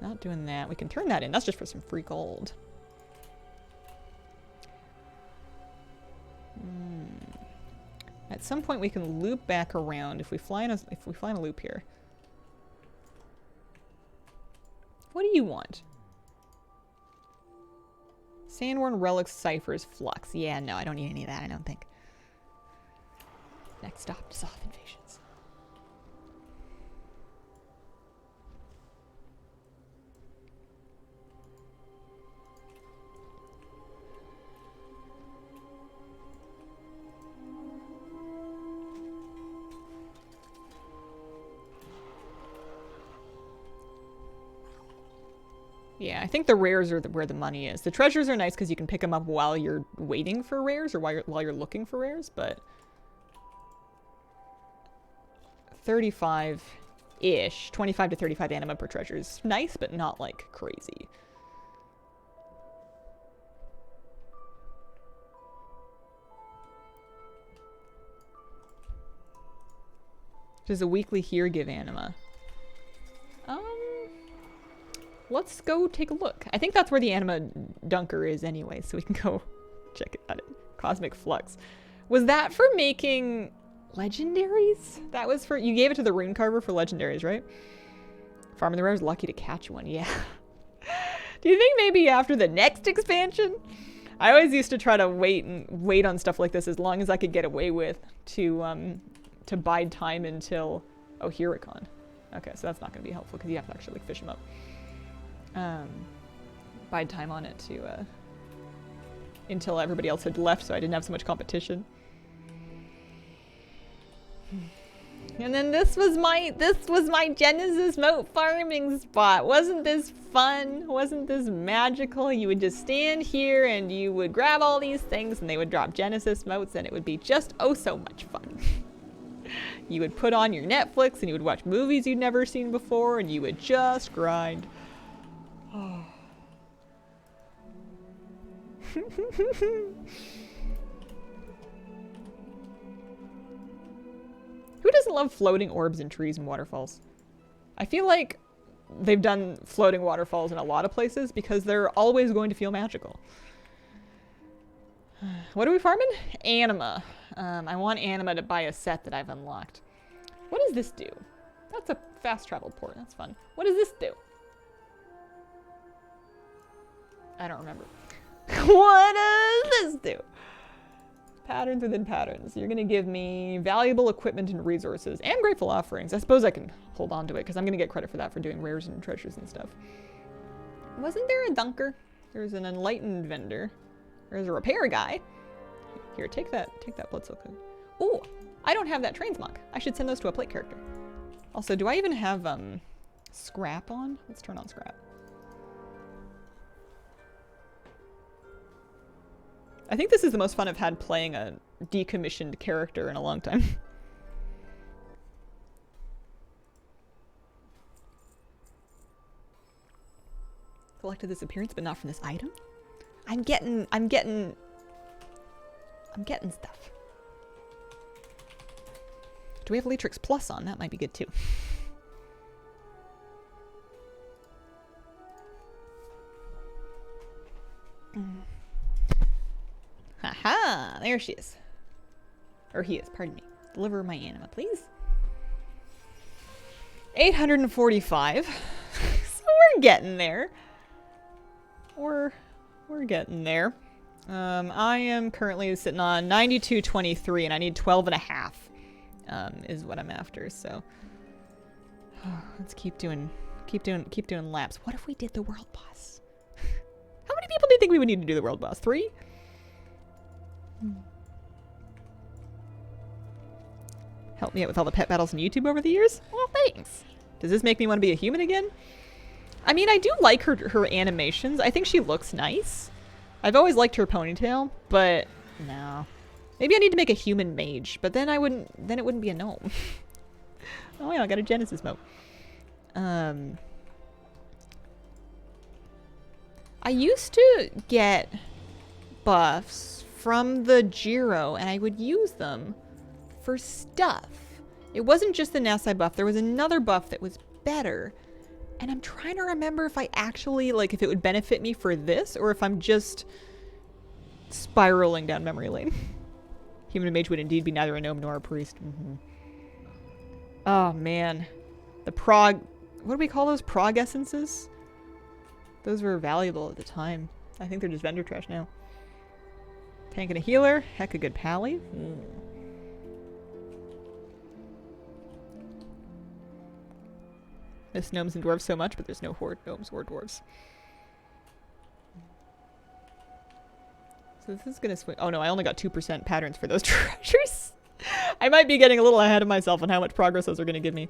Not doing that. We can turn that in. That's just for some free gold. At some point, we can loop back around if we fly in a loop here. What do you want? Sandworn Relics, Ciphers, Flux. Yeah, no, I don't need any of that, I don't think. Next stop, Soth Invasions. Yeah, I think the rares are where the money is. The treasures are nice because you can pick them up while you're waiting for rares or while you're looking for rares, but 35-ish, 25 to 35 anima per treasure is nice, but not like crazy. Does a weekly here give anima? Let's go take a look. I think that's where the anima dunker is anyway, so we can go check it out. Cosmic Flux. Was that for making legendaries? That was for... You gave it to the rune carver for legendaries, right? Farming the rares, lucky to catch one. Yeah. Do you think maybe after the next expansion? I always used to try to wait on stuff like this as long as I could get away with to bide time until... Oh, Hurricane. Okay, so that's not going to be helpful because you have to actually like, fish them up. Bide time on it to until everybody else had left, so I didn't have so much competition. And then this was my Genesis moat farming spot. Wasn't this fun? Wasn't this magical? You would just stand here and you would grab all these things and they would drop Genesis moats and it would be just oh so much fun. You would put on your Netflix and you would watch movies you'd never seen before and you would just grind. Oh. Who doesn't love floating orbs in trees and waterfalls? I feel like they've done floating waterfalls in a lot of places because they're always going to feel magical. What are we farming? Anima. I want Anima to buy a set that I've unlocked. What does this do? That's a fast travel port. That's fun. What does this do? I don't remember. What does this do? Patterns within patterns. You're going to give me valuable equipment and resources and grateful offerings. I suppose I can hold on to it because I'm going to get credit for that for doing rares and treasures and stuff. Wasn't there a dunker? There's an enlightened vendor. There's a repair guy. Here, take that blood silk. Ooh, I don't have that transmog. I should send those to a plate character. Also, do I even have scrap on? Let's turn on scrap. I think this is the most fun I've had playing a decommissioned character in a long time. Collected this appearance, but not from this item. I'm getting stuff. Do we have Leatrix Plus on? That might be good too. Haha, there she is. Or he is, pardon me. Deliver my anima, please. 845. So we're getting there. We're getting there. I am currently sitting on 92.23 and I need 12 and a half is what I'm after, so let's keep doing laps. What if we did the world boss? How many people do you think we would need to do the world boss? 3? Help me out with all the pet battles on YouTube over the years? Well, thanks. Does this make me want to be a human again? I mean, I do like her animations. I think she looks nice. I've always liked her ponytail, but no. Maybe I need to make a human mage, but then it wouldn't be a gnome. Oh yeah, I got a Genesis mode. I used to get buffs from the Jiro, and I would use them for stuff. It wasn't just the Nasai buff. There was another buff that was better. And I'm trying to remember if I actually, like, if it would benefit me for this, or if I'm just spiraling down memory lane. Human mage would indeed be neither a gnome nor a priest. Oh, man. The what do we call those? Prog essences? Those were valuable at the time. I think they're just vendor trash now. Tank and a healer. Heck, a good pally. Miss gnomes and dwarves so much, but there's no horde gnomes or dwarves. So this is gonna swing. Oh no, I only got 2% patterns for those treasures. I might be getting a little ahead of myself on how much progress those are gonna give me.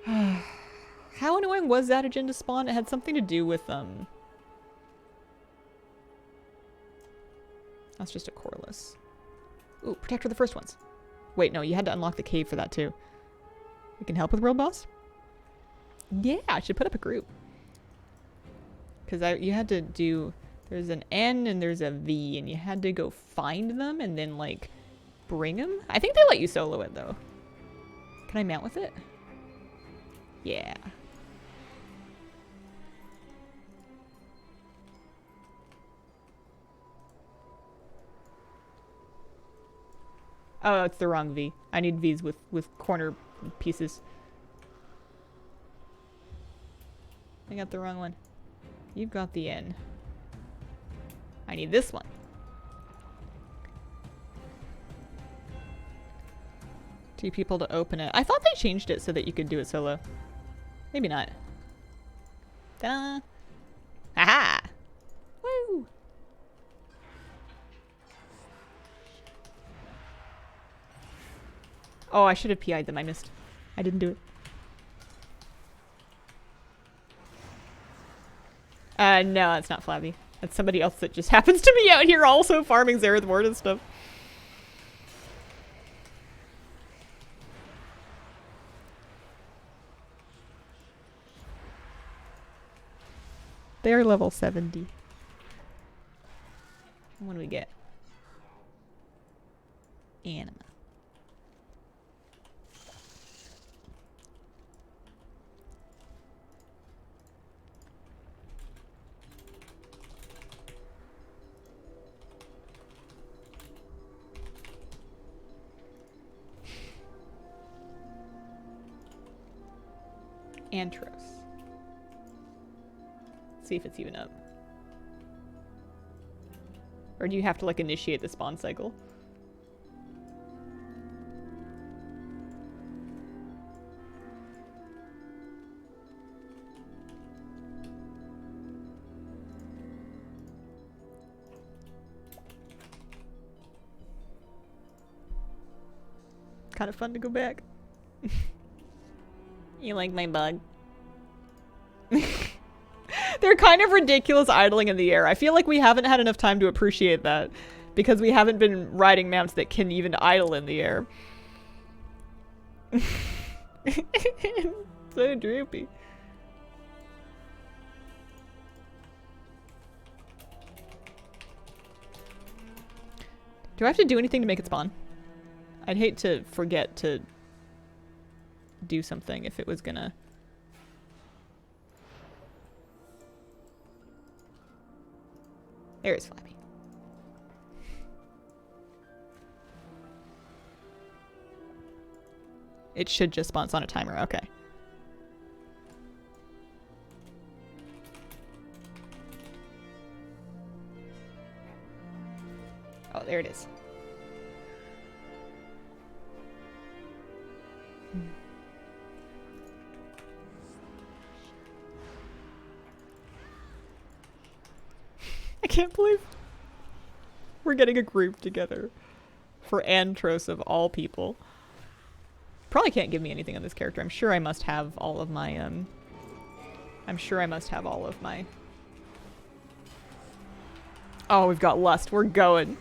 How annoying was that agenda spawn? It had something to do with that's just a coreless. Ooh, protect for the first ones. Wait, no, you had to unlock the cave for that too. We can help with world boss? Yeah, I should put up a group. Because you had to do... There's an N and there's a V, and you had to go find them and then, like, bring them. I think they let you solo it, though. Can I mount with it? Yeah. Oh, it's the wrong V. I need Vs with corner pieces. I got the wrong one. You've got the N. I need this one. Two people to open it. I thought they changed it so that you could do it solo. Maybe not. Ta-da! Aha! Woo! Oh, I should have PI'd them. I missed. I didn't do it. No, it's not Flabby. That's somebody else that just happens to be out here also farming Zareth Ward and stuff. They're level 70. What do we get? Anima. Antros. See if it's even up. Or do you have to like initiate the spawn cycle? Kind of fun to go back. You like my bug? They're kind of ridiculous idling in the air. I feel like we haven't had enough time to appreciate that because we haven't been riding mounts that can even idle in the air. So droopy. Do I have to do anything to make it spawn? I'd hate to forget to do something if it was gonna... There's Flabby. It should just spawn on a timer, okay. Oh, there it is. I can't believe we're getting a group together for Antros of all people. Probably can't give me anything on this character. I'm sure I must have all of my, Oh, we've got Lust. We're going.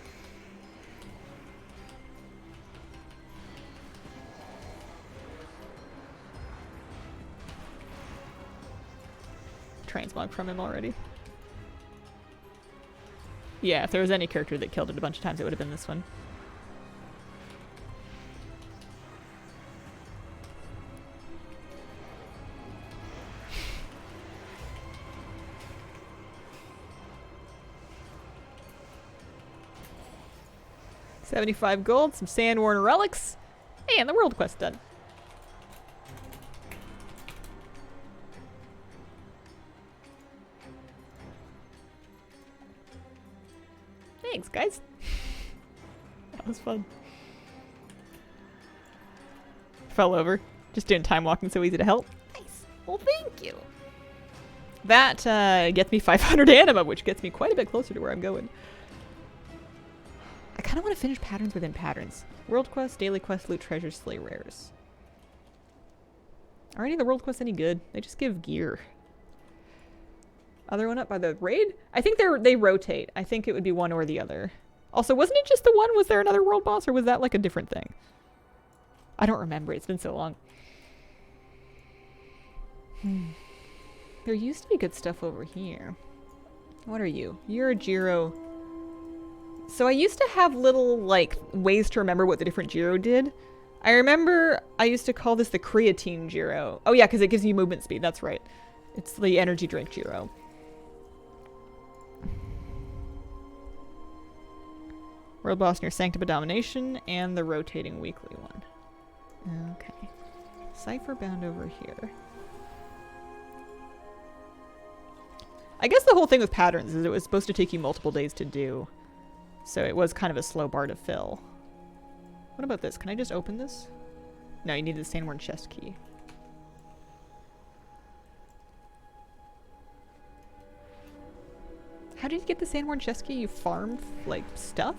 Transmog from him already. Yeah, if there was any character that killed it a bunch of times, it would have been this one. $75 gold, some Sandworn relics, and the world quest done. Thanks, guys. That was fun. Fell over. Just doing time walking, so easy to help. Nice. Well, thank you. That gets me 500 anima, which gets me quite a bit closer to where I'm going. I kind of want to finish patterns within patterns. World quest, daily quest, loot treasures, slay rares. Are any of the world quests any good? They just give gear. Other one up by the raid? I think they rotate. I think it would be one or the other. Also, wasn't it just the one? Was there another world boss, or was that like a different thing? I don't remember. It's been so long. There used to be good stuff over here. What are you? You're a Jiro. So I used to have little, like, ways to remember what the different Jiro did. I remember I used to call this the creatine Jiro. Oh yeah, because it gives you movement speed. That's right. It's the energy drink Jiro. World boss near Sanctum of Domination and the rotating weekly one. Okay. Cipher bound over here. I guess the whole thing with patterns is it was supposed to take you multiple days to do. So it was kind of a slow bar to fill. What about this? Can I just open this? No, you need the Sandworn chest key. How did you get the Sandworn chest key? You farmed, like, stuff?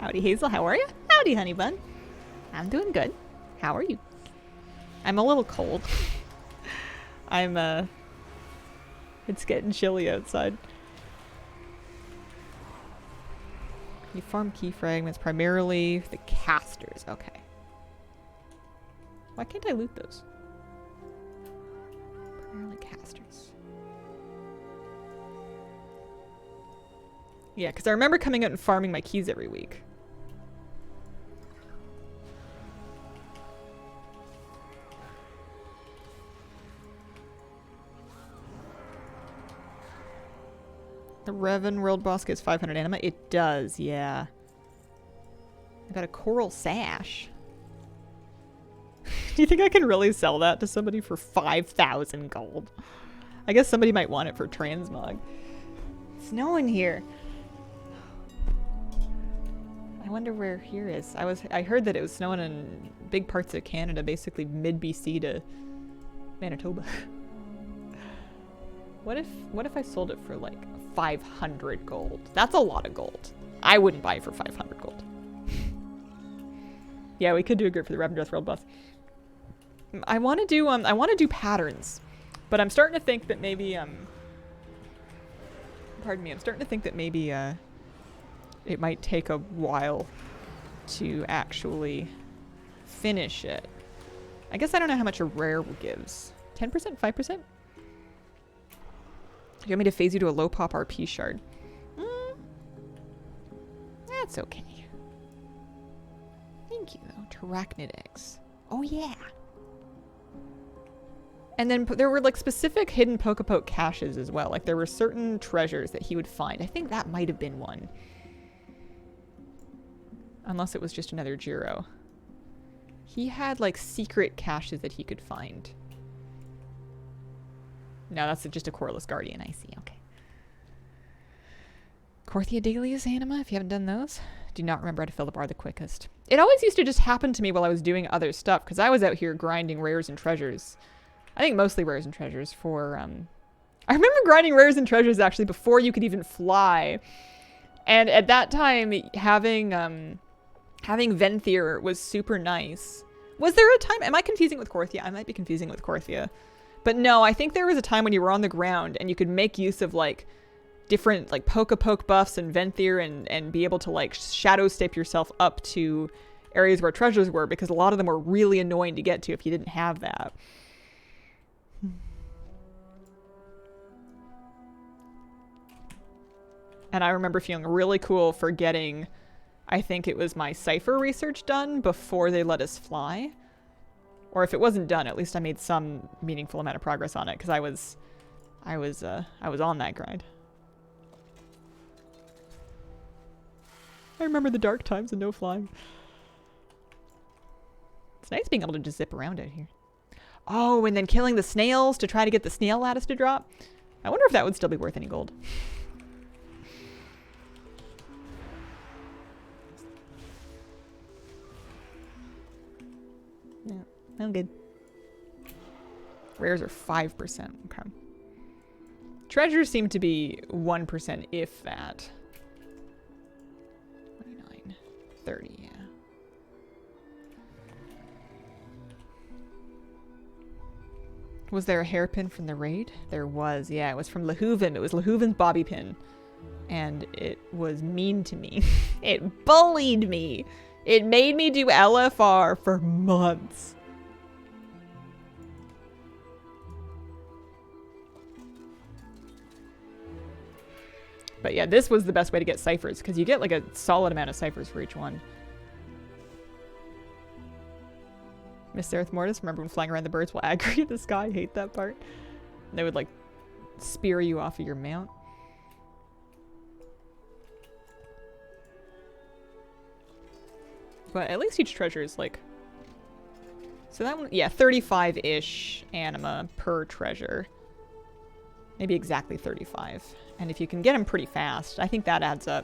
Howdy, Hazel. How are you? Howdy, honey bun. I'm doing good. How are you? I'm a little cold. It's getting chilly outside. You farm key fragments, primarily the casters. Okay. Why can't I loot those? Primarily casters. Yeah, because I remember coming out and farming my keys every week. The Revan World Boss gets 500 anima? It does, yeah. I got a coral sash. Do you think I can really sell that to somebody for 5,000 gold? I guess somebody might want it for transmog. It's snowing here. I wonder where here is. I heard that it was snowing in big parts of Canada, basically mid BC to Manitoba. What if I sold it for like 500 gold? That's a lot of gold. I wouldn't buy it for 500 gold. Yeah, we could do a group for the Ravendreth World Buff. I want to do patterns, but I'm starting to think that maybe pardon me, I'm starting to think that maybe it might take a while to actually finish it. I guess I don't know how much a rare gives. 10%? 5%? Do you want me to phase you to a low pop RP shard? That's okay. Thank you, though. Terrachnid eggs. Oh, yeah. And then there were, like, specific hidden Pokepoke caches as well. Like, there were certain treasures that he would find. I think that might have been one. Unless it was just another Jiro. He had, like, secret caches that he could find. No, that's just a Coreless Guardian, I see. Okay. Corthia Dahlia's anima, if you haven't done those. Do not remember how to fill the bar the quickest. It always used to just happen to me while I was doing other stuff, because I was out here grinding rares and treasures. I think mostly rares and treasures for, I remember grinding rares and treasures, actually, before you could even fly. And at that time, having Venthyr was super nice. Was there a time? Am I confusing with Corthia? I might be confusing with Corthia. But no, I think there was a time when you were on the ground and you could make use of, like, different, like, Pokepoke buffs and Venthyr and be able to, like, shadow step yourself up to areas where treasures were, because a lot of them were really annoying to get to if you didn't have that. And I remember feeling really cool for getting, I think it was my Cypher research done before they let us fly. Or if it wasn't done, at least I made some meaningful amount of progress on it, because I was on that grind. I remember the dark times and no flying. It's nice being able to just zip around out here. Oh, and then killing the snails to try to get the snail lattice to drop. I wonder if that would still be worth any gold. Yeah, I'm good. Rares are 5%. Okay. Treasures seem to be 1%, if that. 29, 30, yeah. Was there a hairpin from the raid? There was, yeah. It was from Lahuvin. It was Lahuvin bobby pin. And it was mean to me. It bullied me. It made me do LFR for months. But yeah, this was the best way to get ciphers, because you get like a solid amount of ciphers for each one. Miss Sereth Mortis, remember when flying around the birds will aggregate at the sky? I hate that part. They would like spear you off of your mount. But at least each treasure is like... So that one, yeah, 35-ish anima per treasure. Maybe exactly 35. And if you can get them pretty fast, I think that adds up.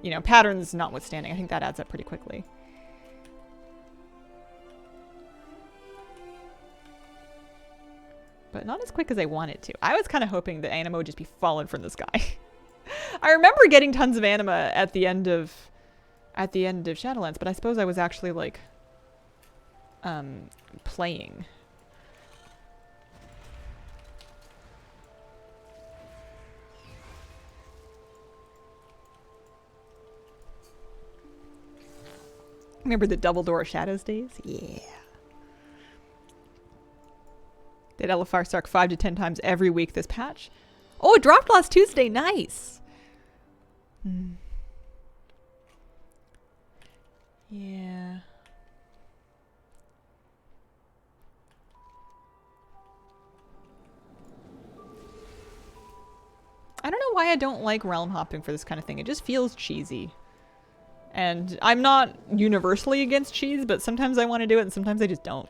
You know, patterns notwithstanding, I think that adds up pretty quickly. But not as quick as I want it to. I was kind of hoping that anima would just be falling from the sky. I remember getting tons of anima at the end of at the end of Shadowlands, but I suppose I was actually like playing. Remember the Double Door of Shadows days? Yeah. Did LFR suck 5 to 10 times every week this patch? Oh, it dropped last Tuesday. Nice. Yeah. I don't know why I don't like realm hopping for this kind of thing. It just feels cheesy. And I'm not universally against cheese, but sometimes I want to do it and sometimes I just don't.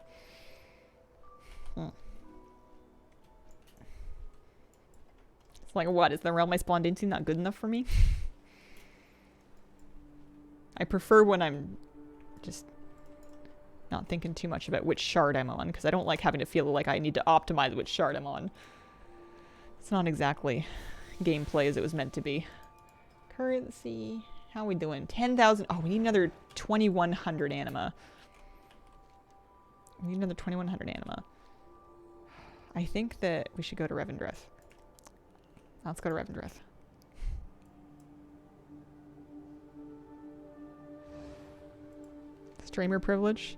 It's like, what? Is the realm I spawned into not good enough for me? I prefer when I'm just not thinking too much about which shard I'm on, because I don't like having to feel like I need to optimize which shard I'm on. It's not exactly gameplay as it was meant to be. Currency. How are we doing? 10,000. Oh, we need another 2,100 anima. We need another 2,100 anima. I think that we should go to Revendreth. Let's go to Revendreth. Streamer privilege.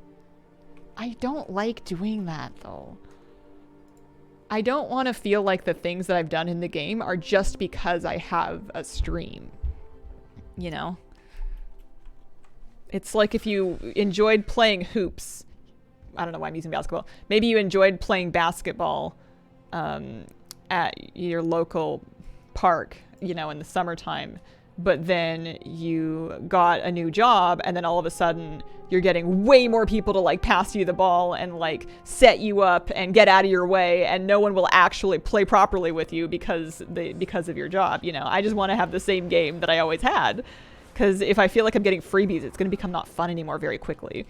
I don't like doing that, though. I don't want to feel like the things that I've done in the game are just because I have a stream. You know? It's like if you enjoyed playing hoops. I don't know why I'm using basketball. Maybe you enjoyed playing basketball at your local park, you know, in the summertime. But then you got a new job and then all of a sudden you're getting way more people to like pass you the ball and like set you up and get out of your way, and no one will actually play properly with you because of your job. You know, I just want to have the same game that I always had, because if I feel like I'm getting freebies, it's going to become not fun anymore very quickly.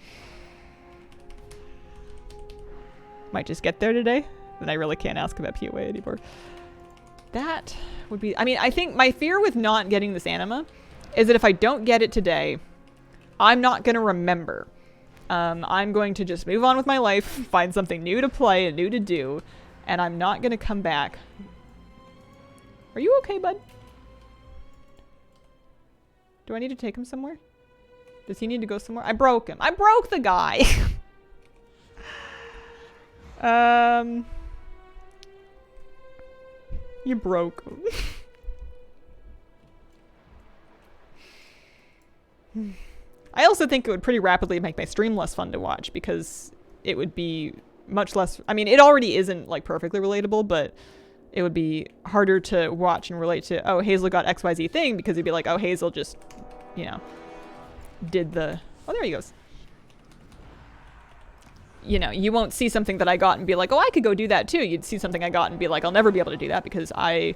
Might just get there today. Then I really can't ask about POA anymore. That would be... I mean, I think my fear with not getting this anima is that if I don't get it today, I'm not going to remember. I'm going to just move on with my life, find something new to play and new to do, and I'm not going to come back. Are you okay, bud? Do I need to take him somewhere? Does he need to go somewhere? I broke him. I broke the guy! You broke him. I also think it would pretty rapidly make my stream less fun to watch, because it would be much less... I mean, it already isn't, like, perfectly relatable, but it would be harder to watch and relate to, oh, Hazel got XYZ thing, because it'd be like, oh, Hazel just, you know, did the... Oh, there he goes. You know, you won't see something that I got and be like, oh, I could go do that too. You'd see something I got and be like, I'll never be able to do that because I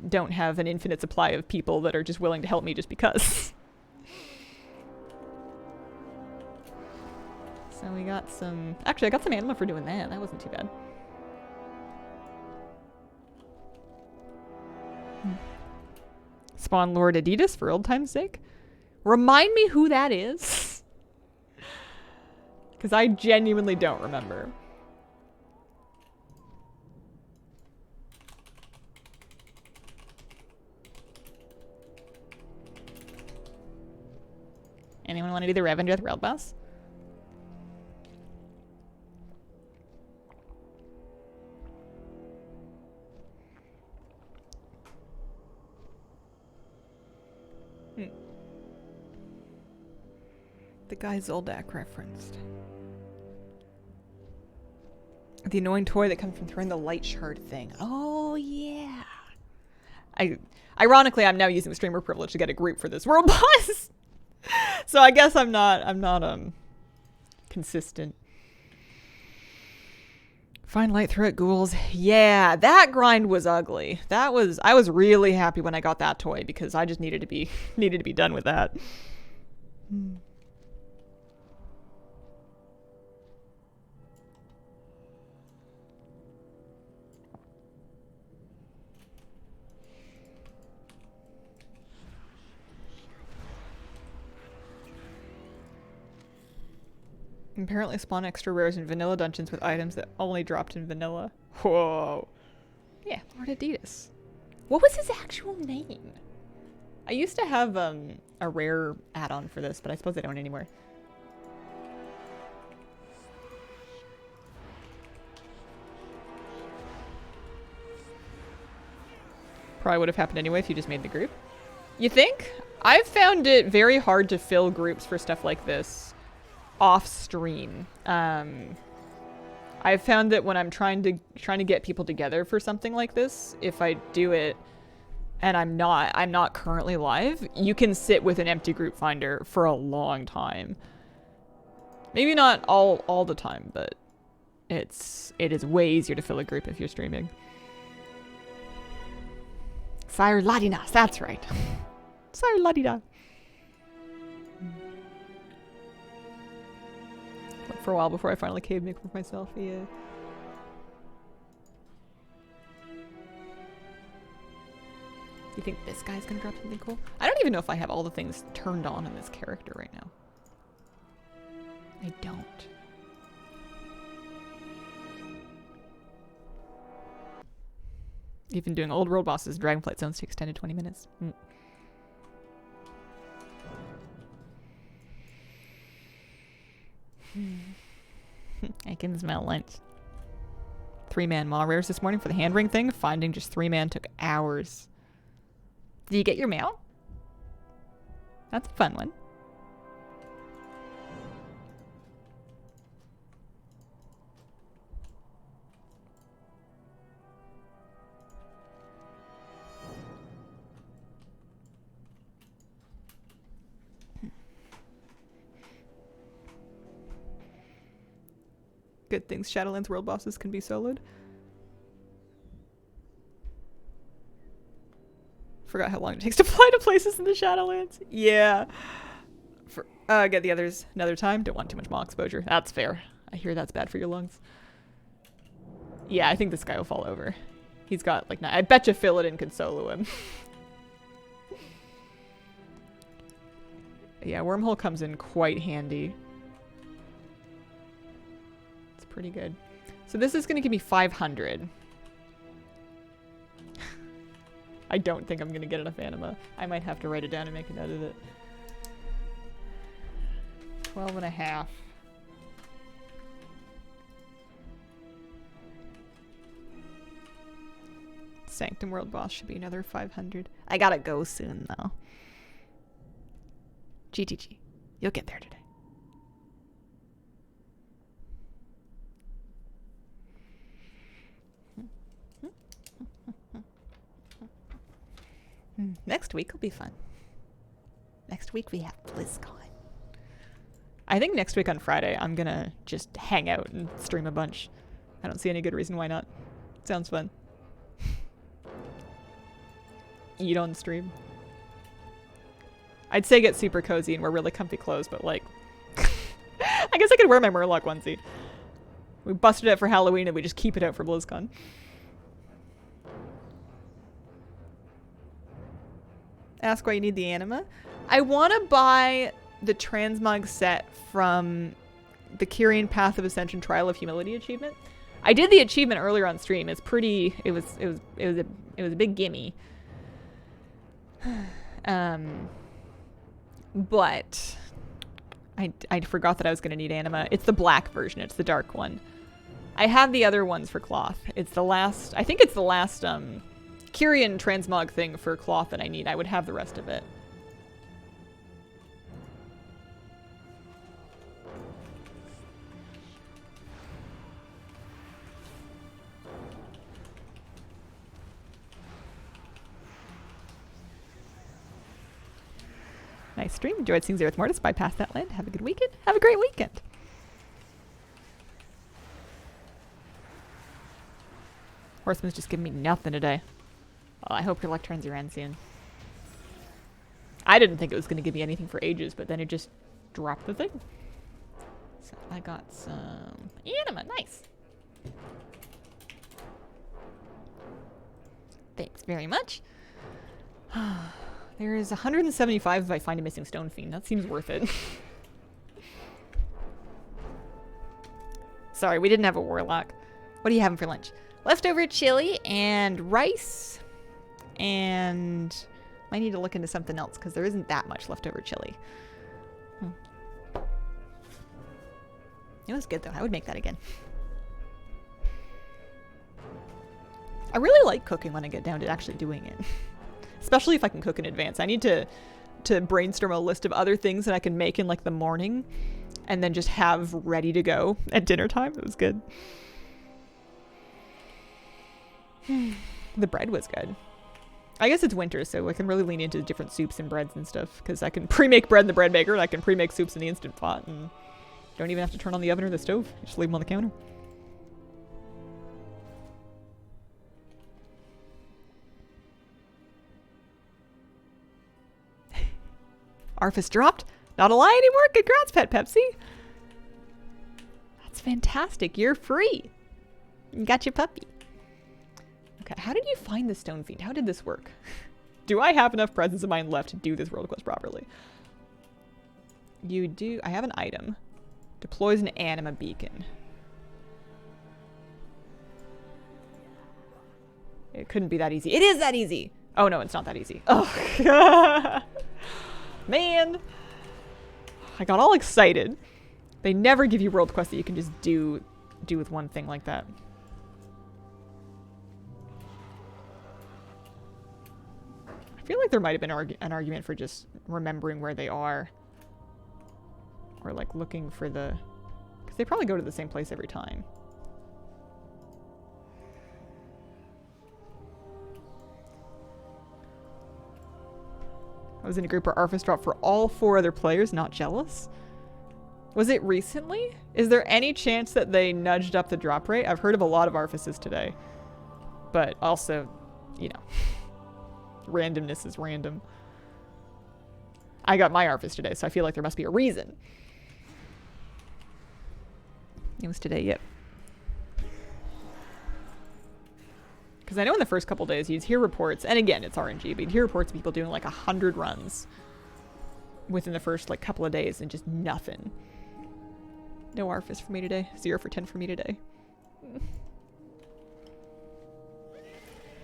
don't have an infinite supply of people that are just willing to help me just because. So we got some... Actually, I got some anima for doing that. That wasn't too bad. Spawn Lord Adidas for old time's sake. Remind me who that is. Because I genuinely don't remember. Anyone want to do the Revendreth Rail Boss? The guy Zoldak referenced. The annoying toy that comes from throwing the light shard thing. Oh, yeah. Ironically, I'm now using the streamer privilege to get a group for this world boss. So I guess I'm not consistent. Find light through it, ghouls. Yeah, that grind was ugly. I was really happy when I got that toy because I just needed to be done with that. Apparently spawn extra rares in vanilla dungeons with items that only dropped in vanilla. Whoa. Yeah, Lord Adidas. What was his actual name? I used to have a rare add-on for this, but I suppose I don't anymore. Probably would have happened anyway if you just made the group. You think? I've found it very hard to fill groups for stuff like this off stream. I've found that when I'm trying to get people together for something like this, if I do it and I'm not currently live, you can sit with an empty group finder for a long time. Maybe not all the time, but it is way easier to fill a group if you're streaming. Sire Ladinas, that's right. Sire Ladida. Went for a while before I finally cave make for myself. Yeah. You think this guy's gonna drop something cool? I don't even know if I have all the things turned on in this character right now. I don't. Even doing old world bosses, Dragonflight zones takes 10 to 20 minutes. I can smell lunch. 3-man maw rares this morning for the hand ring thing. Finding just 3-man took hours. Did you get your mail? That's a fun one. Good things Shadowlands world bosses can be soloed. Forgot how long it takes to fly to places in the Shadowlands. Yeah. Get the others another time. Don't want too much maw exposure. That's fair. I hear that's bad for your lungs. Yeah, I think this guy will fall over. He's got like, I bet you Philodin can solo him. Yeah, Wormhole comes in quite handy. Pretty good. So this is going to give me 500. I don't think I'm going to get enough anima. I might have to write it down and make a note of it. 12 and a half. Sanctum World boss should be another 500. I gotta go soon though. GTG. You'll get there today. Next week will be fun. Next week we have BlizzCon. I think next week on Friday I'm gonna just hang out and stream a bunch. I don't see any good reason why not. Sounds fun. Eat on stream. I'd say get super cozy and wear really comfy clothes, but like... I guess I could wear my Murloc onesie. We busted it for Halloween and we just keep it out for BlizzCon. Ask why you need the anima. I want to buy the transmog set from the Kyrian Path of Ascension Trial of Humility achievement. I did the achievement earlier on stream. It's pretty. It was a big gimme. But I forgot that I was going to need anima. It's the black version. It's the dark one. I have the other ones for cloth. It's the last. I think it's the last Kyrian transmog thing for cloth that I need. I would have the rest of it. Nice stream. Enjoyed seeing Zereth Mortis bypass that land. Have a good weekend. Have a great weekend. Horseman's just giving me nothing today. Well, I hope your luck turns around soon. I didn't think it was going to give me anything for ages, but then it just dropped the thing. So I got some anima. Nice. Thanks very much. There is 175 if I find a missing Stone Fiend. That seems worth it. Sorry, we didn't have a warlock. What are you having for lunch? Leftover chili and rice. And I need to look into something else because there isn't that much leftover chili. It was good though. I would make that again. I really like cooking when I get down to actually doing it. Especially if I can cook in advance. I need to brainstorm a list of other things that I can make in like the morning and then just have ready to go at dinner time. It was good. The bread was good. I guess it's winter, so I can really lean into different soups and breads and stuff because I can pre-make bread in the bread maker and I can pre-make soups in the Instant Pot and don't even have to turn on the oven or the stove. Just leave them on the counter. Arfus dropped. Not a lie anymore. Congrats, Pet Pepsi. That's fantastic. You're free. You got your puppy. Okay, how did you find the Stone Fiend? How did this work? Do I have enough presence of mind left to do this world quest properly? You do. I have an item. Deploys an anima beacon. It couldn't be that easy. It is that easy. Oh no, it's not that easy. Oh, man. I got all excited. They never give you world quests that you can just do with one thing like that. I feel like there might have been an argument for just remembering where they are. Or like looking for the... Because they probably go to the same place every time. I was in a group where Arfus dropped for all 4 other players, not jealous. Was it recently? Is there any chance that they nudged up the drop rate? I've heard of a lot of Arfuses today. But also, you know, randomness is random. I got my Arfus today, so I feel like there must be a reason. It was today, yep. Because I know in the first couple days you'd hear reports, and again, it's RNG, but you'd hear reports of people doing like 100 runs within the first like couple of days and just nothing. No Arfus for me today. 0 for 10 for me today.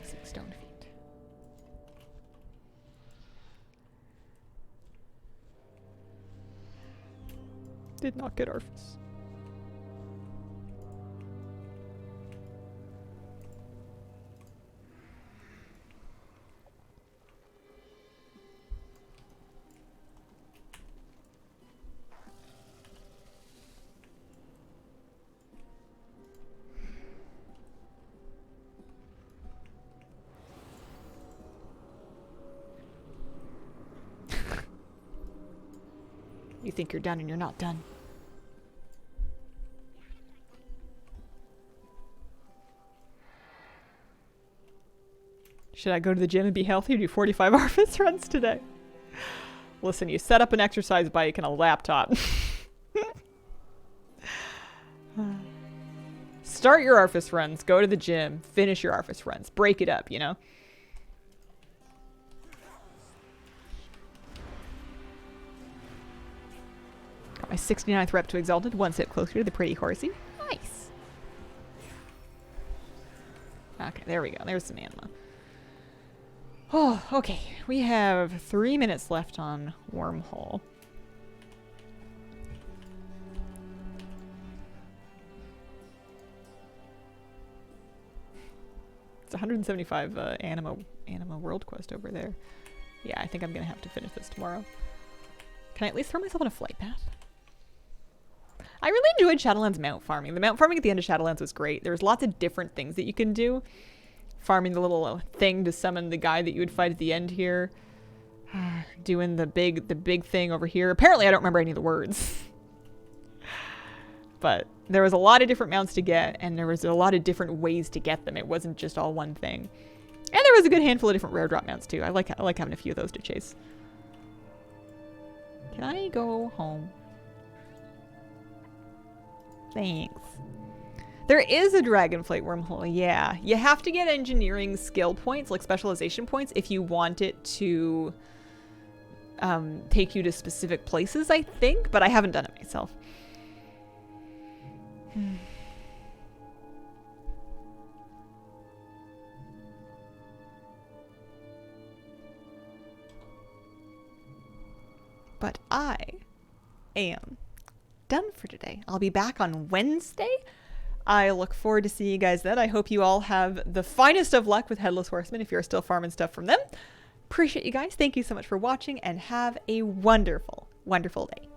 6 stone feet. Did not get Arfus. You think you're done and you're not done. Should I go to the gym and be healthy or do 45 Arfus runs today? Listen, you set up an exercise bike and a laptop. Start your Arfus runs, go to the gym, finish your Arfus runs. Break it up, you know? Got my 69th rep to Exalted, 1 step closer to the pretty horsey. Nice. Okay, there we go. There's some anima. Oh, okay. We have 3 minutes left on Wormhole. It's 175 anima world quest over there. Yeah, I think I'm gonna have to finish this tomorrow. Can I at least throw myself on a flight path? I really enjoyed Shadowlands mount farming. The mount farming at the end of Shadowlands was great. There's lots of different things that you can do. Farming the little thing to summon the guy that you would fight at the end here. Doing the big thing over here. Apparently I don't remember any of the words. But there was a lot of different mounts to get, and there was a lot of different ways to get them. It wasn't just all one thing. And there was a good handful of different rare drop mounts too. I like having a few of those to chase. Can I go home? Thanks. There is a Dragonflight wormhole, yeah. You have to get engineering skill points, like specialization points, if you want it to take you to specific places, I think, but I haven't done it myself. am done for today. I'll be back on Wednesday. I look forward to seeing you guys then. I hope you all have the finest of luck with Headless Horseman if you're still farming stuff from them. Appreciate you guys. Thank you so much for watching and have a wonderful, wonderful day.